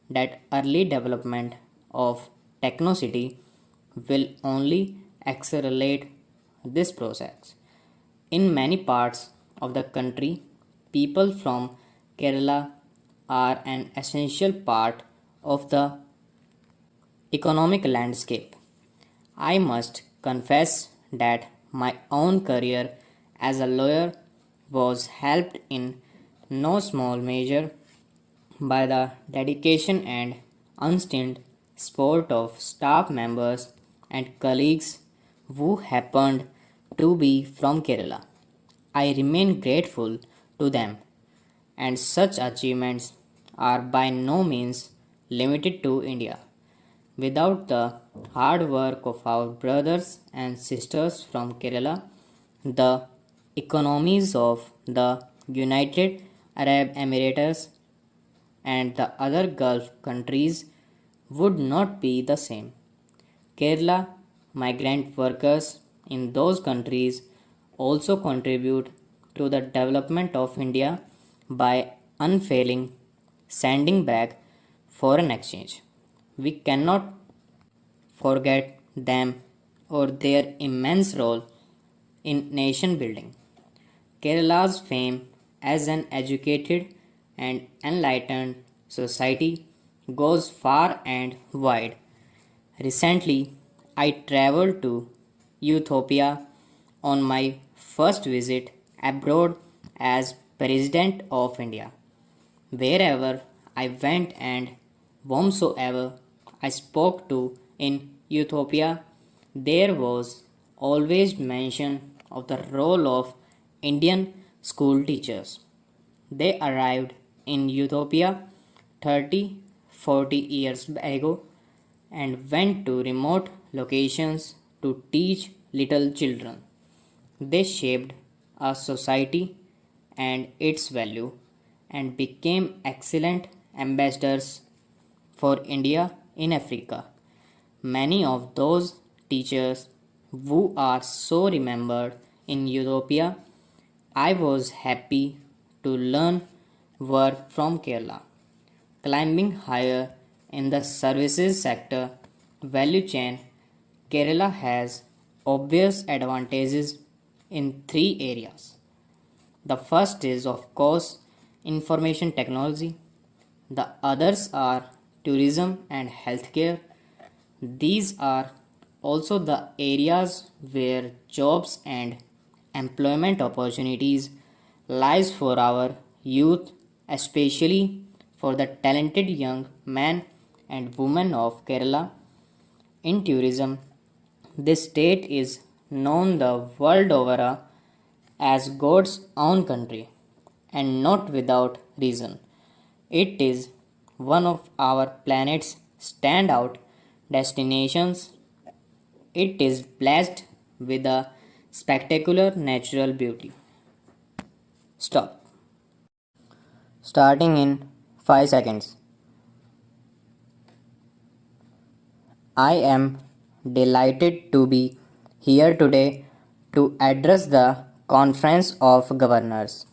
that early development of Technocity will only accelerate this process. In many parts of the country, people from Kerala are an essential part of the Economic landscape. I must confess that my own career as a lawyer was helped in no small measure by the dedication and unstinted support of staff members and colleagues who happened to be from Kerala. I remain grateful to them, and such achievements are by no means limited to India. Without the hard work of our brothers and sisters from Kerala, the economies of the United Arab Emirates and the other Gulf countries would not be the same. Kerala migrant workers in those countries also contribute to the development of India by unfailing sending back foreign exchange. We cannot forget them or their immense role in nation building. Kerala's fame as an educated and enlightened society goes far and wide. Recently, I traveled to Ethiopia on my first visit abroad as President of India. Wherever I went and whomsoever I spoke to in Ethiopia, there was always mention of the role of Indian school teachers. They arrived in Ethiopia 30 40 years ago and went to remote locations to teach little children. They shaped a society and its value and became excellent ambassadors for India in Africa. Many of those teachers who are so remembered in Ethiopia, I was happy to learn were from Kerala. Climbing higher in the services sector value chain, Kerala has obvious advantages in three areas. The first is, of course, information technology. The others are tourism and healthcare. These are also the areas where jobs and employment opportunities lies for our youth, especially for the talented young men and women of Kerala. In tourism, this state is known the world over as God's own country, and not without reason. It is one of our planet's standout destinations. It is blessed with a spectacular natural beauty. Stop. Starting in 5 seconds. I am delighted to be here today to address the Conference of Governors.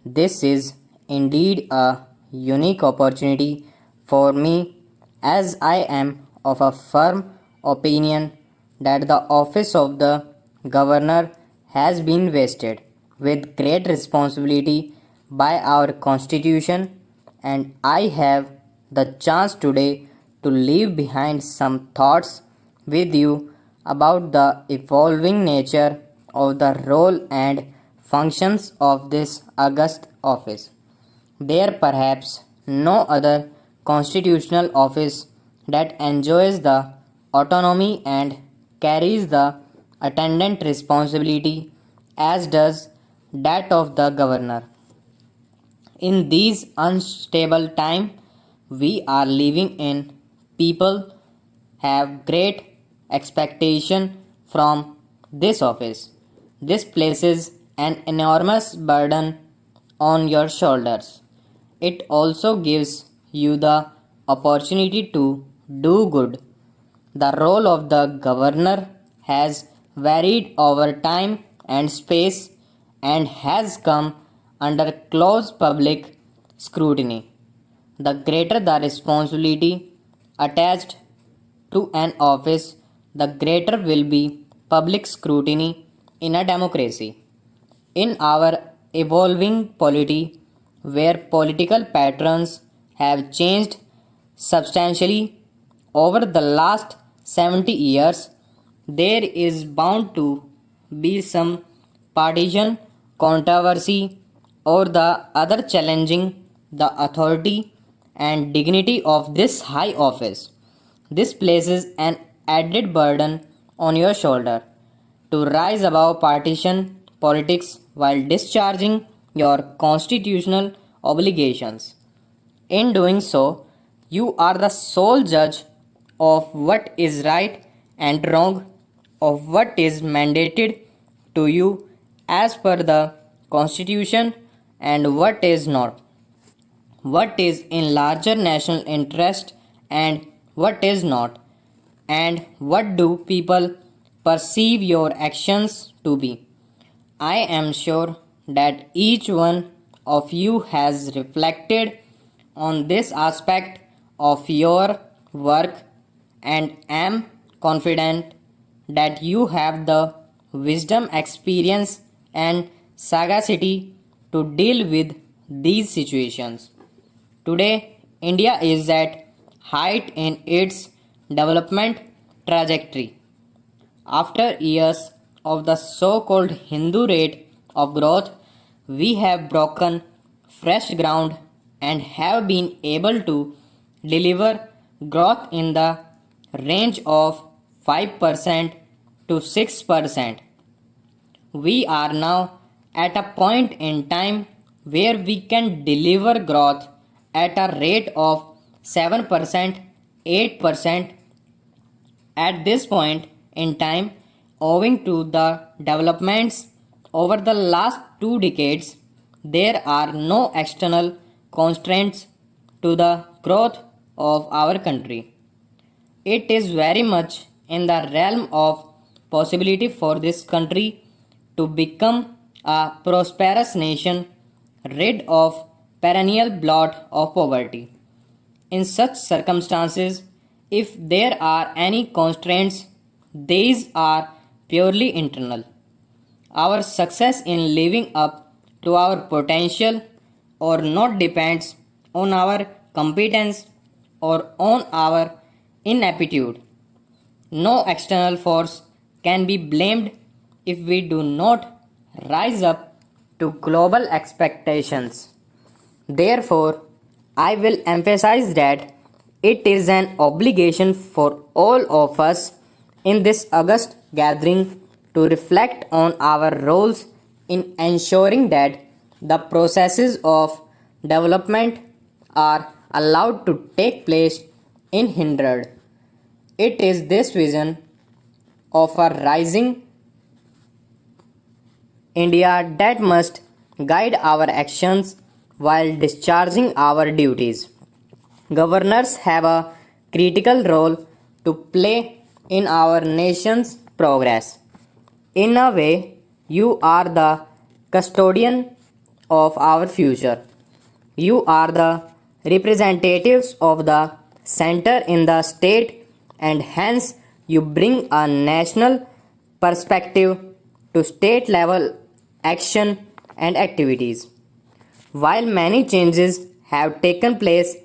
This is indeed a unique opportunity for me, as I am of a firm opinion that the office of the Governor has been vested with great responsibility by our Constitution, and I have the chance today to leave behind some thoughts with you about the evolving nature of the role and functions of this august office. There perhaps no other constitutional office that enjoys the autonomy and carries the attendant responsibility as does that of the governor. In these unstable times we are living in, people have great expectation from this office. This places an enormous burden on your shoulders. It also gives you the opportunity to do good. The role of the governor has varied over time and space and has come under close public scrutiny. The greater the responsibility attached to an office, the greater will be public scrutiny in a democracy. In our evolving polity, where political patterns have changed substantially over the last 70 years, there is bound to be some partisan controversy or the other challenging the authority and dignity of this high office. This places an added burden on your shoulder to rise above partisan politics while discharging your constitutional obligations. In doing so, you are the sole judge of what is right and wrong, of what is mandated to you as per the Constitution and what is not, what is in larger national interest and what is not, and what do people perceive your actions to be. I am sure that each one of you has reflected on this aspect of your work and am confident that you have the wisdom, experience, and sagacity to deal with these situations. Today, India is at height in its development trajectory. After years of the so-called Hindu rate of growth, we have broken fresh ground and have been able to deliver growth in the range of 5% to 6%. We are now at a point in time where we can deliver growth at a rate of 7%, 8%. At this point in time, owing to the developments over the last 2 decades, there are no external constraints to the growth of our country. It is very much in the realm of possibility for this country to become a prosperous nation rid of perennial blot of poverty. In such circumstances, if there are any constraints, these are purely internal. Our success in living up to our potential or not depends on our competence or on our inaptitude. No external force can be blamed if we do not rise up to global expectations. Therefore, I will emphasize that it is an obligation for all of us in this august gathering to reflect on our roles in ensuring that the processes of development are allowed to take place unhindered. It is this vision of a rising India that must guide our actions while discharging our duties. Governors have a critical role to play in our nation's progress. In a way, you are the custodian of our future. You are the representatives of the center in the state, and hence you bring a national perspective to state level action and activities. While many changes have taken place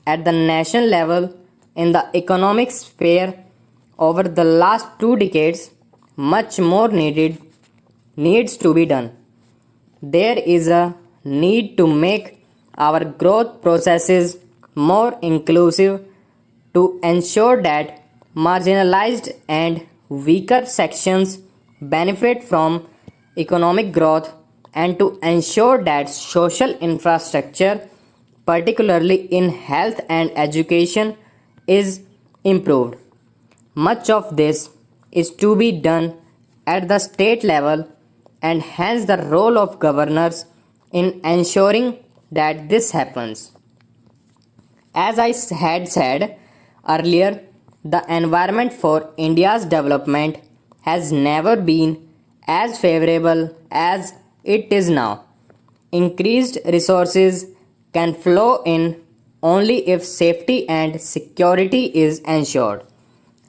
at the national level in the economic sphere over the last 2 decades, much more needs to be done. There is a need to make our growth processes more inclusive to ensure that marginalized and weaker sections benefit from economic growth and to ensure that social infrastructure, particularly in health and education, is improved. Much of this is to be done at the state level, and hence the role of governors in ensuring that this happens. As I had said earlier, the environment for India's development has never been as favorable as it is now. Increased resources can flow in only if safety and security is ensured.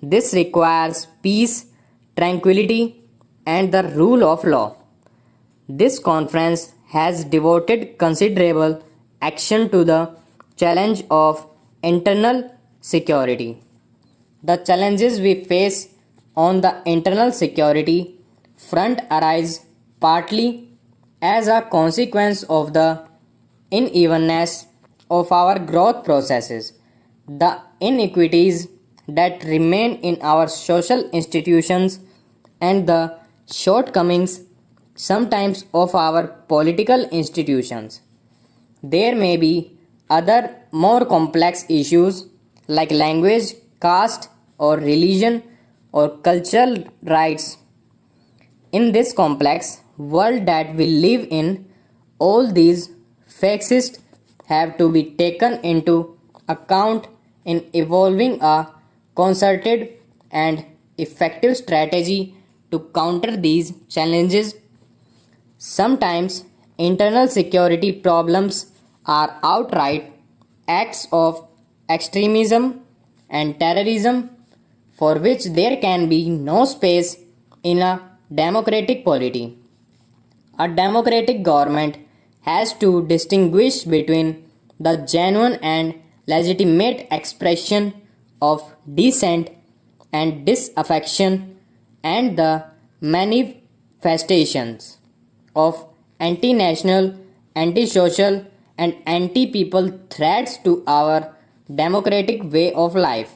This requires peace, tranquility, and the rule of law. This conference has devoted considerable action to the challenge of internal security. The challenges we face on the internal security front arise partly as a consequence of the unevenness of our growth processes, the inequities that remain in our social institutions, and the shortcomings sometimes of our political institutions. There may be other more complex issues like language, caste, or religion or cultural rights. In this complex world that we live in, all these facets have to be taken into account in evolving a concerted and effective strategy to counter these challenges. Sometimes internal security problems are outright acts of extremism and terrorism for which there can be no space in a democratic polity. A democratic government has to distinguish between the genuine and legitimate expression of dissent and disaffection and the manifestations of anti national, anti social, and anti people threats to our democratic way of life.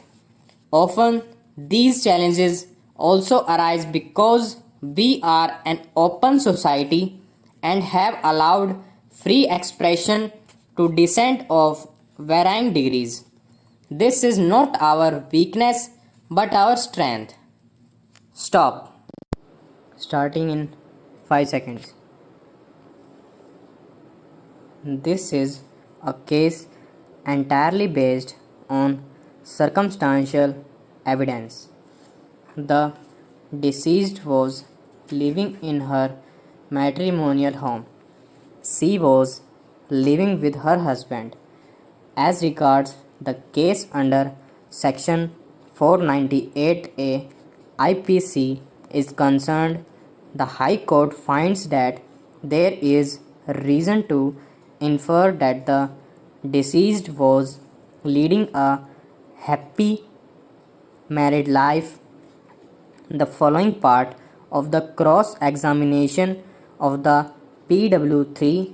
Often, these challenges also arise because we are an open society and have allowed free expression to dissent of varying degrees. This is not our weakness but our strength. Stop. Starting in 5 seconds. This is a case entirely based on circumstantial evidence. The deceased was living in her matrimonial home. She was living with her husband. As regards the case under Section 498A IPC is concerned, the High Court finds that there is reason to infer that the deceased was leading a happy married life. The following part of the cross examination of the PW3,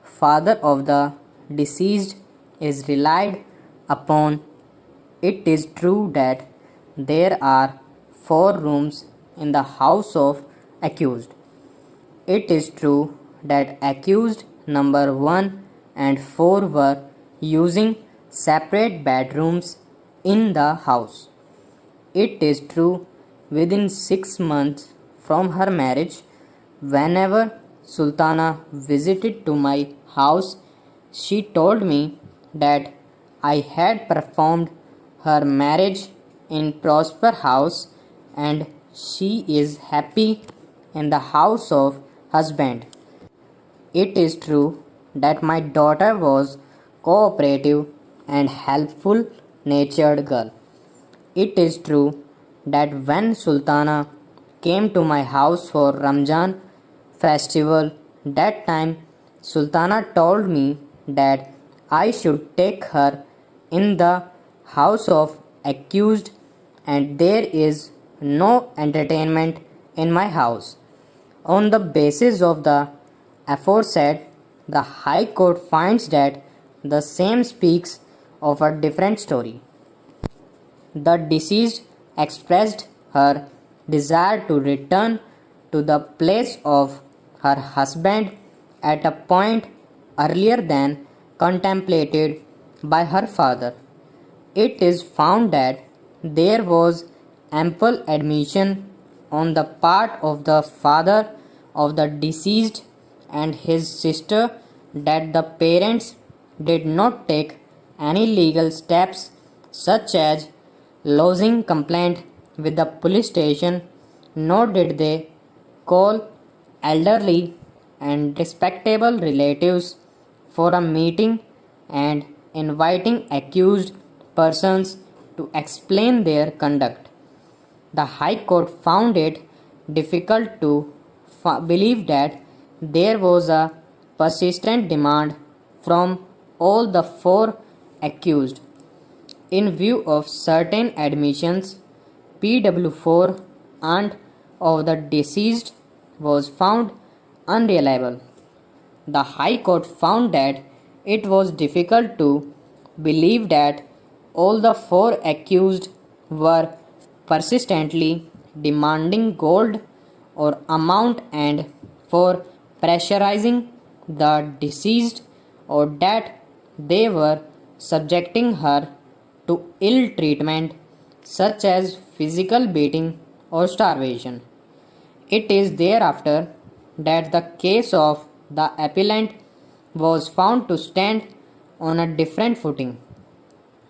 father of the deceased, is relied upon. It is true that there are 4 rooms in the house of accused. It is true that accused number 1 and 4 were using separate bedrooms in the house. It is true within 6 months from her marriage, whenever Sultana visited to my house, she told me that I had performed her marriage in Prosper House and she is happy in the house of husband. It is true that my daughter was cooperative and helpful natured girl. It is true that when Sultana came to my house for Ramjan festival, that time Sultana told me that I should take her in the house of accused and there is no entertainment in my house. On the basis of the aforesaid, the High Court finds that the same speaks of a different story. The deceased expressed her desire to return to the place of her husband at a point earlier than contemplated by her father. It is found that there was ample admission on the part of the father of the deceased and his sister that the parents did not take any legal steps such as lodging complaint with the police station, nor did they call elderly and respectable relatives for a meeting and inviting accused persons to explain their conduct. The High Court found it difficult to believe that there was a persistent demand from all the 4 accused In view of certain admissions, PW4 aunt of the deceased was found unreliable. The High Court found that it was difficult to believe that all the four accused were persistently demanding gold or amount and for pressurizing the deceased, or that they were subjecting her to ill treatment such as physical beating or starvation. It is thereafter that the case of the appellant was found to stand on a different footing.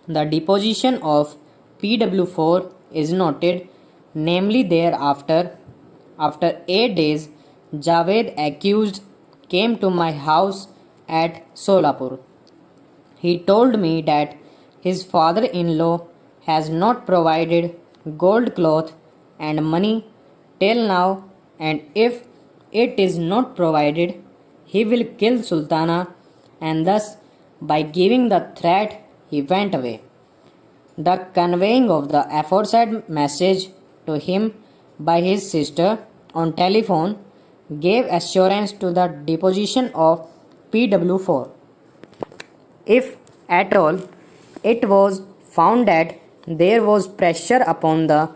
The deposition of PW4 is noted, namely thereafter, after 8 days, Javed accused came to my house at Solapur. He told me that his father-in-law has not provided gold cloth and money till now, and if it is not provided, he will kill Sultana, and thus by giving the threat he went away. The conveying of the aforesaid message to him by his sister on telephone gave assurance to the deposition of PW4. If at all it was found that there was pressure upon the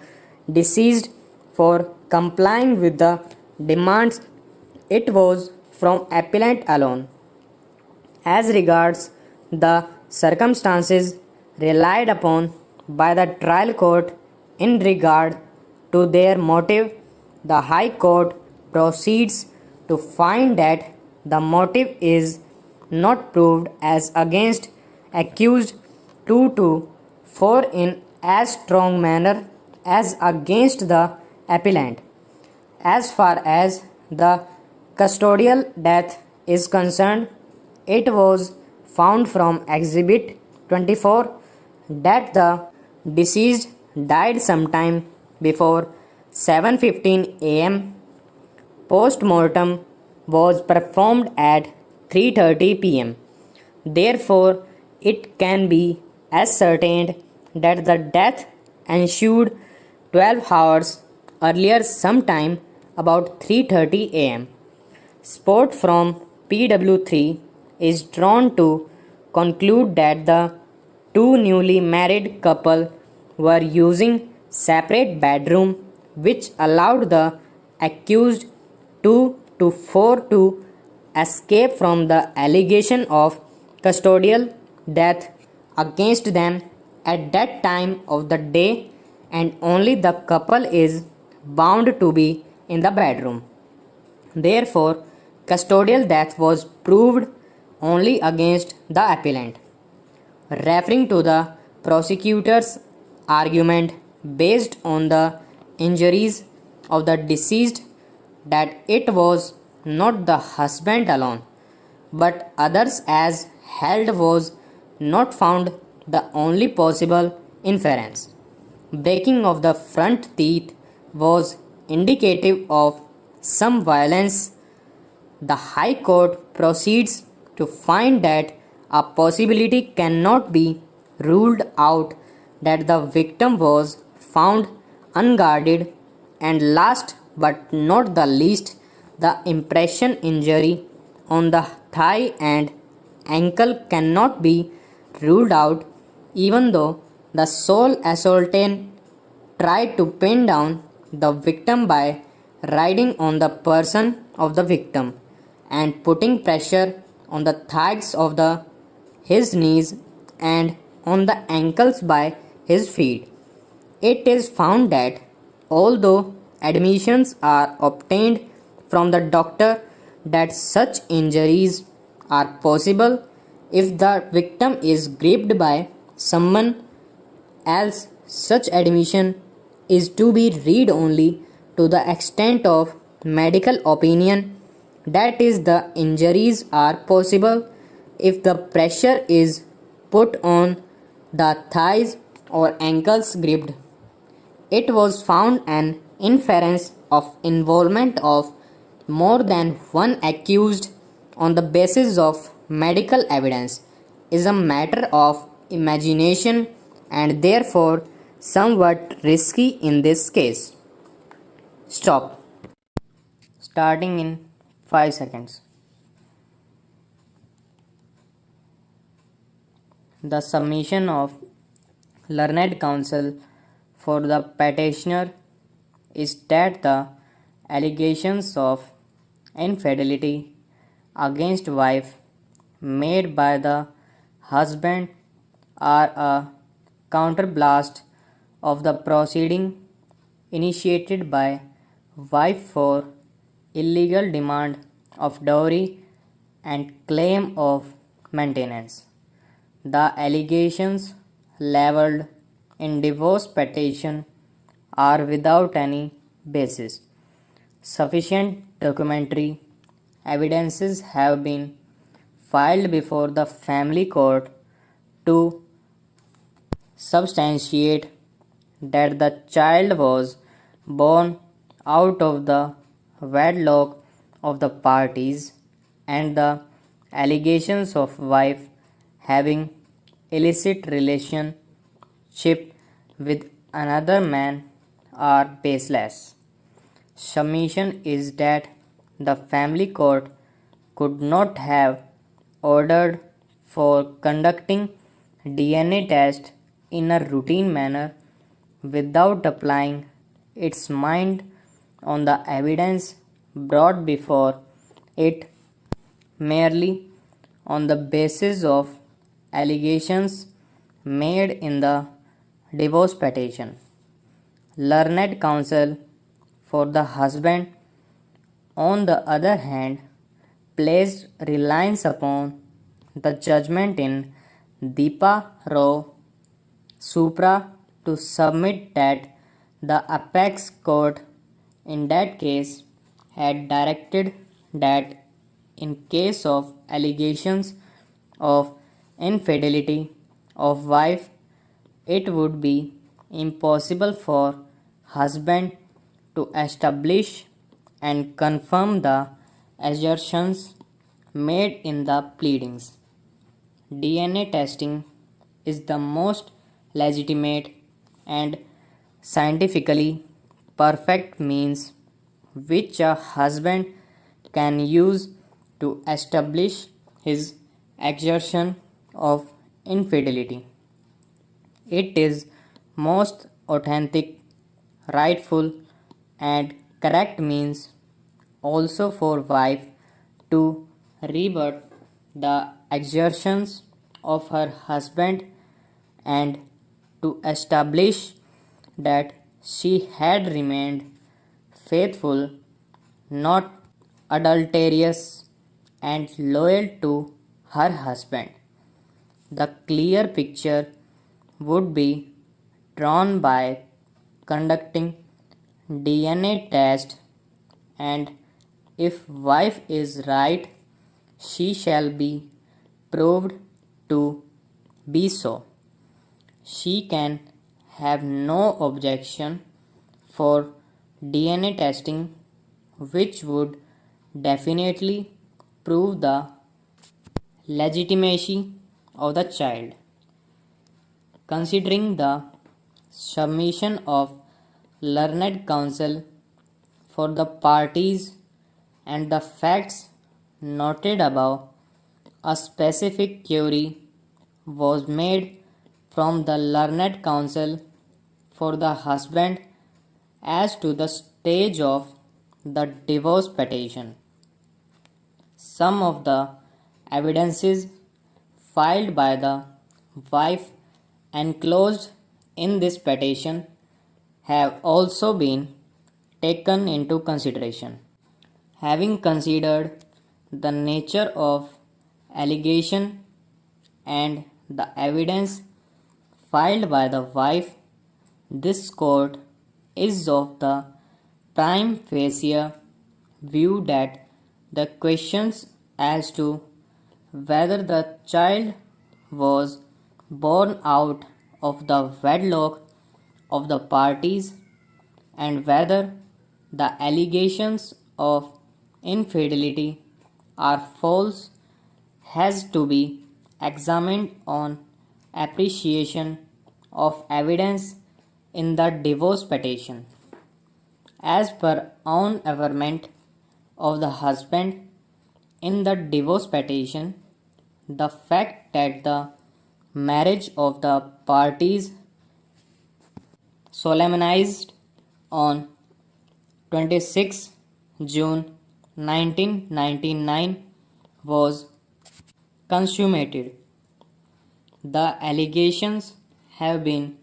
deceased for complying with the demands, it was from appellant alone. As regards the circumstances relied upon by the trial court in regard to their motive, the High Court proceeds to find that the motive is not proved as against accused 2 to 4 in as strong manner as against the appellant. As far as the custodial death is concerned, it was found from Exhibit 24 that the deceased died sometime before 7:15 am. Post-mortem was performed at 3:30 pm. Therefore, it can be ascertained that the death ensued 12 hours earlier, sometime about 3:30 am. Support from PW3 is drawn to conclude that the two newly married couple were using separate bedroom, which allowed the accused 2 to 4 to escape from the allegation of custodial death against them at that time of the day, and only the couple is bound to be in the bedroom. Therefore, custodial death was proved only against the appellant. Referring to the prosecutor's argument based on the injuries of the deceased that it was not the husband alone but others as held was not found the only possible inference. Breaking of the front teeth was indicative of some violence. The High Court proceeds to find that a possibility cannot be ruled out that the victim was found unguarded, and last but not the least, the impression injury on the thigh and ankle cannot be ruled out, even though the sole assailant tried to pin down the victim by riding on the person of the victim and putting pressure on the thighs of his knees and on the ankles by his feet. It is found that although admissions are obtained from the doctor that such injuries are possible if the victim is gripped by someone else, such admission is to be read only to the extent of medical opinion, that is, the injuries are possible if the pressure is put on the thighs or ankles gripped. It was found an inference of involvement of more than one accused on the basis of medical evidence is a matter of imagination and therefore somewhat risky in this case. Stop. Starting in 5 seconds. The submission of learned counsel for the petitioner is that the allegations of infidelity against wife made by the husband are a counterblast of the proceeding initiated by wife for illegal demand of dowry and claim of maintenance. The allegations leveled in divorce petition are without any basis. Sufficient documentary evidences have been filed before the family court to substantiate that the child was born out of the wedlock of the parties, and the allegations of wife having illicit relationship with another man are baseless. Submission is that the family court could not have ordered for conducting DNA test in a routine manner without applying its mind on the evidence brought before it merely on the basis of allegations made in the divorce petition. Learned counsel for the husband, on the other hand, placed reliance upon the judgment in Deepa Rao Supra to submit that the apex court in that case had directed that in case of allegations of infidelity of wife, it would be impossible for husband to establish and confirm the assertions made in the pleadings. DNA testing is the most legitimate and scientifically perfect means which a husband can use to establish his assertion of infidelity. It is most authentic, rightful, and correct means also for wife to rebut the assertions of her husband and to establish that she had remained faithful, not adulterous, and loyal to her husband. The clear picture would be drawn by conducting DNA test, and if wife is right, she shall be proved to be so. She can have no objection for DNA testing, which would definitely prove the legitimacy of the child. Considering the submission of learned counsel for the parties and the facts noted above, a specific query was made from the learned counsel for the husband as to the stage of the divorce petition. Some of the evidences filed by the wife enclosed in this petition have also been taken into consideration. Having considered the nature of allegation and the evidence filed by the wife, this court is of the prima facie view that the questions as to whether the child was born out of the wedlock of the parties and whether the allegations of infidelity are false has to be examined on appreciation of evidence in the divorce petition. As per own averment of the husband in the divorce petition, the fact that the marriage of the parties solemnized on 26 June 1999 was consummated. The allegations have been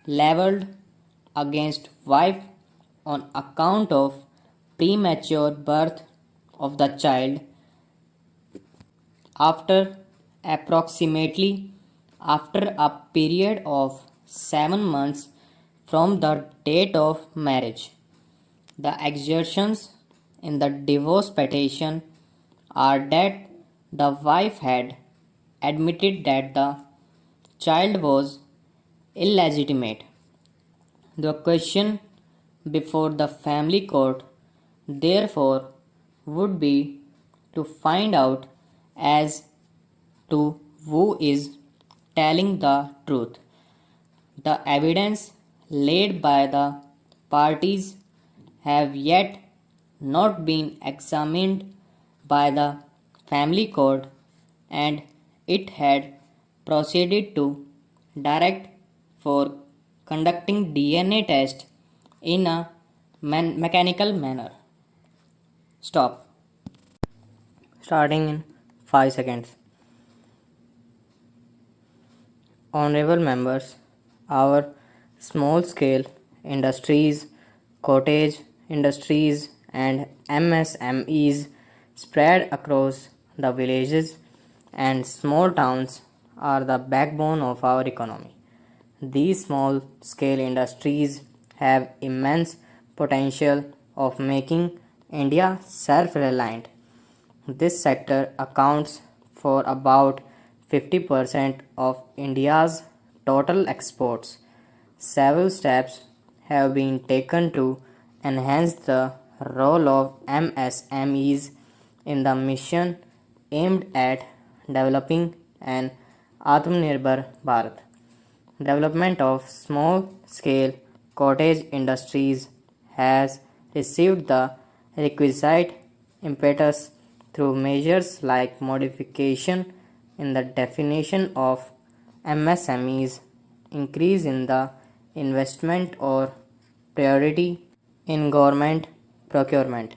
leveled against wife on account of premature birth of the child after approximately after a period of 7 months from the date of marriage. The assertions in the divorce petition are that the wife had admitted that the child was illegitimate. The question before the family court, therefore, would be to find out as to who is telling the truth. The evidence laid by the parties have yet not been examined by the family court, and it had proceeded to direct for conducting DNA test in a mechanical manner. Stop. Starting in 5 seconds. Honorable members, our small scale industries, cottage industries, and MSMEs spread across the villages and small towns are the backbone of our economy. These small scale industries have immense potential of making India self reliant. This sector accounts for about 50% of India's total exports. Several steps have been taken to enhance the role of MSMEs in the mission aimed at developing an Atmanirbhar Bharat. Development of small scale cottage industries has received the requisite impetus through measures like modification in the definition of MSMEs, increase in the investment or priority in government procurement,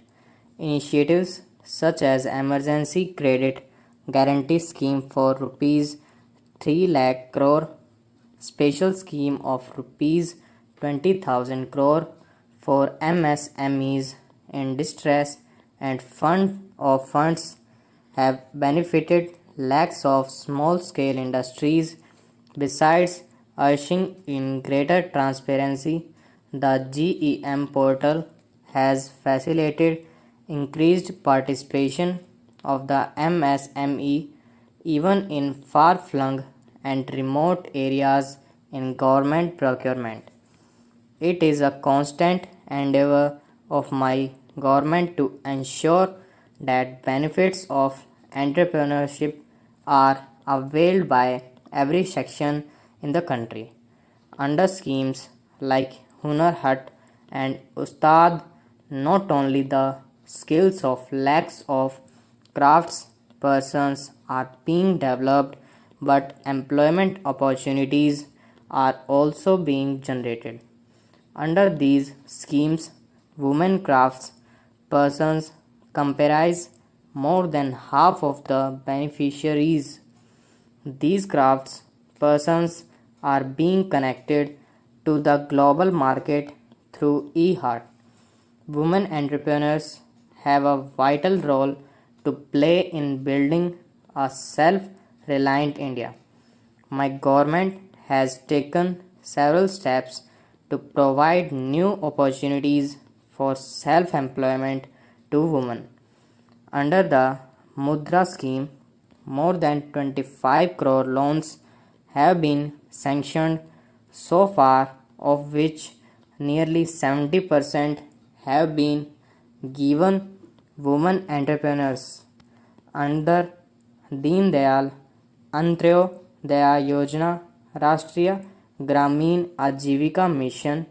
initiatives such as emergency credit guarantee scheme for rupees 3 lakh crore, special scheme of rupees 20,000 crore for MSMEs in distress, and fund of funds have benefited lakhs of small scale industries. Besides ushering in greater transparency, the GEM portal has facilitated increased participation of the MSME even in far flung and remote areas in government procurement. It is a constant endeavor of my government to ensure that benefits of entrepreneurship are availed by every section in the country. Under schemes like Hunar Hut and Ustad, not only the skills of lakhs of crafts persons are being developed, but employment opportunities are also being generated. Under these schemes, women crafts persons comprise more than half of the beneficiaries. These crafts persons are being connected to the global market through eHeart. Women entrepreneurs have a vital role to play in building a self-reliant India. My government has taken several steps to provide new opportunities for self-employment to women. Under the Mudra scheme, more than 25 crore loans have been sanctioned so far, of which nearly 70% have been given women entrepreneurs. Under Deen Dayal Antyodaya Yojana, Rashtriya Gramin Ajivika Mission,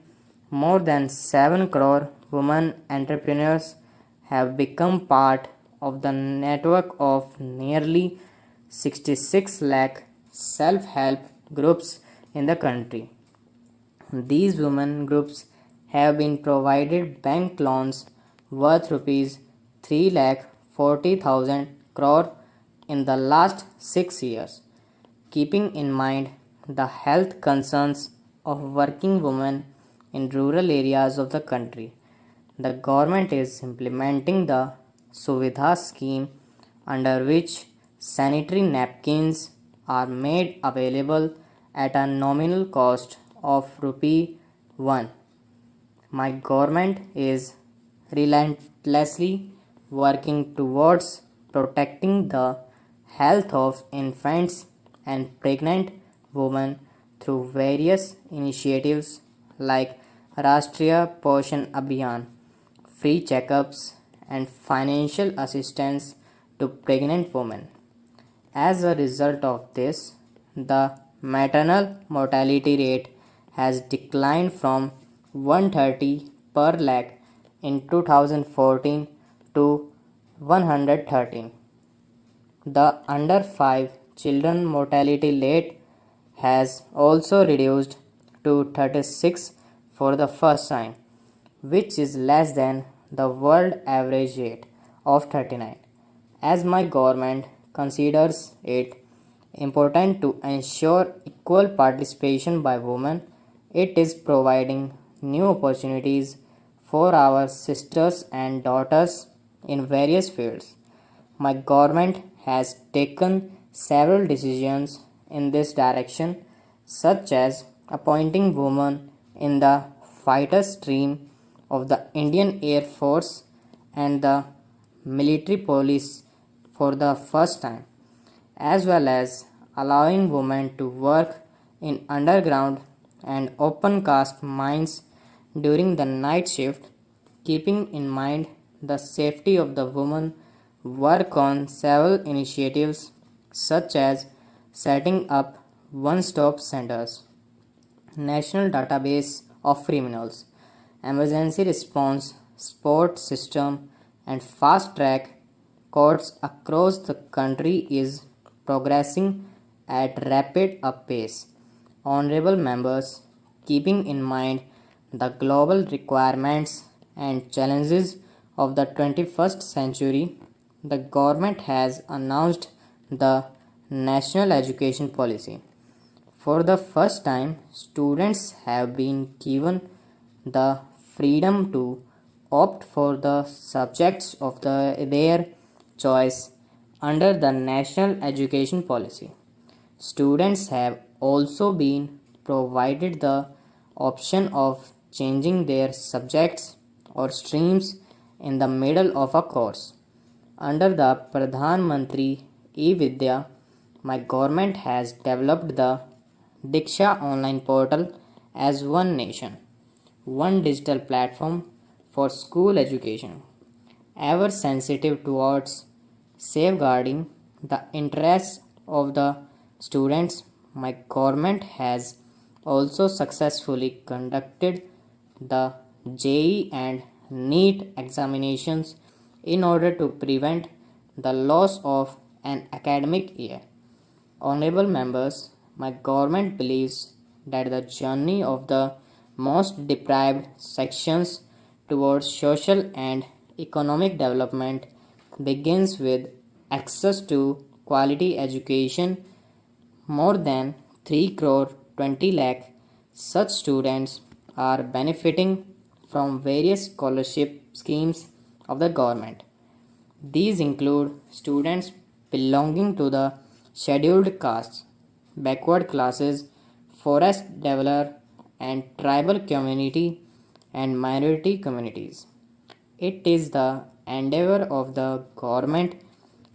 more than 7 crore women entrepreneurs have become part of the network of nearly 66 lakh self-help groups in the country. These women groups have been provided bank loans worth rupees 3,40,000 crore in the last 6 years. Keeping in mind the health concerns of working women in rural areas of the country, the government is implementing the Suvidha scheme, under which sanitary napkins are made available at a nominal cost of rupee 1. My government is relentlessly working towards protecting the health of infants and pregnant women through various initiatives like Rashtriya Poshan Abhiyan, free checkups, and financial assistance to pregnant women. As a result of this, the maternal mortality rate has declined from 130 per lakh in 2014 to 113. The under 5 children mortality rate has also reduced to 36 for the first time, which is less than the world average rate of 39. As my government considers it important to ensure equal participation by women, it is providing new opportunities for our sisters and daughters in various fields. My government has taken several decisions in this direction, such as appointing women in the fighter stream of the Indian Air Force and the military police for the first time, as well as allowing women to work in underground and open cast mines during the night shift. Keeping in mind the safety of the women, work on several initiatives such as setting up one-stop centers, national database of criminals, emergency response support system, and fast track courts across the country is progressing at rapid up pace. Honorable members, keeping in mind the global requirements and challenges of the 21st century, the government has announced the National Education Policy. For the first time, students have been given the freedom to opt for the subjects of their choice under the National Education Policy. Students have also been provided the option of changing their subjects or streams in the middle of a course. Under the Pradhan Mantri E-Vidya, my government has developed the Diksha online portal as one nation, one digital platform for school education. Ever sensitive towards safeguarding the interests of the students, my government has also successfully conducted the JEE and NEET examinations in order to prevent the loss of an academic year. Honorable members, my government believes that the journey of the most deprived sections towards social and economic development begins with access to quality education. More than 3 crore 20 lakh such students are benefiting from various scholarship schemes of the government. These include students belonging to the scheduled castes, backward classes, forest dweller and tribal community and minority communities. It is the endeavor of the government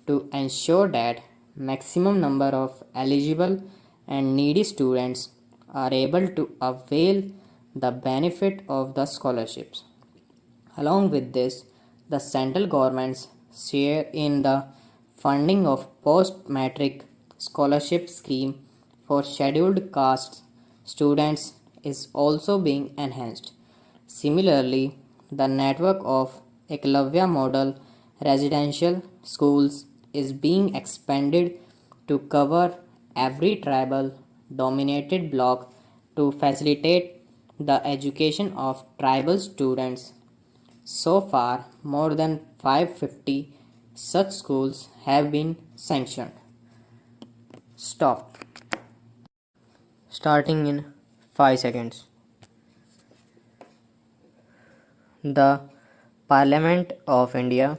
to ensure that maximum number of eligible and needy students are able to avail the benefit of the scholarships. Along with this, the central government's share in the funding of post-matric scholarship scheme for scheduled castes students is also being enhanced. Similarly, the network of Eklavya model residential schools is being expanded to cover every tribal dominated block to facilitate the education of tribal students. So far, more than 550 such schools have been sanctioned. Stop. Starting in 5 seconds. The Parliament of India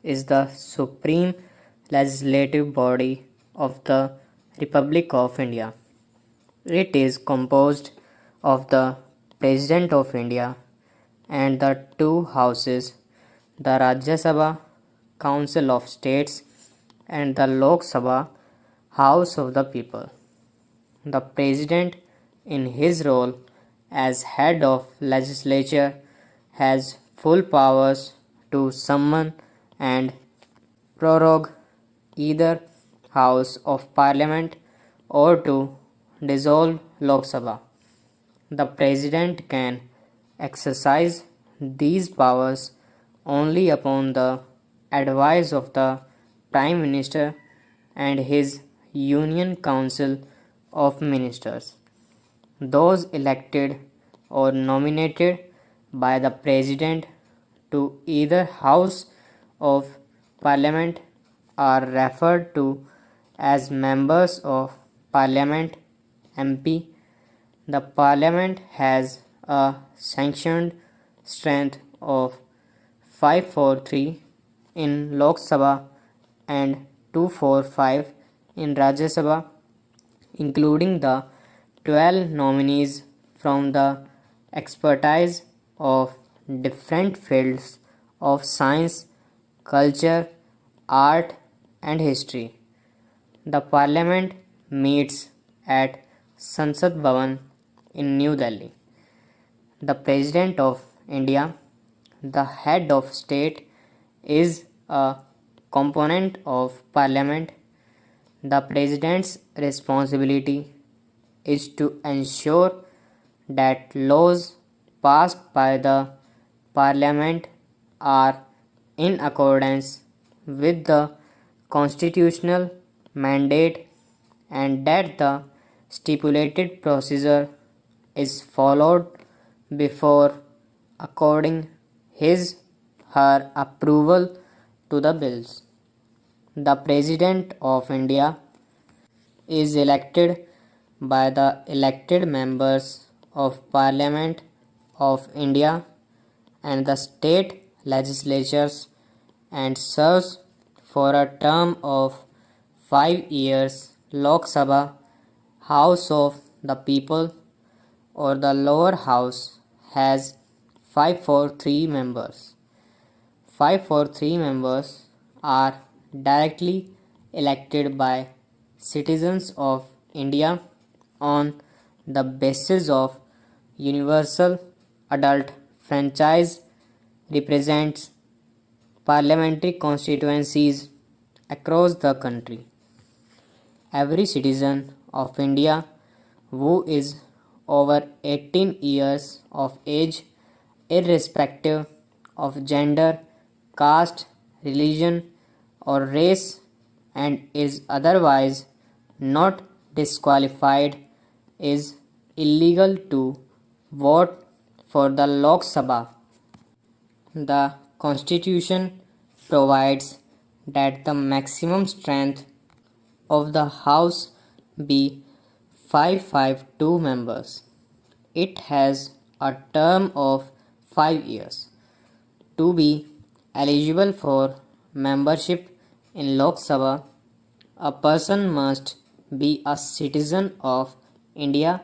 is the supreme legislative body of the Republic of India. It is composed of the President of India and the two houses, the Rajya Sabha, Council of States, and the Lok Sabha, House of the People. The President, in his role as head of legislature, has full powers to summon and prorogue either House of Parliament or to dissolve Lok Sabha. The President can exercise these powers only upon the advice of the Prime Minister and his Union Council of Ministers. Those elected or nominated by the President to either House of Parliament are referred to as members of Parliament MP. The Parliament has a sanctioned strength of 543 in Lok Sabha and 245 in Rajya Sabha, including the 12 nominees from the expertise of different fields of science, culture, art, and history. The Parliament meets at Sansad Bhavan in New Delhi. The President of India, the head of state, is a component of Parliament. The President's responsibility is to ensure that laws passed by the Parliament are in accordance with the constitutional mandate and that the stipulated procedure is followed before according his/her approval to the bills. The President of India is elected by the elected members of Parliament of India and the state legislatures and serves for a term of 5 years. Lok Sabha, House of the People, or the lower house has 543 members. 543 members are directly elected by citizens of India on the basis of universal adult franchise, represents parliamentary constituencies across the country. Every citizen of India who is over 18 years of age, irrespective of gender, caste, religion, or race, and is otherwise not disqualified, is illegal to vote for the Lok Sabha. The Constitution provides that the maximum strength of the House be 552 members. It has a term of 5 years. To be eligible for membership in Lok Sabha, a person must be a citizen of India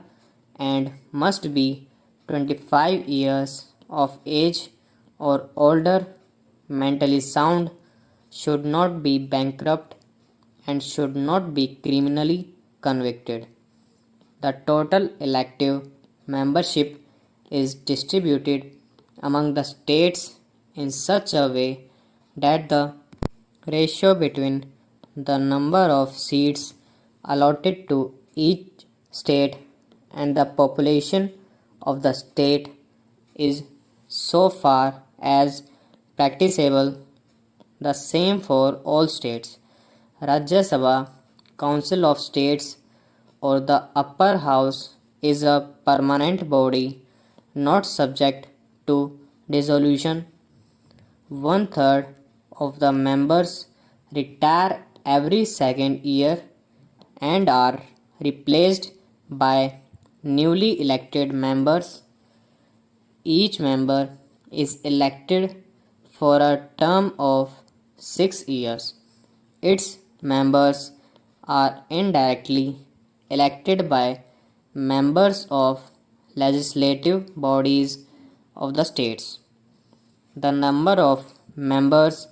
and must be 25 years of age or older, mentally sound, should not be bankrupt, and should not be criminally convicted. The total elective membership is distributed among the states in such a way that the ratio between the number of seats allotted to each state and the population of the state is so far as practicable the same for all states. Rajya Sabha, Council of States, or the upper house is a permanent body not subject to dissolution. One third of the members retire every second year and are replaced by newly elected members. Each member is elected for a term of 6 years. Its members are indirectly elected by members of legislative bodies of the states. The number of members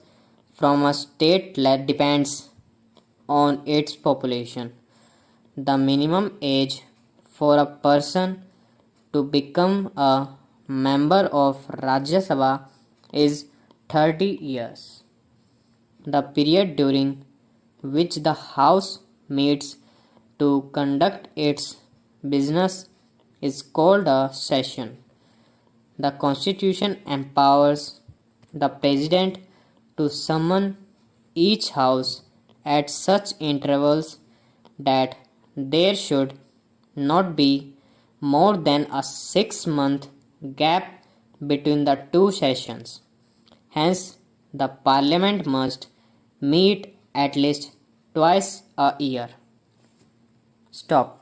from a state depends on its population. The minimum age for a person to become a member of Rajya Sabha is 30 years. The period during which the House meets to conduct its business is called a session. The Constitution empowers the President to summon each House at such intervals that there should not be more than a 6-month gap between the two sessions. Hence, the Parliament must meet at least twice a year. Stop.